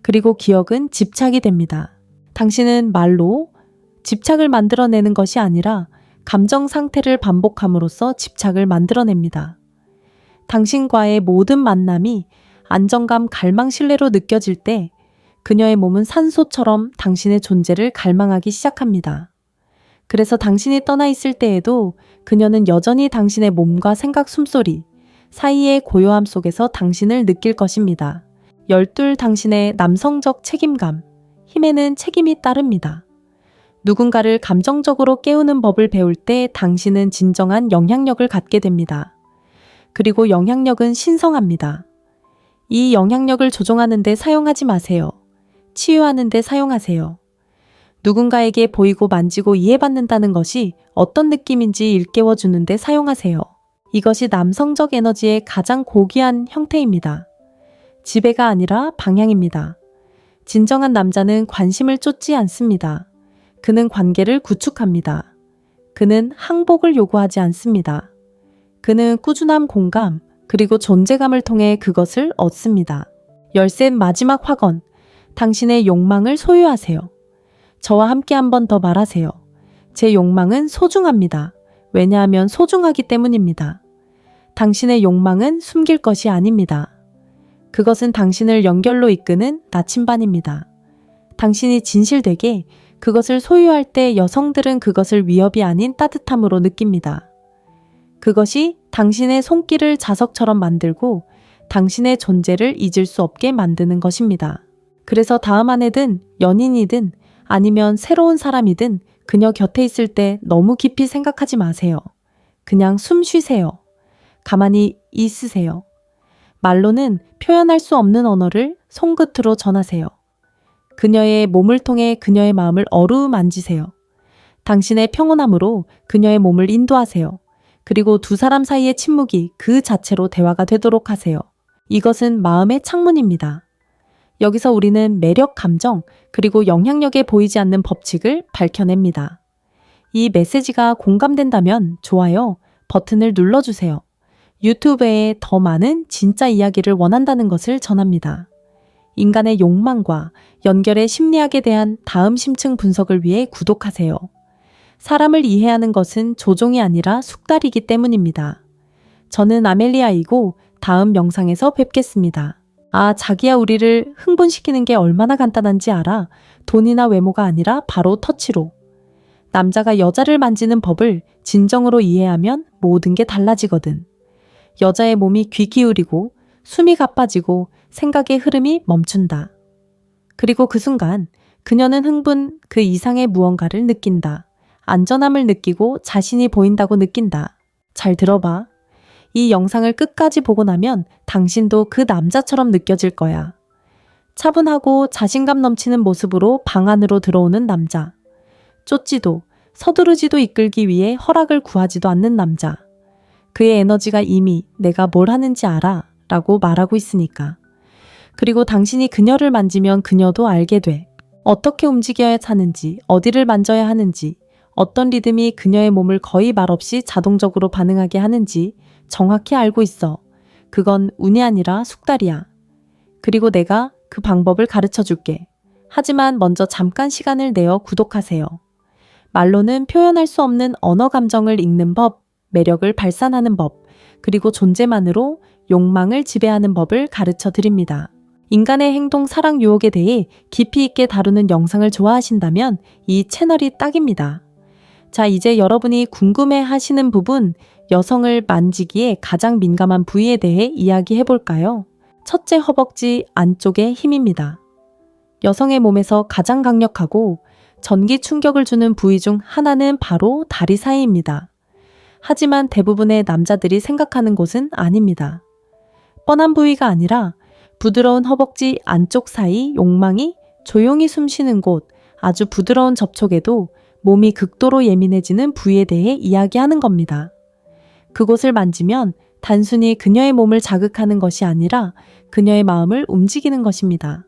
S1: 그리고 기억은 집착이 됩니다. 당신은 말로 집착을 만들어내는 것이 아니라 감정 상태를 반복함으로써 집착을 만들어냅니다. 당신과의 모든 만남이 안정감, 갈망, 신뢰로 느껴질 때 그녀의 몸은 산소처럼 당신의 존재를 갈망하기 시작합니다. 그래서 당신이 떠나 있을 때에도 그녀는 여전히 당신의 몸과 생각, 숨소리 사이의 고요함 속에서 당신을 느낄 것입니다. 12. 당신의 남성적 책임감, 힘에는 책임이 따릅니다. 누군가를 감정적으로 깨우는 법을 배울 때 당신은 진정한 영향력을 갖게 됩니다. 그리고 영향력은 신성합니다. 이 영향력을 조종하는 데 사용하지 마세요. 치유하는 데 사용하세요. 누군가에게 보이고 만지고 이해받는다는 것이 어떤 느낌인지 일깨워 주는 데 사용하세요. 이것이 남성적 에너지의 가장 고귀한 형태입니다. 지배가 아니라 방향입니다. 진정한 남자는 관심을 쫓지 않습니다. 그는 관계를 구축합니다. 그는 항복을 요구하지 않습니다. 그는 꾸준함, 공감, 그리고 존재감을 통해 그것을 얻습니다. 13. 마지막 확언. 당신의 욕망을 소유하세요. 저와 함께 한 번 더 말하세요. 제 욕망은 소중합니다. 왜냐하면 소중하기 때문입니다. 당신의 욕망은 숨길 것이 아닙니다. 그것은 당신을 연결로 이끄는 나침반입니다. 당신이 진실되게 그것을 소유할 때 여성들은 그것을 위협이 아닌 따뜻함으로 느낍니다. 그것이 당신의 손길을 자석처럼 만들고 당신의 존재를 잊을 수 없게 만드는 것입니다. 그래서 다음 아내든 연인이든 아니면 새로운 사람이든 그녀 곁에 있을 때 너무 깊이 생각하지 마세요. 그냥 숨 쉬세요. 가만히 있으세요. 말로는 표현할 수 없는 언어를 손끝으로 전하세요. 그녀의 몸을 통해 그녀의 마음을 어루만지세요. 당신의 평온함으로 그녀의 몸을 인도하세요. 그리고 두 사람 사이의 침묵이 그 자체로 대화가 되도록 하세요. 이것은 마음의 창문입니다. 여기서 우리는 매력, 감정, 그리고 영향력에 보이지 않는 법칙을 밝혀냅니다. 이 메시지가 공감된다면 좋아요 버튼을 눌러주세요. 유튜브에 더 많은 진짜 이야기를 원한다는 것을 전합니다. 인간의 욕망과 연결의 심리학에 대한 다음 심층 분석을 위해 구독하세요. 사람을 이해하는 것은 조종이 아니라 숙달이기 때문입니다. 저는 아멜리아이고 다음 영상에서 뵙겠습니다. 아, 자기야, 우리를 흥분시키는 게 얼마나 간단한지 알아? 돈이나 외모가 아니라 바로 터치로. 남자가 여자를 만지는 법을 진정으로 이해하면 모든 게 달라지거든. 여자의 몸이 귀 기울이고 숨이 가빠지고 생각의 흐름이 멈춘다. 그리고 그 순간 그녀는 흥분 그 이상의 무언가를 느낀다. 안전함을 느끼고 자신이 보인다고 느낀다. 잘 들어봐. 이 영상을 끝까지 보고 나면 당신도 그 남자처럼 느껴질 거야. 차분하고 자신감 넘치는 모습으로 방 안으로 들어오는 남자. 쫓지도 서두르지도 이끌기 위해 허락을 구하지도 않는 남자. 그의 에너지가 이미 내가 뭘 하는지 알아 라고 말하고 있으니까. 그리고 당신이 그녀를 만지면 그녀도 알게 돼. 어떻게 움직여야 하는지, 어디를 만져야 하는지, 어떤 리듬이 그녀의 몸을 거의 말없이 자동적으로 반응하게 하는지 정확히 알고 있어. 그건 운이 아니라 숙달이야. 그리고 내가 그 방법을 가르쳐 줄게. 하지만 먼저 잠깐 시간을 내어 구독하세요. 말로는 표현할 수 없는 언어 감정을 읽는 법, 매력을 발산하는 법, 그리고 존재만으로 욕망을 지배하는 법을 가르쳐 드립니다. 인간의 행동, 사랑, 유혹에 대해 깊이 있게 다루는 영상을 좋아하신다면 이 채널이 딱입니다. 자, 이제 여러분이 궁금해 하시는 부분, 여성을 만지기에 가장 민감한 부위에 대해 이야기해 볼까요? 첫째, 허벅지 안쪽의 힘입니다. 여성의 몸에서 가장 강력하고 전기 충격을 주는 부위 중 하나는 바로 다리 사이입니다. 하지만 대부분의 남자들이 생각하는 곳은 아닙니다. 뻔한 부위가 아니라 부드러운 허벅지 안쪽 사이 욕망이 조용히 숨쉬는 곳, 아주 부드러운 접촉에도 몸이 극도로 예민해지는 부위에 대해 이야기하는 겁니다. 그곳을 만지면 단순히 그녀의 몸을 자극하는 것이 아니라 그녀의 마음을 움직이는 것입니다.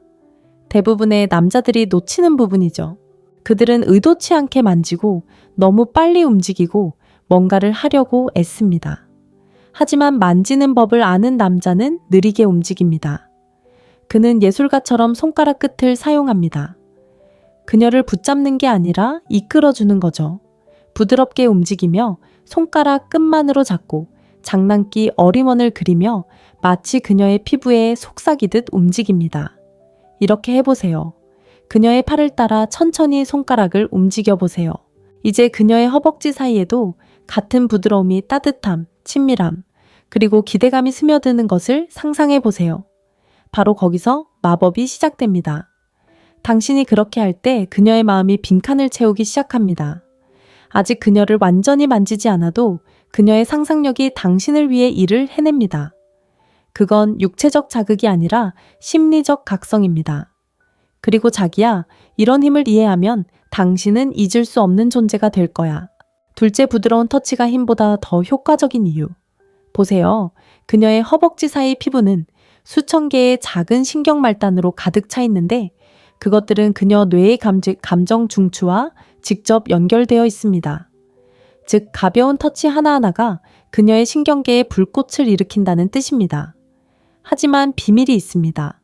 S1: 대부분의 남자들이 놓치는 부분이죠. 그들은 의도치 않게 만지고 너무 빨리 움직이고 뭔가를 하려고 애씁니다. 하지만 만지는 법을 아는 남자는 느리게 움직입니다. 그는 예술가처럼 손가락 끝을 사용합니다. 그녀를 붙잡는 게 아니라 이끌어주는 거죠. 부드럽게 움직이며 손가락 끝만으로 잡고 장난기 어림원을 그리며 마치 그녀의 피부에 속삭이듯 움직입니다. 이렇게 해보세요. 그녀의 팔을 따라 천천히 손가락을 움직여 보세요. 이제 그녀의 허벅지 사이에도 같은 부드러움이 따뜻함, 친밀함, 그리고 기대감이 스며드는 것을 상상해 보세요. 바로 거기서 마법이 시작됩니다. 당신이 그렇게 할 때 그녀의 마음이 빈칸을 채우기 시작합니다. 아직 그녀를 완전히 만지지 않아도 그녀의 상상력이 당신을 위해 일을 해냅니다. 그건 육체적 자극이 아니라 심리적 각성입니다. 그리고 자기야, 이런 힘을 이해하면 당신은 잊을 수 없는 존재가 될 거야. 둘째, 부드러운 터치가 힘보다 더 효과적인 이유. 보세요. 그녀의 허벅지 사이 피부는 수천 개의 작은 신경 말단으로 가득 차 있는데 그것들은 그녀 뇌의 감정 중추와 직접 연결되어 있습니다. 즉, 가벼운 터치 하나하나가 그녀의 신경계에 불꽃을 일으킨다는 뜻입니다. 하지만 비밀이 있습니다.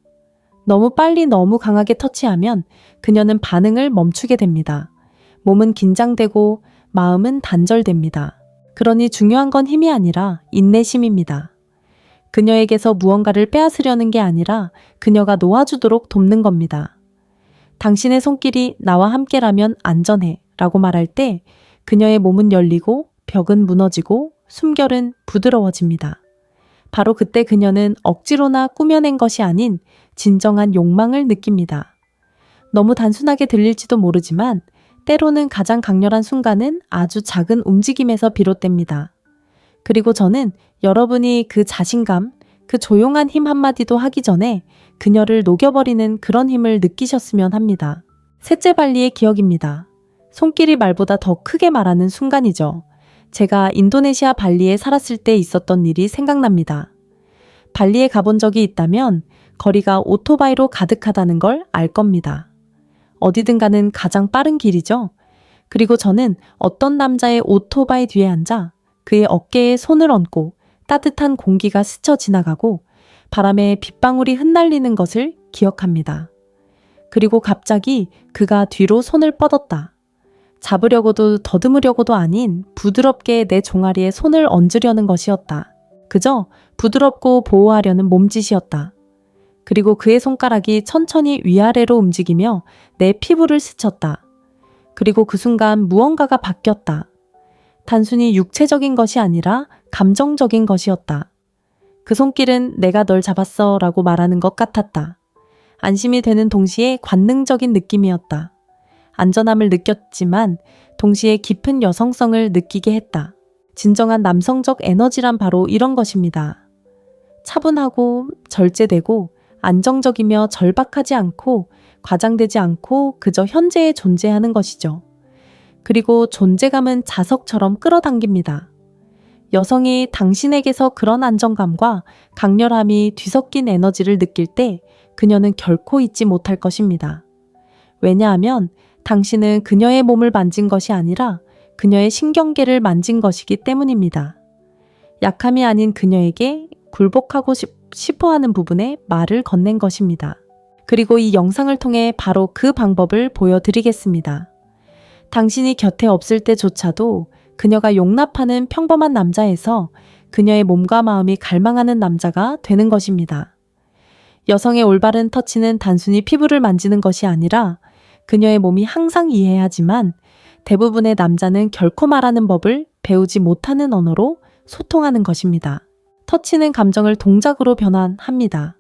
S1: 너무 빨리 너무 강하게 터치하면 그녀는 반응을 멈추게 됩니다. 몸은 긴장되고 마음은 단절됩니다. 그러니 중요한 건 힘이 아니라 인내심입니다. 그녀에게서 무언가를 빼앗으려는 게 아니라 그녀가 놓아주도록 돕는 겁니다. 당신의 손길이 나와 함께라면 안전해 라고 말할 때 그녀의 몸은 열리고 벽은 무너지고 숨결은 부드러워집니다. 바로 그때 그녀는 억지로나 꾸며낸 것이 아닌 진정한 욕망을 느낍니다. 너무 단순하게 들릴지도 모르지만 때로는 가장 강렬한 순간은 아주 작은 움직임에서 비롯됩니다. 그리고 저는 여러분이 그 자신감, 그 조용한 힘 한마디도 하기 전에 그녀를 녹여버리는 그런 힘을 느끼셨으면 합니다. 셋째, 발리의 기억입니다. 손길이 말보다 더 크게 말하는 순간이죠. 제가 인도네시아 발리에 살았을 때 있었던 일이 생각납니다. 발리에 가본 적이 있다면 거리가 오토바이로 가득하다는 걸 알 겁니다. 어디든 가는 가장 빠른 길이죠. 그리고 저는 어떤 남자의 오토바이 뒤에 앉아 그의 어깨에 손을 얹고 따뜻한 공기가 스쳐 지나가고 바람에 빗방울이 흩날리는 것을 기억합니다. 그리고 갑자기 그가 뒤로 손을 뻗었다. 잡으려고도 더듬으려고도 아닌 부드럽게 내 종아리에 손을 얹으려는 것이었다. 그저 부드럽고 보호하려는 몸짓이었다. 그리고 그의 손가락이 천천히 위아래로 움직이며 내 피부를 스쳤다. 그리고 그 순간 무언가가 바뀌었다. 단순히 육체적인 것이 아니라 감정적인 것이었다. 그 손길은 내가 널 잡았어 라고 말하는 것 같았다. 안심이 되는 동시에 관능적인 느낌이었다. 안전함을 느꼈지만 동시에 깊은 여성성을 느끼게 했다. 진정한 남성적 에너지란 바로 이런 것입니다. 차분하고 절제되고 안정적이며 절박하지 않고 과장되지 않고 그저 현재에 존재하는 것이죠. 그리고 존재감은 자석처럼 끌어당깁니다. 여성이 당신에게서 그런 안정감과 강렬함이 뒤섞인 에너지를 느낄 때 그녀는 결코 잊지 못할 것입니다. 왜냐하면 당신은 그녀의 몸을 만진 것이 아니라 그녀의 신경계를 만진 것이기 때문입니다. 약함이 아닌 그녀에게 굴복하고 싶어하는 부분에 말을 건넨 것입니다. 그리고 이 영상을 통해 바로 그 방법을 보여드리겠습니다. 당신이 곁에 없을 때조차도 그녀가 용납하는 평범한 남자에서 그녀의 몸과 마음이 갈망하는 남자가 되는 것입니다. 여성의 올바른 터치는 단순히 피부를 만지는 것이 아니라 그녀의 몸이 항상 이해하지만 대부분의 남자는 결코 말하는 법을 배우지 못하는 언어로 소통하는 것입니다. 터치는 감정을 동작으로 변환합니다.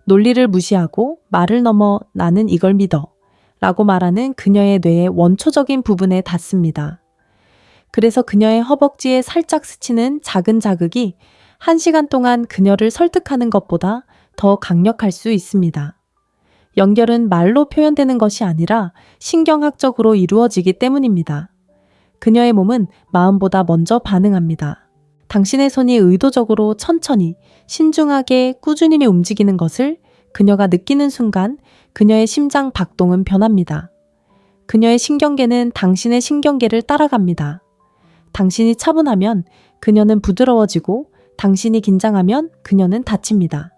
S1: 논리를 무시하고 말을 넘어 나는 이걸 믿어 라고 말하는 그녀의 뇌의 원초적인 부분에 닿습니다. 그래서 그녀의 허벅지에 살짝 스치는 작은 자극이 1시간 동안 그녀를 설득하는 것보다 더 강력할 수 있습니다. 연결은 말로 표현되는 것이 아니라 신경학적으로 이루어지기 때문입니다. 그녀의 몸은 마음보다 먼저 반응합니다. 당신의 손이 의도적으로 천천히, 신중하게, 꾸준히 움직이는 것을 그녀가 느끼는 순간 그녀의 심장 박동은 변합니다. 그녀의 신경계는 당신의 신경계를 따라갑니다. 당신이 차분하면 그녀는 부드러워지고 당신이 긴장하면 그녀는 다칩니다.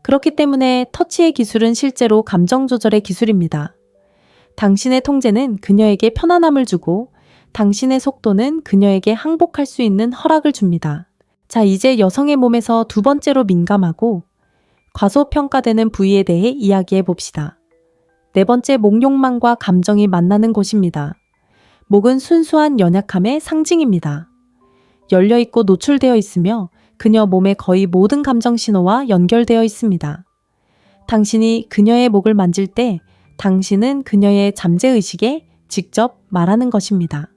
S1: 그렇기 때문에 터치의 기술은 실제로 감정 조절의 기술입니다. 당신의 통제는 그녀에게 편안함을 주고 당신의 속도는 그녀에게 항복할 수 있는 허락을 줍니다. 자, 이제 여성의 몸에서 두 번째로 민감하고 과소평가되는 부위에 대해 이야기해 봅시다. 네 번째, 목욕망과 감정이 만나는 곳입니다. 목은 순수한 연약함의 상징입니다. 열려있고 노출되어 있으며 그녀 몸의 거의 모든 감정 신호와 연결되어 있습니다. 당신이 그녀의 목을 만질 때 당신은 그녀의 잠재의식에 직접 말하는 것입니다.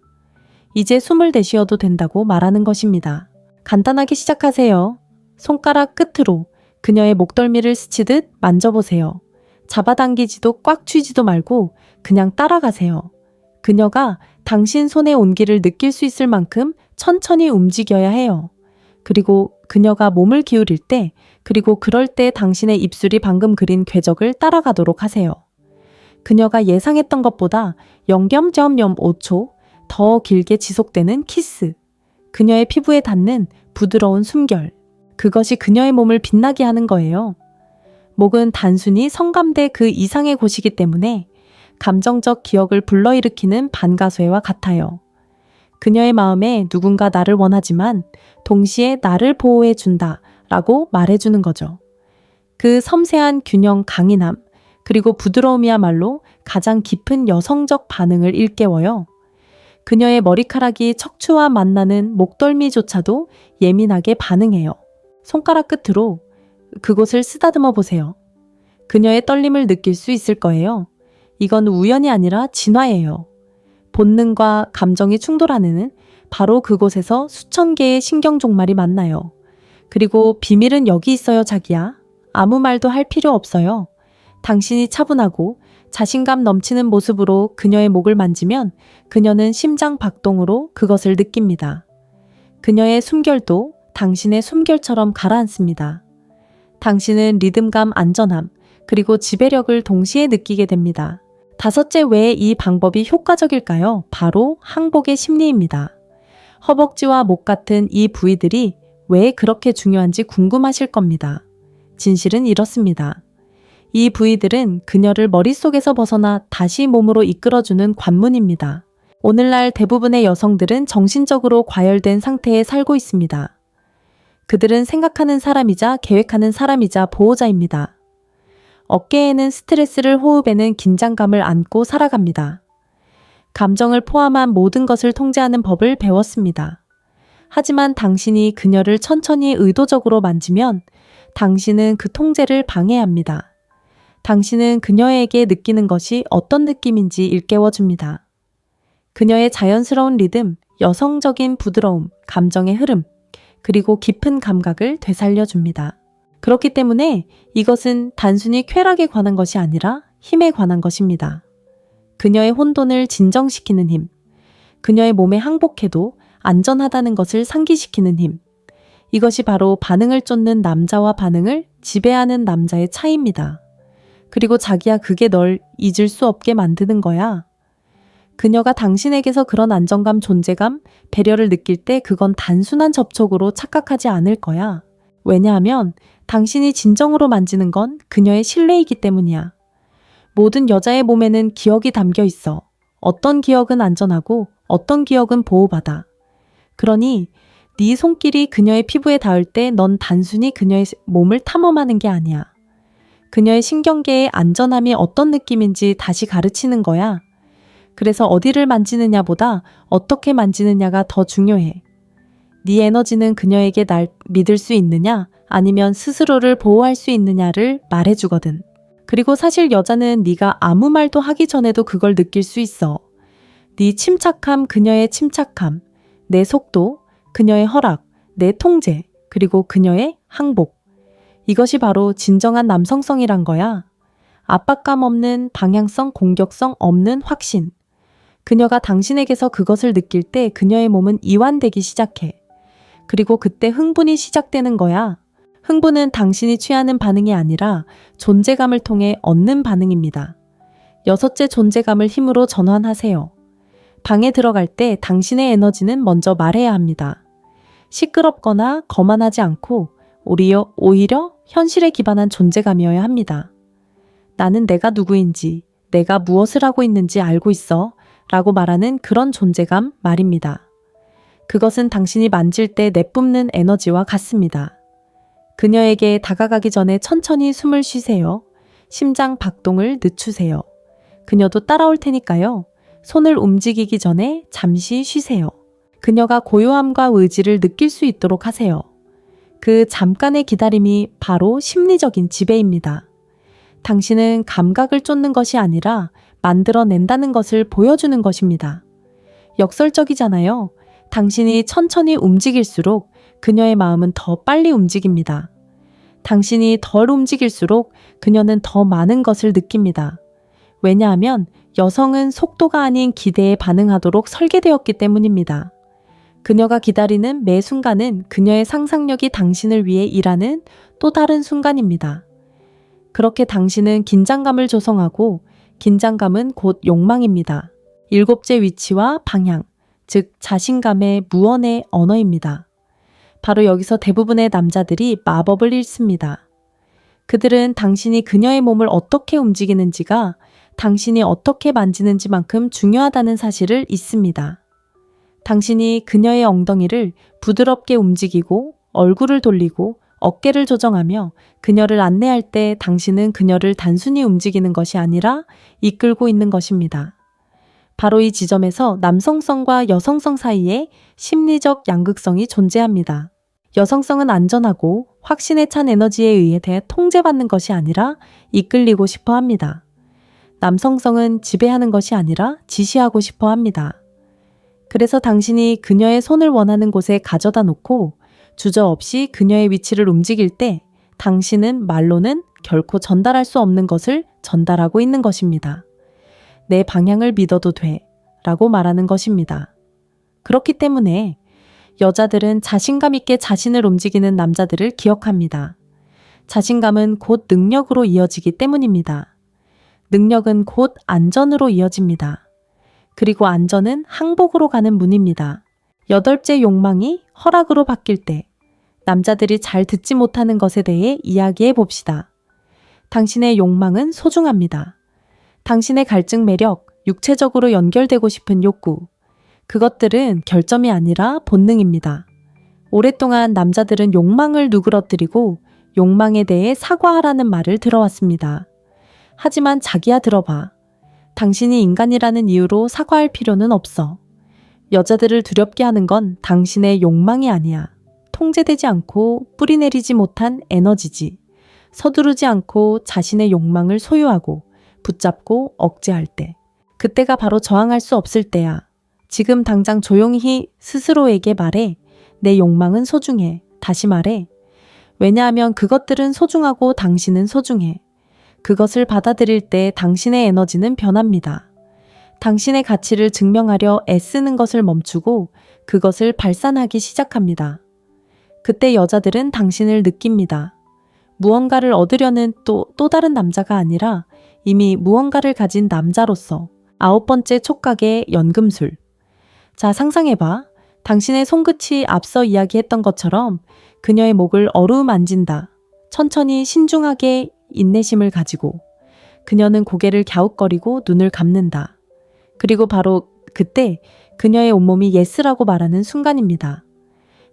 S1: 이제 숨을 내쉬어도 된다고 말하는 것입니다. 간단하게 시작하세요. 손가락 끝으로 그녀의 목덜미를 스치듯 만져보세요. 잡아당기지도 꽉 쥐지도 말고 그냥 따라가세요. 그녀가 당신 손의 온기를 느낄 수 있을 만큼 천천히 움직여야 해요. 그리고 그녀가 몸을 기울일 때, 그리고 그럴 때 당신의 입술이 방금 그린 궤적을 따라가도록 하세요. 그녀가 예상했던 것보다 0.05초 더 길게 지속되는 키스. 그녀의 피부에 닿는 부드러운 숨결. 그것이 그녀의 몸을 빛나게 하는 거예요. 목은 단순히 성감대 그 이상의 곳이기 때문에 감정적 기억을 불러일으키는 반가쇠와 같아요. 그녀의 마음에 누군가 나를 원하지만 동시에 나를 보호해 준다 라고 말해주는 거죠. 그 섬세한 균형 강인함, 그리고 부드러움이야말로 가장 깊은 여성적 반응을 일깨워요. 그녀의 머리카락이 척추와 만나는 목덜미조차도 예민하게 반응해요. 손가락 끝으로 그곳을 쓰다듬어 보세요. 그녀의 떨림을 느낄 수 있을 거예요. 이건 우연이 아니라 진화예요. 본능과 감정이 충돌하는 바로 그곳에서 수천 개의 신경종말이 만나요. 그리고 비밀은 여기 있어요, 자기야. 아무 말도 할 필요 없어요. 당신이 차분하고 자신감 넘치는 모습으로 그녀의 목을 만지면 그녀는 심장 박동으로 그것을 느낍니다. 그녀의 숨결도 당신의 숨결처럼 가라앉습니다. 당신은 리듬감, 안전함, 그리고 지배력을 동시에 느끼게 됩니다. 다섯째, 왜 이 방법이 효과적일까요? 바로 항복의 심리입니다. 허벅지와 목 같은 이 부위들이 왜 그렇게 중요한지 궁금하실 겁니다. 진실은 이렇습니다. 이 부위들은 그녀를 머릿속에서 벗어나 다시 몸으로 이끌어주는 관문입니다. 오늘날 대부분의 여성들은 정신적으로 과열된 상태에 살고 있습니다. 그들은 생각하는 사람이자 계획하는 사람이자 보호자입니다. 어깨에는 스트레스를, 호흡에는 긴장감을 안고 살아갑니다. 감정을 포함한 모든 것을 통제하는 법을 배웠습니다. 하지만 당신이 그녀를 천천히 의도적으로 만지면 당신은 그 통제를 방해합니다. 당신은 그녀에게 느끼는 것이 어떤 느낌인지 일깨워줍니다. 그녀의 자연스러운 리듬, 여성적인 부드러움, 감정의 흐름, 그리고 깊은 감각을 되살려줍니다. 그렇기 때문에 이것은 단순히 쾌락에 관한 것이 아니라 힘에 관한 것입니다. 그녀의 혼돈을 진정시키는 힘, 그녀의 몸에 항복해도 안전하다는 것을 상기시키는 힘, 이것이 바로 반응을 쫓는 남자와 반응을 지배하는 남자의 차이입니다. 그리고 자기야, 그게 널 잊을 수 없게 만드는 거야. 그녀가 당신에게서 그런 안정감, 존재감, 배려를 느낄 때 그건 단순한 접촉으로 착각하지 않을 거야. 왜냐하면 당신이 진정으로 만지는 건 그녀의 신뢰이기 때문이야. 모든 여자의 몸에는 기억이 담겨 있어. 어떤 기억은 안전하고 어떤 기억은 보호받아. 그러니 네 손길이 그녀의 피부에 닿을 때 넌 단순히 그녀의 몸을 탐험하는 게 아니야. 그녀의 신경계의 안전함이 어떤 느낌인지 다시 가르치는 거야. 그래서 어디를 만지느냐보다 어떻게 만지느냐가 더 중요해. 네 에너지는 그녀에게 날 믿을 수 있느냐, 아니면 스스로를 보호할 수 있느냐를 말해주거든. 그리고 사실 여자는 네가 아무 말도 하기 전에도 그걸 느낄 수 있어. 네 침착함, 그녀의 침착함, 내 속도, 그녀의 허락, 내 통제, 그리고 그녀의 항복. 이것이 바로 진정한 남성성이란 거야. 압박감 없는 방향성, 공격성 없는 확신. 그녀가 당신에게서 그것을 느낄 때 그녀의 몸은 이완되기 시작해. 그리고 그때 흥분이 시작되는 거야. 흥분은 당신이 취하는 반응이 아니라 존재감을 통해 얻는 반응입니다. 여섯째, 존재감을 힘으로 전환하세요. 방에 들어갈 때 당신의 에너지는 먼저 말해야 합니다. 시끄럽거나 거만하지 않고 오히려 현실에 기반한 존재감이어야 합니다. 나는 내가 누구인지, 내가 무엇을 하고 있는지 알고 있어 라고 말하는 그런 존재감 말입니다. 그것은 당신이 만질 때 내뿜는 에너지와 같습니다. 그녀에게 다가가기 전에 천천히 숨을 쉬세요. 심장 박동을 늦추세요. 그녀도 따라올 테니까요. 손을 움직이기 전에 잠시 쉬세요. 그녀가 고요함과 의지를 느낄 수 있도록 하세요. 그 잠깐의 기다림이 바로 심리적인 지배입니다. 당신은 감각을 쫓는 것이 아니라 만들어낸다는 것을 보여주는 것입니다. 역설적이잖아요. 당신이 천천히 움직일수록 그녀의 마음은 더 빨리 움직입니다. 당신이 덜 움직일수록 그녀는 더 많은 것을 느낍니다. 왜냐하면 여성은 속도가 아닌 기대에 반응하도록 설계되었기 때문입니다. 그녀가 기다리는 매 순간은 그녀의 상상력이 당신을 위해 일하는 또 다른 순간입니다. 그렇게 당신은 긴장감을 조성하고 긴장감은 곧 욕망입니다. 일곱째 위치와 방향, 즉 자신감의 무언의 언어입니다. 바로 여기서 대부분의 남자들이 마법을 잃습니다. 그들은 당신이 그녀의 몸을 어떻게 움직이는지가 당신이 어떻게 만지는지만큼 중요하다는 사실을 잊습니다. 당신이 그녀의 엉덩이를 부드럽게 움직이고 얼굴을 돌리고 어깨를 조정하며 그녀를 안내할 때 당신은 그녀를 단순히 움직이는 것이 아니라 이끌고 있는 것입니다. 바로 이 지점에서 남성성과 여성성 사이에 심리적 양극성이 존재합니다. 여성성은 안전하고 확신에 찬 에너지에 의해 통제받는 것이 아니라 이끌리고 싶어 합니다. 남성성은 지배하는 것이 아니라 지시하고 싶어 합니다. 그래서 당신이 그녀의 손을 원하는 곳에 가져다 놓고 주저없이 그녀의 위치를 움직일 때 당신은 말로는 결코 전달할 수 없는 것을 전달하고 있는 것입니다. 내 방향을 믿어도 돼 라고 말하는 것입니다. 그렇기 때문에 여자들은 자신감 있게 자신을 움직이는 남자들을 기억합니다. 자신감은 곧 능력으로 이어지기 때문입니다. 능력은 곧 안전으로 이어집니다. 그리고 안전은 항복으로 가는 문입니다. 여덟째 욕망이 허락으로 바뀔 때 남자들이 잘 듣지 못하는 것에 대해 이야기해 봅시다. 당신의 욕망은 소중합니다. 당신의 갈증 매력, 육체적으로 연결되고 싶은 욕구, 그것들은 결점이 아니라 본능입니다. 오랫동안 남자들은 욕망을 누그러뜨리고 욕망에 대해 사과하라는 말을 들어왔습니다. 하지만 자기야 들어봐. 당신이 인간이라는 이유로 사과할 필요는 없어. 여자들을 두렵게 하는 건 당신의 욕망이 아니야. 통제되지 않고 뿌리내리지 못한 에너지지. 서두르지 않고 자신의 욕망을 소유하고 붙잡고 억제할 때. 그때가 바로 저항할 수 없을 때야. 지금 당장 조용히 스스로에게 말해. 내 욕망은 소중해. 다시 말해. 왜냐하면 그것들은 소중하고 당신은 소중해. 그것을 받아들일 때 당신의 에너지는 변합니다. 당신의 가치를 증명하려 애쓰는 것을 멈추고 그것을 발산하기 시작합니다. 그때 여자들은 당신을 느낍니다. 무언가를 얻으려는 또 다른 남자가 아니라 이미 무언가를 가진 남자로서 9번째 촉각의 연금술. 자, 상상해봐. 당신의 손끝이 앞서 이야기했던 것처럼 그녀의 목을 어루만진다. 천천히 신중하게 인내심을 가지고 그녀는 고개를 갸웃거리고 눈을 감는다. 그리고 바로 그때 그녀의 온몸이 예스라고 말하는 순간입니다.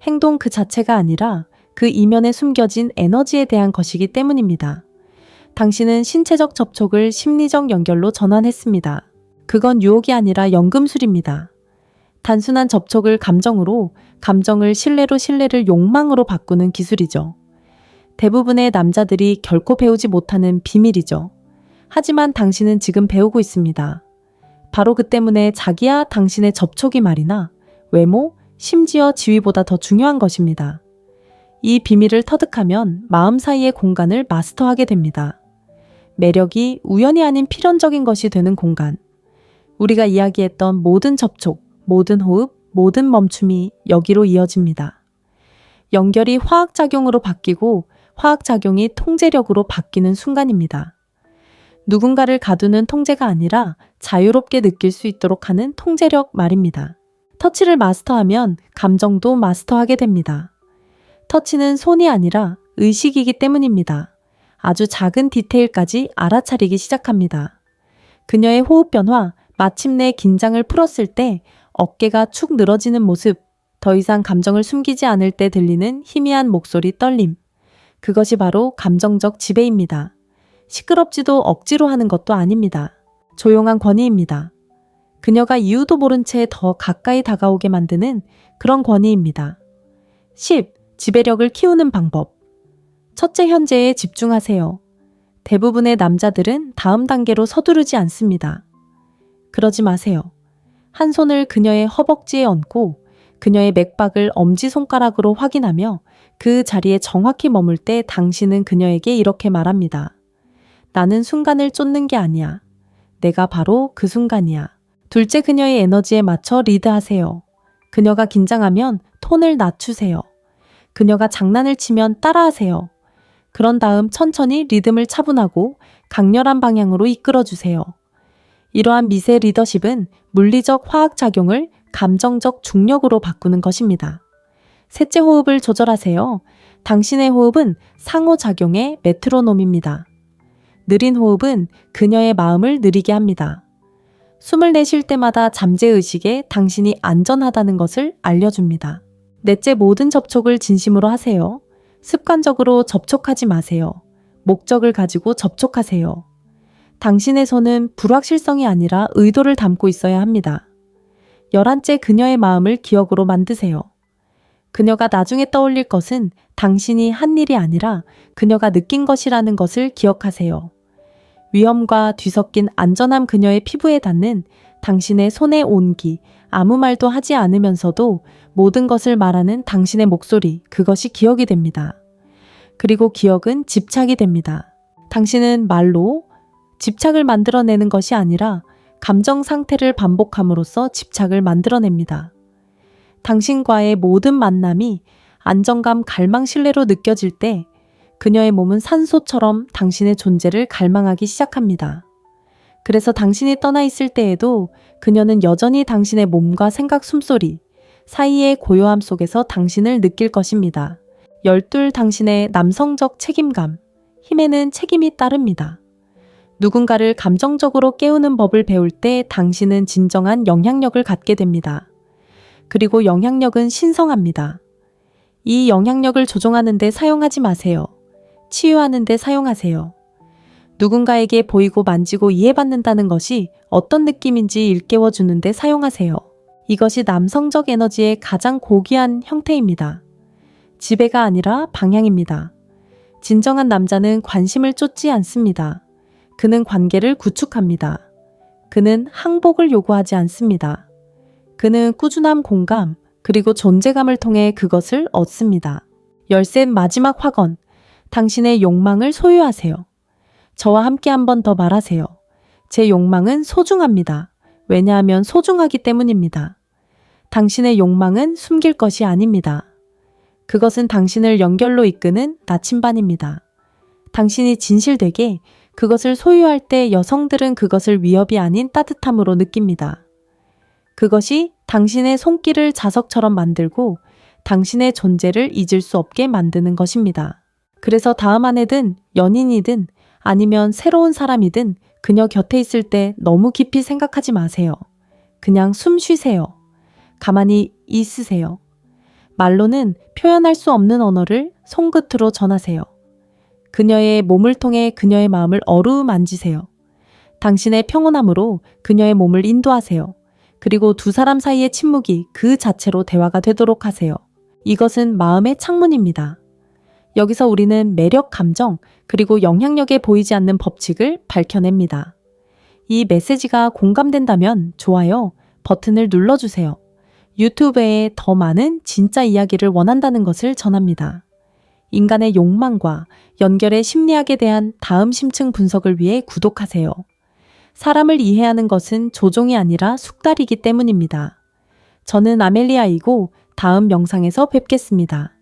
S1: 행동 그 자체가 아니라 그 이면에 숨겨진 에너지에 대한 것이기 때문입니다. 당신은 신체적 접촉을 심리적 연결로 전환했습니다. 그건 유혹이 아니라 연금술입니다. 단순한 접촉을 감정으로, 감정을 신뢰를 욕망으로 바꾸는 기술이죠. 대부분의 남자들이 결코 배우지 못하는 비밀이죠. 하지만 당신은 지금 배우고 있습니다. 바로 그 때문에 자기야 당신의 접촉이 말이나 외모, 심지어 지위보다 더 중요한 것입니다. 이 비밀을 터득하면 마음 사이의 공간을 마스터하게 됩니다. 매력이 우연이 아닌 필연적인 것이 되는 공간. 우리가 이야기했던 모든 접촉, 모든 호흡, 모든 멈춤이 여기로 이어집니다. 연결이 화학작용으로 바뀌고 화학작용이 통제력으로 바뀌는 순간입니다. 누군가를 가두는 통제가 아니라 자유롭게 느낄 수 있도록 하는 통제력 말입니다. 터치를 마스터하면 감정도 마스터하게 됩니다. 터치는 손이 아니라 의식이기 때문입니다. 아주 작은 디테일까지 알아차리기 시작합니다. 그녀의 호흡 변화, 마침내 긴장을 풀었을 때 어깨가 축 늘어지는 모습, 더 이상 감정을 숨기지 않을 때 들리는 희미한 목소리 떨림. 그것이 바로 감정적 지배입니다. 시끄럽지도 억지로 하는 것도 아닙니다. 조용한 권위입니다. 그녀가 이유도 모른 채 더 가까이 다가오게 만드는 그런 권위입니다. 10. 지배력을 키우는 방법. 첫째, 현재에 집중하세요. 대부분의 남자들은 다음 단계로 서두르지 않습니다. 그러지 마세요. 한 손을 그녀의 허벅지에 얹고 그녀의 맥박을 엄지손가락으로 확인하며 그 자리에 정확히 머물 때 당신은 그녀에게 이렇게 말합니다. 나는 순간을 쫓는 게 아니야. 내가 바로 그 순간이야. 둘째, 그녀의 에너지에 맞춰 리드하세요. 그녀가 긴장하면 톤을 낮추세요. 그녀가 장난을 치면 따라하세요. 그런 다음 천천히 리듬을 차분하고 강렬한 방향으로 이끌어주세요. 이러한 미세 리더십은 물리적 화학작용을 감정적 중력으로 바꾸는 것입니다. 셋째, 호흡을 조절하세요. 당신의 호흡은 상호작용의 메트로놈입니다. 느린 호흡은 그녀의 마음을 느리게 합니다. 숨을 내쉴 때마다 잠재의식에 당신이 안전하다는 것을 알려줍니다. 넷째, 모든 접촉을 진심으로 하세요. 습관적으로 접촉하지 마세요. 목적을 가지고 접촉하세요. 당신의 손은 불확실성이 아니라 의도를 담고 있어야 합니다. 11째, 그녀의 마음을 기억으로 만드세요. 그녀가 나중에 떠올릴 것은 당신이 한 일이 아니라 그녀가 느낀 것이라는 것을 기억하세요. 위험과 뒤섞인 안전함, 그녀의 피부에 닿는 당신의 손의 온기, 아무 말도 하지 않으면서도 모든 것을 말하는 당신의 목소리, 그것이 기억이 됩니다. 그리고 기억은 집착이 됩니다. 당신은 말로 집착을 만들어내는 것이 아니라 감정 상태를 반복함으로써 집착을 만들어냅니다. 당신과의 모든 만남이 안정감, 갈망, 신뢰로 느껴질 때 그녀의 몸은 산소처럼 당신의 존재를 갈망하기 시작합니다. 그래서 당신이 떠나 있을 때에도 그녀는 여전히 당신의 몸과 생각, 숨소리 사이의 고요함 속에서 당신을 느낄 것입니다. 12. 당신의 남성적 책임감, 힘에는 책임이 따릅니다. 누군가를 감정적으로 깨우는 법을 배울 때 당신은 진정한 영향력을 갖게 됩니다. 그리고 영향력은 신성합니다. 이 영향력을 조종하는 데 사용하지 마세요. 치유하는 데 사용하세요. 누군가에게 보이고 만지고 이해받는다는 것이 어떤 느낌인지 일깨워 주는 데 사용하세요. 이것이 남성적 에너지의 가장 고귀한 형태입니다. 지배가 아니라 방향입니다. 진정한 남자는 관심을 쫓지 않습니다. 그는 관계를 구축합니다. 그는 항복을 요구하지 않습니다. 그는 꾸준한 공감, 그리고 존재감을 통해 그것을 얻습니다. 13. 마지막 확언. 당신의 욕망을 소유하세요. 저와 함께 한 번 더 말하세요. 제 욕망은 소중합니다. 왜냐하면 소중하기 때문입니다. 당신의 욕망은 숨길 것이 아닙니다. 그것은 당신을 연결로 이끄는 나침반입니다. 당신이 진실되게 그것을 소유할 때 여성들은 그것을 위협이 아닌 따뜻함으로 느낍니다. 그것이 당신의 손길을 자석처럼 만들고 당신의 존재를 잊을 수 없게 만드는 것입니다. 그래서 다음 아내든 연인이든 아니면 새로운 사람이든 그녀 곁에 있을 때 너무 깊이 생각하지 마세요. 그냥 숨 쉬세요. 가만히 있으세요. 말로는 표현할 수 없는 언어를 손끝으로 전하세요. 그녀의 몸을 통해 그녀의 마음을 어루만지세요. 당신의 평온함으로 그녀의 몸을 인도하세요. 그리고 두 사람 사이의 침묵이 그 자체로 대화가 되도록 하세요. 이것은 마음의 창문입니다. 여기서 우리는 매력, 감정, 그리고 영향력에 보이지 않는 법칙을 밝혀냅니다. 이 메시지가 공감된다면 좋아요 버튼을 눌러주세요. 유튜브에 더 많은 진짜 이야기를 원한다는 것을 전합니다. 인간의 욕망과 연결의 심리학에 대한 다음 심층 분석을 위해 구독하세요. 사람을 이해하는 것은 조종이 아니라 숙달이기 때문입니다. 저는 아멜리아이고 다음 영상에서 뵙겠습니다.